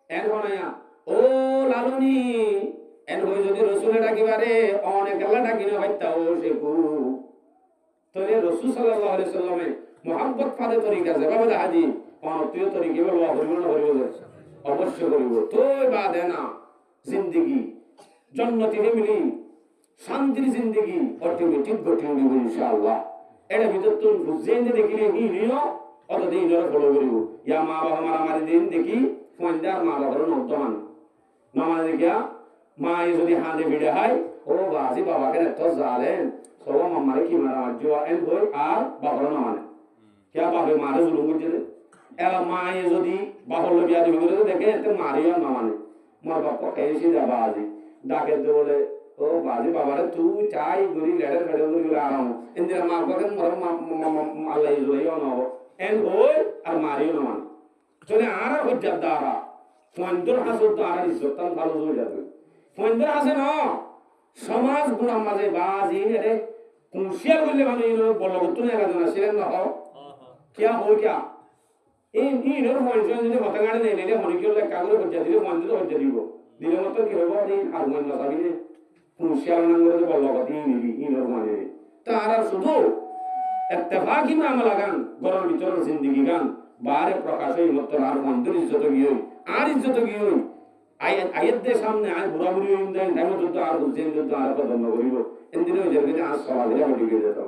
এর হনায়া ও লালুনি এন হই যদি রাসূলে ডাকিবারে অনেক আল্লাহ ডাকিনে হইতা ও শেখু তোরে রাসূল সাল্লাল্লাহু আলাইহি সাল্লামে মুহাব্বত ফাদে তরিকা আছে বাবা হাজি অনতীয় তরিকা বল হরিব না হরিব অবশ্য করিব তোই বাদে না জিন্দেগি জান্নাতি মিলি শান্তির জিন্দেগি অটোমেটিক গঠন হইব ইনশাআল্লাহ এর ভিতর তুই বুঝেইনে দেখিলে হি নিও অত দিন ধরে ফলো করিব ইয়া মা বাবা মারামারি দিন দেখি ফন্দার মা বাবার নতমান নামাজ দেখিয়া মা যদি হাতে ভিড়ে হয় ও বাজি বাবাকে এত জালেন সব মামারে কি মারা জোয়া এন বই আর বাবার না মানে কে বাবা মারে জুলুম করছে এলা মা যদি বাবার বিয়া দিবি করে দেখে এত মারিও না মানে মোর বাবা কেসি যা বাজি ডাকে দে বলে ও বাজি বাবারে তুই চাই গরি লেড়ে লেড়ে গরি আরাম ইন্দিরা মা বাবাকে মোর আল্লাহ জুলাইও না এন বই আর মারিও না মানে চলে আর হজ্জাত দারা ফন্দর হাসুর দারা ইজ্জতান ভালো হয়ে যাবে ফন্দর হাসে না সমাজ গুণার মাঝে বাজি রে কুশিয়া বললে মানে বলগত না গাদনা ছিলেন না হও কিয়া হো কিয়া এই নর মনজন যদি মাথা গাড়ে নেই নেলে মনে কিলে কাগরে হজ্জা দিলে মনজন হজ্জা দিব দিলে মত কি হইব এই আর মন না যাবিনে কুশিয়া নাঙ্গরে বলগত এই নর মানে তারা শুধু ইত্তেফাকি মামলা গান গরর ভিতর জিন্দেগি গান বারে প্রকাশ হই মত আর মন্দির ইজ্জত গিয়ে আর ইজ্জত গিয়ে আয়াতদের সামনে আয় বুড়া বুড়ি দেন টাইম যুদ্ধ আর বুঝেন যুদ্ধ আর পছন্দ করিব এদিনে ওই জায়গাতে আর সওয়াল হয়ে পড়ে গিয়ে যেত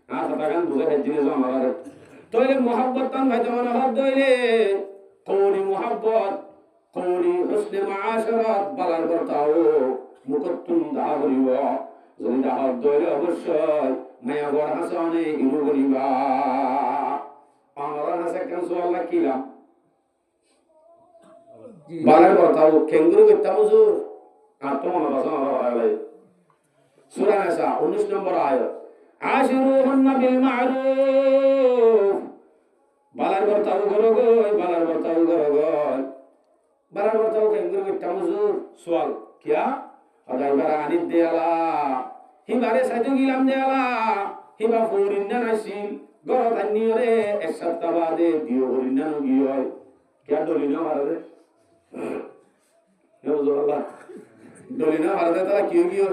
আর কথা গান বুঝে জিনিস আমার তইলে মোহাব্বত তান ভাই তোমার হাত দইলে কোনি মোহাব্বত কোনি হুসনে মাআশারাত বালার বর্তাও মুকত্তুম দা করিব যদি দা হাত দইলে অবশ্যই মায়া বড় হাসানে হিরো করিবা আমার হাসে কেন সুবহানাল্লাহ কিলাম বালার বর্তাও কেঙ্গুরু করতাম হুজুর আর তো মনে বাসা আমার ভালো সূরা নিসা 19 নম্বর আয়াত আশিরুহুন্না বিল মা'রুফ বালার বর্তাও করো গো বালার বর্তাও করো গো বালার বর্তাও কেঙ্গুরু করতাম হুজুর সওয়াল কিয়া আদাইবার আনিত দেয়ালা হিবারে সাইতো গিলাম দেয়ালা হিবা ফরিন্না নাসিল গর ধান্নিরে এক সপ্তাহ বাদে দিও হরিন্না গিয় কিয়া দলিনা মারে দলিনা ভারতে তারা কিয় কিয়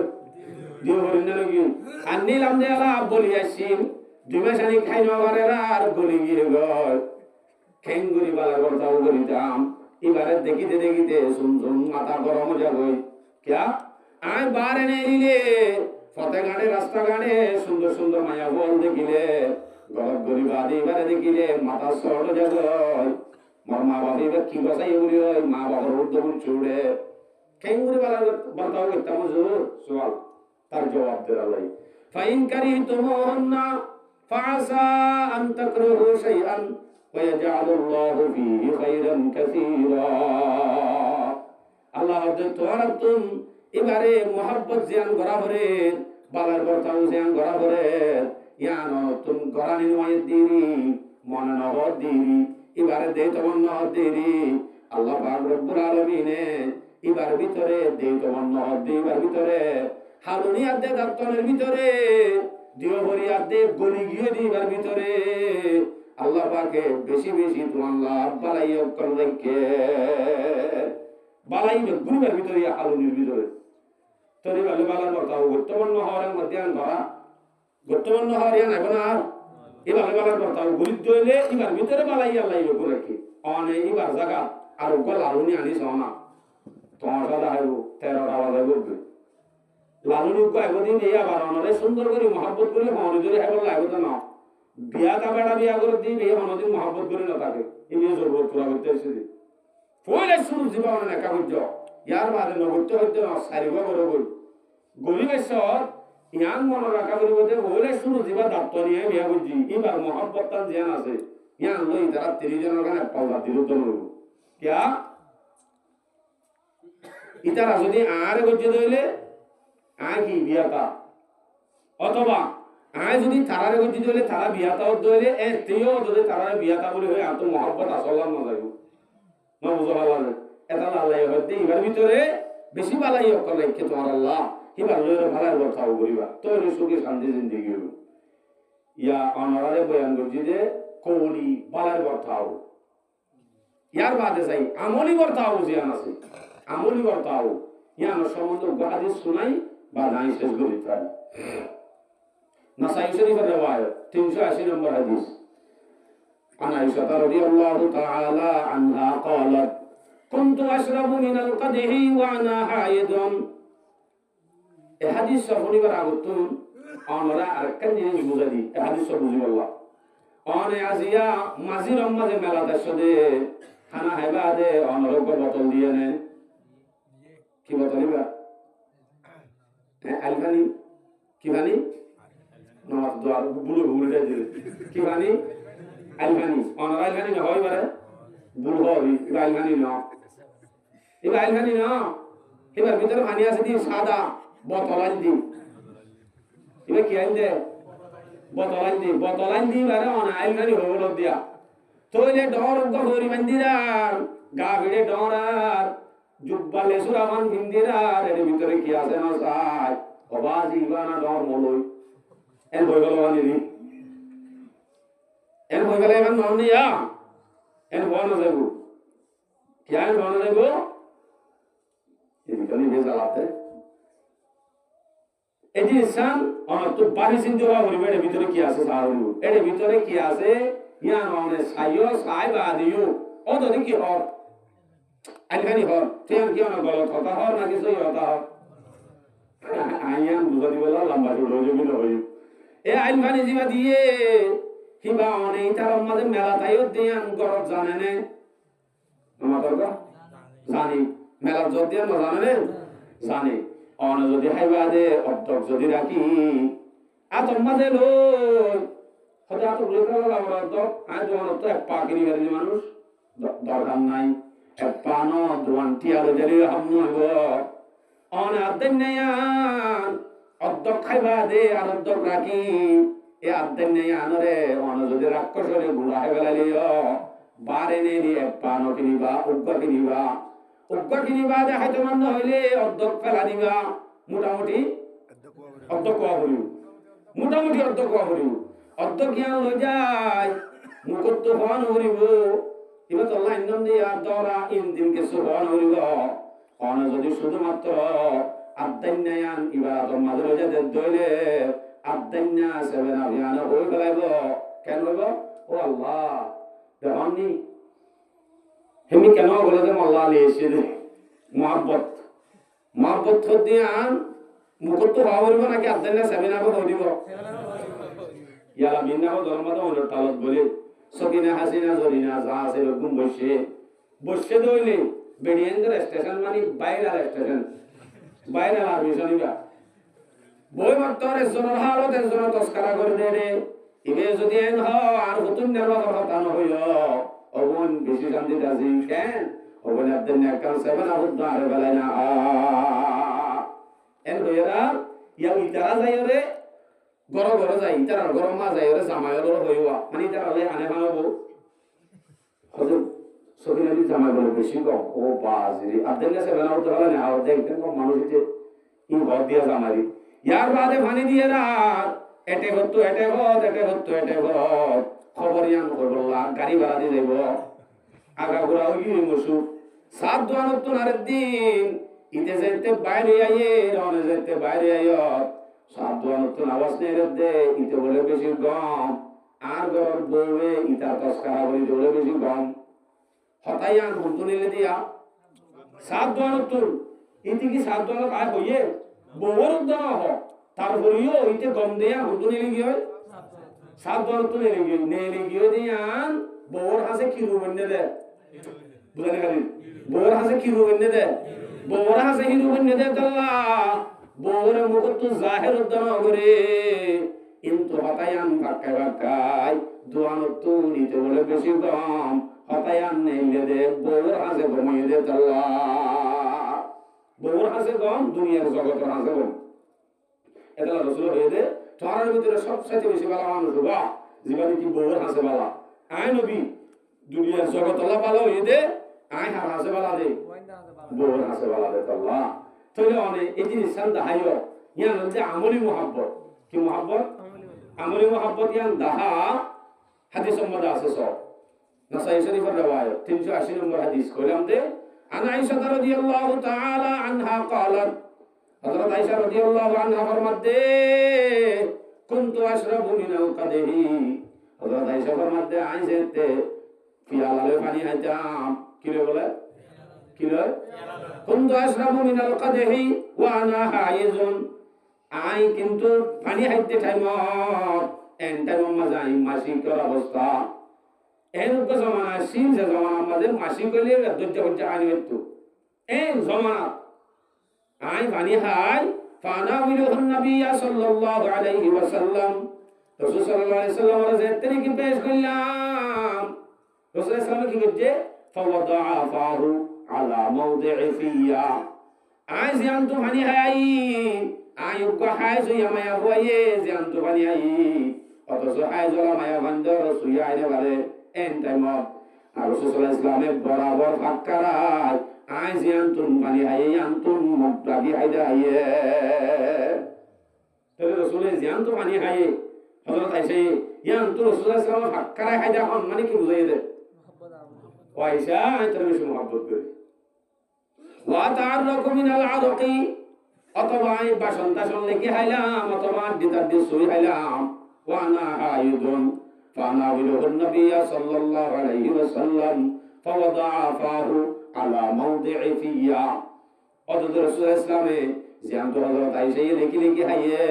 দিও হরিন্না গিয় আনিলাম দেয়ালা বলি আসিল দুই মাসানি খাই নগরের আর গলি গিয়ে গয় খেঙ্গুরি বালার কথাও করিতাম এবারে দেখিতে দেখিতে শুন মাথা গরম হয়ে যাবে क्या आय बारे ने लिले फते गाने रास्ता गाने सुंदर सुंदर माया बोल देखिले गरब गरीब आदि बारे देखिले माता सड़ जगय मोर माँ बाप इबे की बसाई बोली ओय माँ बाप रोड दबुल छोड़े केंगुरी वाला बताओ इतना मजूर सवाल तार जवाब दे रहा है फाइन करी तुमन्ना फासा अन तकरहु शयअन वयजअलुल्लाहु फीहि खैरन कसीरा আল্লাহ তোরা তুম এবারে মোহাব্বত জিয়ান গড়া ভরে বালার বর্তাও জিয়ান গড়া ভরে ইয়ান তুম গড়ানি নয় দিরি মনে নহর দিরি এবারে দে তোমার নহর দিরি আল্লাহ পাক রব্বুল আলামিনে এবার ভিতরে দে তোমার নহর দিবার ভিতরে হারুনি আদে দাঁতনের ভিতরে দিও ভরি আদে গলি গিয়ে দিবার ভিতরে আল্লাহ পাকে বেশি বেশি তোমার লাভ বালাই করে রেখে বালাই গুরুবের ভিতরে হালুনির ভিতরে তরি বলে বালার বর্তাও বর্তমান হওয়ার মধ্যে ধরা বর্তমান হওয়ার ইয়া নাই না এবার বালার বর্তাও গুরুত দইলে এবার ভিতরে বালাই আল্লাহ লোক রাখি অনে এবার জায়গা আর গল হালুনি আনিস না তোমার সাদা আইব 13টা বাজে বলবে লালুনি কয় দিন এই আবার অনরে সুন্দর করে মহব্বত করে হন ধরে হেবল লাগবে না বিয়া কা বেড়া বিয়া করে দিন এই হনদিন মহব্বত করে না থাকে এই জরুরত পুরা করতে এসে পয়লা শুরু জীবন না কাগজ ইয়ার বাদে নগত্য হইতে না সারিব করে বই গরিবেশ্বর ইয়ান মন রাখা করিব যে পয়লা শুরু জীবা দাপ্ত নিয়ে বিয়া বুঝি এবার মহব্বত জিয়ান আছে ইয়ান লই তারা 30 জনের কানে পাওয়া দিরু তো নব কিয়া ইতারা যদি আরে গজ্জে দইলে কি বিয়াটা অথবা যদি তারারে গজ্জে দইলে তারা বিয়াটাও দইলে তেও যদি তারারে বিয়াটা বলি হয় আর তো মহব্বত আসল না যাইব না বুঝা ভালো এটা আল্লাহ হইতে এবার ভিতরে বেশি বালাই অকল রেখে তোমার আল্লাহ এবার লইরে ভালাই বর্তাও করিবা তোর সুখে শান্তি জিন্দেগি হইব ইয়া অনারে বয়ান করছি যে কৌলি বালাই বর্তাও ইয়ার বাদে যাই আমলি বর্তাও জিয়ান আছে আমলি বর্তাও ইয়ান সম্বন্ধে হাদিস শুনাই বা নাই শেষ করি তাই নাসাই শরীফের রওয়ায়াত 380 নম্বর হাদিস عن عائشة رضي الله تعالى عنها قالت كنت أشرب من القدح وأنا حائض الحديث شافوني براغتون أنا أركن جنس بوزدي الحديث شافوني والله أنا أزيا مازير أمة ملا تشدي أنا هبادة أنا روكو بطل ديانة كي بطل بقى ألفاني كيفاني نمط دوار بلو بلو جاي كيفاني আলফানি অনার আলফানি না হয় বারে বুল হবি এবার আলফানি না এবার আলফানি না এবার ভিতরে পানি আছে দি সাদা বোতল আন দি এবার কি আন দে বোতল আন দি বারে অনা আলফানি হল দিয়া তোইলে ডর গহরি মন্দিরার গা ভিড়ে ডরার জুব্বালে সুরামান বিন্দিরার এর ভিতরে কি আছে না সাই অবাজি ইবানা ডর মলই এর বই গলো আনি এন হয়ে গেলে এখন মন নিয়া এন বন যাব क्या है বন যাব এই ভিতরে ভেজা লাগতে এই যে ইনসান অনন্ত বাড়ি চিন্তা করিবে এর ভিতরে কি আছে সারু এর ভিতরে কি আছে ইয়া ননে সাইও সাইবা দিও ও তো কি হর আলখানি হর তেন কি না গলত কথা হর নাকি সই হতা হর আইয়ান বুঝাদি বলা লম্বা জোড় জমি হই এ আলখানি জিবা দিয়ে হিবা অনেক তার আমাদের মেলা তাইও দিয়ান গরব জানে নে আমাদের জানি মেলা জোর দিয়ে জানে নে জানি অনে যদি হাইবা দে অর্ধক যদি রাখি আর তোমাদের লই হতে এত লেখা লাগা অর্ধক আজ তোমার তো এক পা কিনি গেলি মানুষ দরকার নাই এক পা ন দোয়ান্টি আলো জেলি হাম নইব অনে আদেন নেয়ান অর্ধক খাইবা দে আর অর্ধক রাখি এ আদেন নেয়ানরে অনে যদি রাক্ষসরে গুড়াই বেলালিও বারে নেলি এক পা ন কিনিবা উগ্র কিনিবা দেখাইতে মান হইলে অর্ধক ফেলা দিবা মোটামুটি অর্ধক কোয়া করিব মোটামুটি অর্ধক কোয়া করিব অর্ধক জ্ঞান হয়ে যায় মুখত হওয়ান হরিব এবার তো লাইন দিয়া দরা ইঞ্জিন কিছু হওয়ান হরিব অনে যদি শুধুমাত্র আদান নেয়ান এবার তো মাঝে মাঝে দইলে আদান্না সেভেন আভিয়ানা হয়ে ফেলাইব কেন হইব ও আল্লাহ দেওয়াননি হেমি কেন বলে যে আল্লাহ আলী এসে দে মহাব্বত মহাব্বত দিয়ে আন মুখত তো হওয়া বলবো নাকি আদান্না সেভেন আভ হয়ে দিব ইয়ালা বিন্না জন্মত অনুর তালত বলে সকিনা হাসিনা জরিনা যা আছে এরকম বসে দইলে বেডিয়েন্দ্র স্টেশন মানে বাইরাল স্টেশন বাইরাল আর্মি শনিবা বই মাত্র একজনের হালত একজনের তস্কারা করে দে রে ইবে যদি এন হ আর হুতুন নেওয়া কথা ন হইল অবন বেশি শান্তি দাজি কেন অবন আব্দের নেকান সেভেন আহুদ আরে বেলায় না এন হইরা ইয়া ইতারা যাই রে গড় যাই ইতারা গরম মা যাই রে জামাইর হইবা মানে ইতারা হলে আনে ভাঙবো হযরত সকিনালি জামাই বলে বেশি কম ও বাজি আব্দের কাছে বেলা হতে পারে না আর দেখেন কম মানুষ যে ই ঘর দিয়া জামাই ইয়ার বাদে পানি দিয়ে রাত এটে হতো খবর ইয়ান করবল্লা গাড়ি ভাড়া দিয়ে দেব আগা ঘোরা হই মসু সাত দোয়ানত নারের দিন ইতে যেতে বাইরে আইয়ে রনে যেতে বাইরে আইয় সাত দোয়ানত আওয়াজ নেই রে দে ইতে বলে বেশি গম আর ঘর বউয়ে ইতা তস্কারা বলে বলে বেশি গম হতাইয়ান হুন্তু নিলে দিয়া সাত দোয়ানত ইতি কি সাত দোয়ানত আয় হইয়ে বউর উদ্যান হ তারপরেও ইতে গম দেয়া হুন্তু নিলে কি হয় সাত দোয়ানত নেলে গিয়ে দিয়ান বউর হাসে কি রুবন্নে দে বুঝানে গেলি বউর হাসে কি রুবন্নে দে বউর হাসে কি রুবন্নে দে আল্লাহ বউর মুখত জাহের উদ্যান করে কিন্তু হতায়ান ভাক্কায় দোয়ানত নিতে বলে বেশি গম হতায়ান নেইলে দে বউর হাসে ঘুমিয়ে দে আল্লাহ বউর হাসে গম দুনিয়ার জগতের হাসে গম এটা রাসূল হয়ে দে তোমার ভিতরে সবচেয়ে বেশি ভালো মানুষ হবা জীবনে কি বউর হাসে ভালো আয় নবী দুনিয়ার জগতলা ভালো হয়ে দে আয় হার হাসে ভালো দে বউর হাসে ভালো দে আল্লাহ তাহলে অনেক এই জিনিস শান্ত হাইও ইয়ান হচ্ছে আমলি মুহাব্বত কি মুহাব্বত আমলি মুহাব্বত ইয়ান দাহা হাদিস সম্বন্ধে আছে সব নাসাই শরীফের রওয়ায়াত 380 নম্বর হাদিস কইলাম দে আন আয়েশা রাদিয়াল্লাহু তাআলা আনহা قالت হযরত আয়েশা রাদিয়াল্লাহু আনহা ফরমাতে কুনতু আশরাবু মিনাল কাদহি হযরত আয়েশা ফরমাতে আইসেতে পিয়ালালে পানি খাইতাম কি রে বলে কি রে কুনতু আশরাবু মিনাল কাদহি ওয়া আনা হাইজুন আই কিন্তু পানি খাইতে টাইমত এন টাইম মাঝাই মাসিকের অবস্থা এরকম জমানা সিন যে জমানা আমাদের মাসিক হইলে ধৈর্য হচ্ছে আইন হইতো এই জমানা আই পানি খাই ফানাউলুহুন নবী সাল্লাল্লাহু আলাইহি ওয়াসাল্লাম রাসূল সাল্লাল্লাহু আলাইহি ওয়াসাল্লাম এর যেতে কি পেশ করলাম রাসূল সাল্লাল্লাহু কি করছে ফাওয়াদাআ ফাহু আলা মাওদি'i ফিয়া আই জিয়ান তো পানি খাই আই উক খাই জয়া মায়া হয়ে জিয়ান তো পানি খাই অথচ আই জলা মায়া বন্ধর সুয়া আইনে বারে এন টাইমত আর রাসূল সাল্লাল্লাহু আলাইহি ওয়াসাল্লামের বরাবর ফাক্কারায় আই জিয়ান্তুন পানি হাইয়ে আন্তুন মুক্তাকি হাইদা হাইয়ে তাহলে রাসূলের জিয়ান্তু পানি হাইয়ে হযরত আয়েশা ইয়ান্তু রাসূলুল্লাহ সাল্লাল্লাহু আলাইহি ওয়াসাল্লাম ফাক্কারায় হাইদা হন মানে কি বুঝাই দে ও আয়েশা আইতার বেশি মহব্বত করে ওয়া তাআররাকু মিনাল আরকি অথবা আই বাসন টাসন লেগে হাইলাম অথবা দিতার দিয়ে সই হাইলাম ওয়া না হাইদুন ফানাউলুহুন নবী সাল্লাল্লাহু আলাইহি ওয়াসাল্লাম ফাওয়াদাআ ফাহু আলা মাওদি'i ফিয়া অথচ রাসূল ইসলামে জিয়ান্ত হযরত আয়েশা লেকি হাইয়ে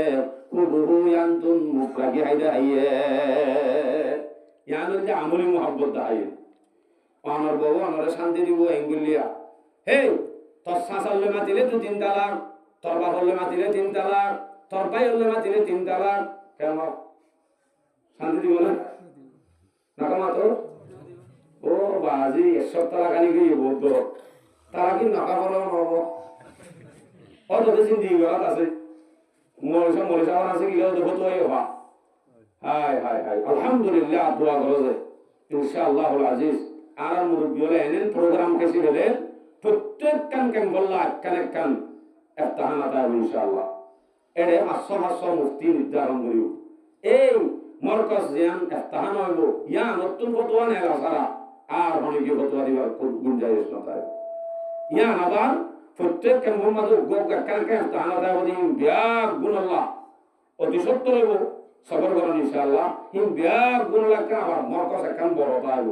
কুবুহু ইয়ান্তুন মুকরাকি হাইদা হাইয়ে ইয়ান যে আমলি মুহাব্বত হাইয়ে আমার বউ আমার শান্তি দিব এঙ্গুলিয়া হে তোর শাসালে মাতিলে তুই 3 তালাক তোর বাপ হলে মাতিলে 3 তালাক তোর ভাই হলে মাতিলে 3 তালাক কেন শান্তি দিব না নাকামা তো ও বাজি 1 তালাক আনি গিয়ে বহুত তারা কি নাকা বলা হবো অত বেশি দিগত আছে মরিসা আছে কি তো হতোই হবা হাই আলহামদুলিল্লাহ দোয়া করো যে ইনশাআল্লাহুল আজিজ আর মুরব্বি হলে এনেন প্রোগ্রাম কেসি হলে প্রত্যেক কান বললা কান ইফতাহানা তাইব ইনশাআল্লাহ এরে আসর মুফতি নির্ধারণ করিও এই মরকজ জিয়ান ইফতাহান হইব ইয়া নতুন ফতোয়া নেলা সারা আর অনেকে ফতোয়া দিবার গুঞ্জাইশ না তাই ইয়া আবার প্রত্যেক মোহাম্মদ গোকা কালকে ইফতাহানা তাইব দিন বিয়া গুনাল্লাহ অতি সত্য হইব সবর করেন ইনশাআল্লাহ হিম বিয়া গুণ লাগা আবার মরকস একখান বড় পাইব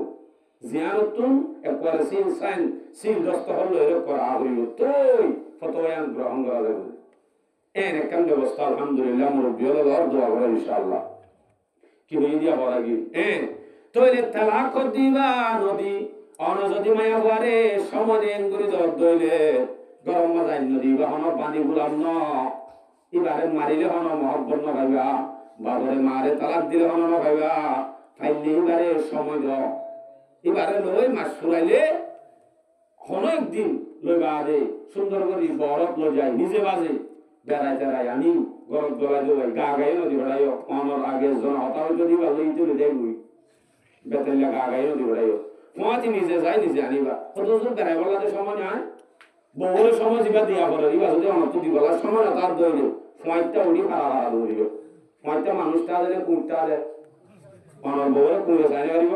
জিয়ারতুন একবারে সিন সাইন সিন দস্ত হল এর করা হইব তুই ফতোয়ান গ্রহণ করা যাবে এর একখান ব্যবস্থা আলহামদুলিল্লাহ মুরব্বী হলো দোয়া করে ইনশাআল্লাহ কি হই দিয়া বলা কি তইলে তালাক দিবা নদী অন যদি মায়া বারে সমাজেন করে জব দইলে গরম মাজাই নদী বা হন পানি গুলাম ন এবারে মারিলে হন মহব্বত ন ভাইবা বাবরে মারে তালাক দিলে হন ন ভাইবা ফাইলে এবারে সময় দ এবারে লই মাস ফুরাইলে হন একদিন লই বাদে সুন্দর করে বরফ লো যায় নিজে বাজে বেড়াই তেড়াই আনি গরম গলায় দেবাই গা গাই নদী বেড়াই অনর আগে জন হতা হইতে দিবা লই তুলে দেখবই বেতেলিয়া গা গাই নদী বেড়াই তোমাতি নিজে যাই নিজে আনিবা কতজন বেড়াই বলাতে সময় নাই বহুরে সময় দিবা দিয়া পড়ে ইবা যদি অনত দিবলা সময় তার দইলে ফয়টা উনি পারা পারা দইল ফয়টা মানুষটা আরে কুঁটা আরে অনর বহুরে কুঁড়ে যাই পারিব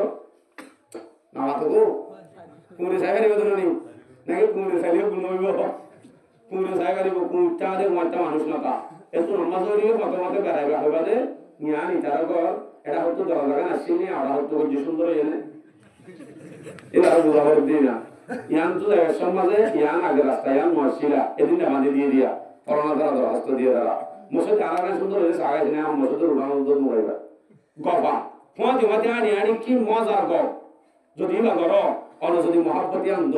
না তো কুঁড়ে যাই পারিব তো নি নাকি কুঁড়ে চাইলেও গুণ হইব কুঁড়ে যাই পারিব কুঁটা আরে ফয়টা মানুষ না তা এত নমাজ হইলে প্রথমতে বেড়াইবা হইবা দে নিয়া নিতার কর এটা হয়তো দরা লাগা আসিনি আর হয়তো যে সুন্দর এনে এবার বুঝা করে দিই না ইয়ান তো সমাজে ইয়ান আগে রাস্তা ইয়ান মসজিদা এদিন আমাকে দিয়ে দিয়া করোনা দ্বারা দরখাস্ত দিয়ে দ্বারা মসজিদ আলাদা সুন্দর হয়েছে আগে দিনে আমার মসজিদের উঠানো উদ্যোগ মোবাইবা গফা তোমাতে মাতে আনি আনি কি মজার গপ যদি বা করো অন যদি মহাব্বতি আন দ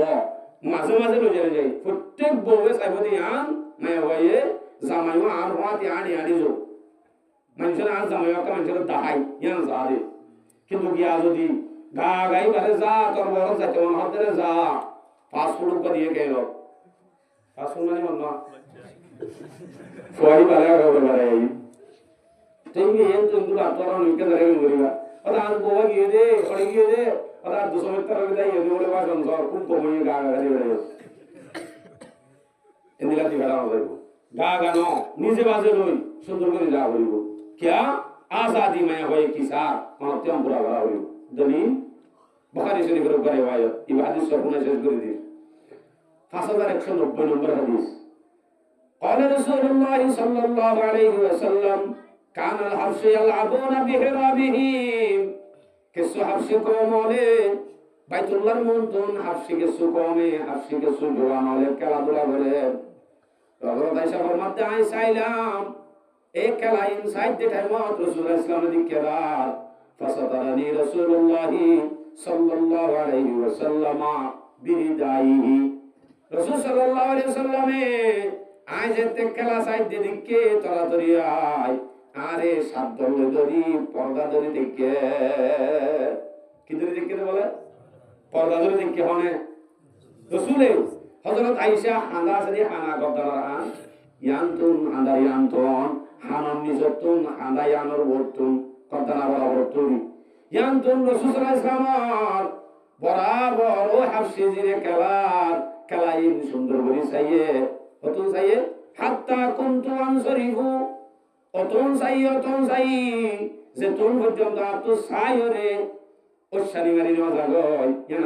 মাঝে মাঝে লই যাই প্রত্যেক বউয়ে চাইব ইয়ান মায়া ভাইয়ে জামাইও আর হওয়াতে আনি আনি যো মানুষের আর জামাইও একটা মানুষের দাহাই ইয়ান যাবে কিন্তু গিয়া যদি গা গাই বারে যা তোর বড় যাতে মন হাতে যা পাসপোর্ট করে দিয়ে গেল পাসপোর্ট মানে মন না ফরি বারে হবে বারে তেমনি এন তো দুলা তোর নিকে ধরে মরিবা ওটা আর গোয়া গিয়ে দে খড়ি গিয়ে দে ওটা 200 মিটার আগে যাই এনে বলে বাসন সর খুব কমই গা গাড়ি বেড়ে এন্দিলা দি বেড়া হইব গা গানো নিজে বাজে লই সুন্দর করে যা হইব কিয়া আজাদি মায়া হয় কি সার কোন তেম পুরা বড় হইব দলিল বুখারী শরীফের উপরে riwayat এই হাদিস সবগুলো শেষ করে দিই 5190 নম্বর হাদিস قال رسول الله صلى الله عليه وسلم كان الحبش يلعبون بحرابهم কিছু হাফসি কম হলে বাইতুল্লাহর মন্তন হাফসি কিছু কমে হাফসি কিছু জোয়ান হলে খেলাধুলা করে হযরত আয়েশা ফরমাতে আমি চাইলাম এই খেলা ইনসাইড দে টাইম রাসূলুল্লাহ সাল্লাল্লাহু আলাইহি ওয়াসাল্লাম ফাসাতারানি রাসূলুল্লাহ সাল্লাল্লাহু আলাইহি ওয়াসাল্লাম বিরিদাইহি রাসূল সাল্লাল্লাহু আলাইহি ওয়াসাল্লামে আই যেতে খেলা সাইড দে দিকে তরাতরি আয় আরে সাবধান ধরি পর্দা ধরে দেখে কি ধরে দেখে বলে পর্দা ধরে দেখে হনে রাসূলে হযরত আয়েশা হানা সাদি হানা গদারা ইয়ান্তুন হানা ইয়ান্তুন হানাম নিজতুন হানা ইয়ানর বর্তুন কতনা বরাবর তুই ইয়ান্তুন রাসূল সাল্লাল্লাহু আলাইহি ওয়াসাল্লাম বরাবর ও হাফসি জিরে কালাইন সুন্দর করে চাইয়ে অতন চাইয়ে হাত্তা কুনতু আনসরিহু অতন চাই যে তোর পর্যন্ত তো চাই রে ও শনিবারি নামাজ আগয় ইয়ান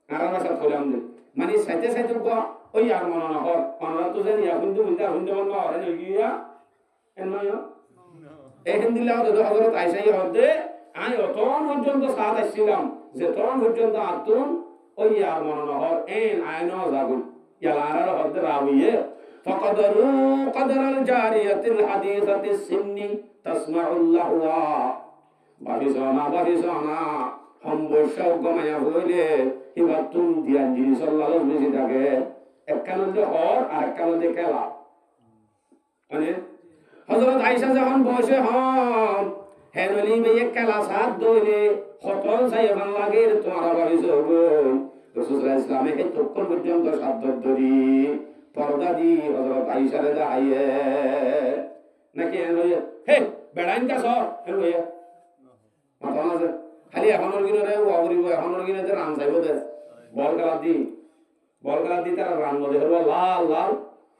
আরার ভাষা কইলাম যে মানে সাইতে সাইতে গো ওই আর মনে না হয় আমরা তো জানি এখন তো হুন্ডা মন না হরে গিয়া এন নয় এই হিন্দিলা তো হযরত আয়েশা হদে আমি অতন পর্যন্ত সাথ আসছিলাম যে তখন পর্যন্ত আতুন ওই আর মনে না হয় এন আয়নো যাগুল ইয়ালা আরার হদে রাবিয়ে فقدروا قدر الجارية الحديثة السن تسمع اللهوا বাবিসনা সম্বর্ষা গমায়া হইলে এবার তুম দিয়া জিনিস আল্লাহ বেশি থাকে একখানে যে হর আর একখানে যে খেলা মানে হযরত আয়েশা যখন বসে হন হেনলি মেয়ে খেলা সাথ দইলে হতন চাই ভাল লাগে তোমার বাবিস হবো রাসূল সাল্লাল্লাহু আলাইহি ওয়াসাল্লাম এতক্ষণ পর্যন্ত সাধ্য ধরি পর্দা দি হযরত আয়েশারে যাইয়ে নাকি এনলয়ে হে বেড়াইন কা সর এনলয়ে মাথা আছে খালি এখনর গিনরে ওয়াবরিব এখনর গিনতে রাম চাইবো দে বল খেলা দি তারা রাম বলে হলো লাল লাল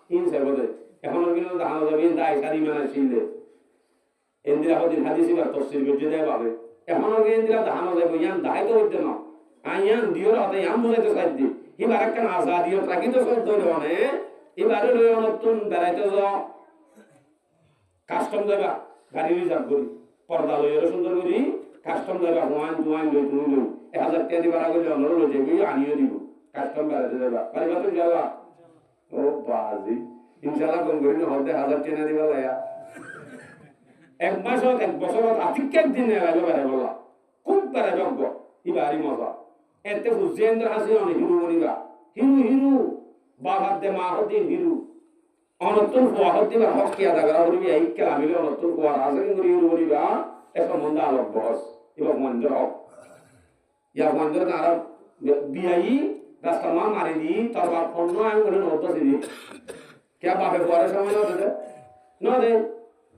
ইন চাইবো দে এখনর গিনতে ধান যাবি দাই সারি মানে ছিলে এন্দিরা হদিন হাদিস বা তাফসীর গজে দেয় পাবে এখনর গিনতে ধান যাবো ইয়ান দাই তো হইতে না আয়ান দিওর হাতে ইয়াম বুঝাইতে সাইদি এবার একটা আজাদিও রাখি তো সব ধরে মানে এবারে লয় নতুন বেড়াইতে যাও কাস্টম যাবা গাড়ি রিজার্ভ করি পর্দা লইয়ের সুন্দর করি কাস্টম যাবা হুয়াইন লই তুমি লই 1000 টাকা দিবার আগে অন্য লই যাবি আনিয়ে দিব কাস্টম বেড়াতে যাবা পারিবা তো যাবা ও বাজি ইনশাআল্লাহ কম করি না হতে 1000 টাকা দিবা লায়া এক মাস হোক এক বছর হোক আতিক একদিন লাগে বেড়ে বলা খুব বেড়ে যোগ্য ইবারি মজা এতে হুজেন্দ্র হাসি অনেক হিরু বনিবা হিরু বাবার দে মা হতে হিরু অনত্তর হওয়া হতে বা হক কি আদা করা হইবে এই কালামিলে অনত্তর হওয়া আছে কিন্তু হিরু বনিবা এখন মন্দা আলোক বস এবং মন্দির হক ইয়া মন্দির তারা বিয়াই রাস্তা মা মারি দি তার বাপ অন্য আমি করে নতো দিদি কে বাপে পরে সময় না দে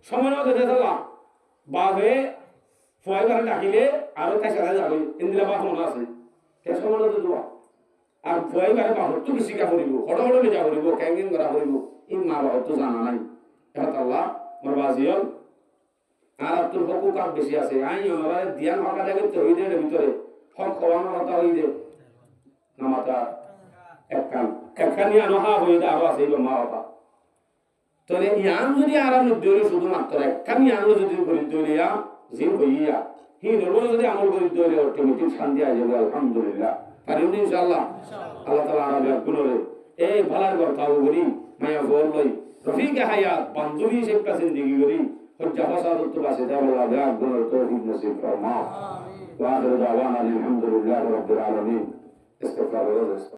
সময় না দে দাদা বাপে ফয় করে ডাকিলে আরো কাছে যাবে ইন্দিরা বাপ মনে আছে কে সময় না দেবা আর ফয় করে বাপ তো বেশি কা করিব হড় যা করিব ক্যাঙ্গিং করা করিব ই মা বাপ তো জানা নাই এটা আল্লাহ মরবাজিয়ল আর তোর হকুক আর বেশি আছে আই আমরা ধ্যান হকা দেখে তো হই দে ভিতরে হক খাওয়ানো কথা হই দে নামাতা একখানি আনোহা হয়ে দে আরো আছে মা বাবা তাহলে ইয়ান যদি আরাম দইলে শুধুমাত্র একখানি আনো যদি করি দইলিয়া জিন হইয়া হি নরবো যদি আমল করি দইলে অটোমেটিক শান্তি আই যাবে আলহামদুলিল্লাহ পারিম ইনশাআল্লাহ আল্লাহ তাআলা আরামে গুণরে এই ভালার কথা বলি মায়া বল লই রফিক হায়াত বান্ধবী সে কাছে জিন্দেগি করি হজ্জা ফাসাদত তো বাসে দাও আল্লাহ দয়া গুণর তৌফিক নসিব ফরমাও ওয়া আখিরু দাওয়ানা আলহামদুলিল্লাহি রাব্বিল আলামিন ইস্তিগফার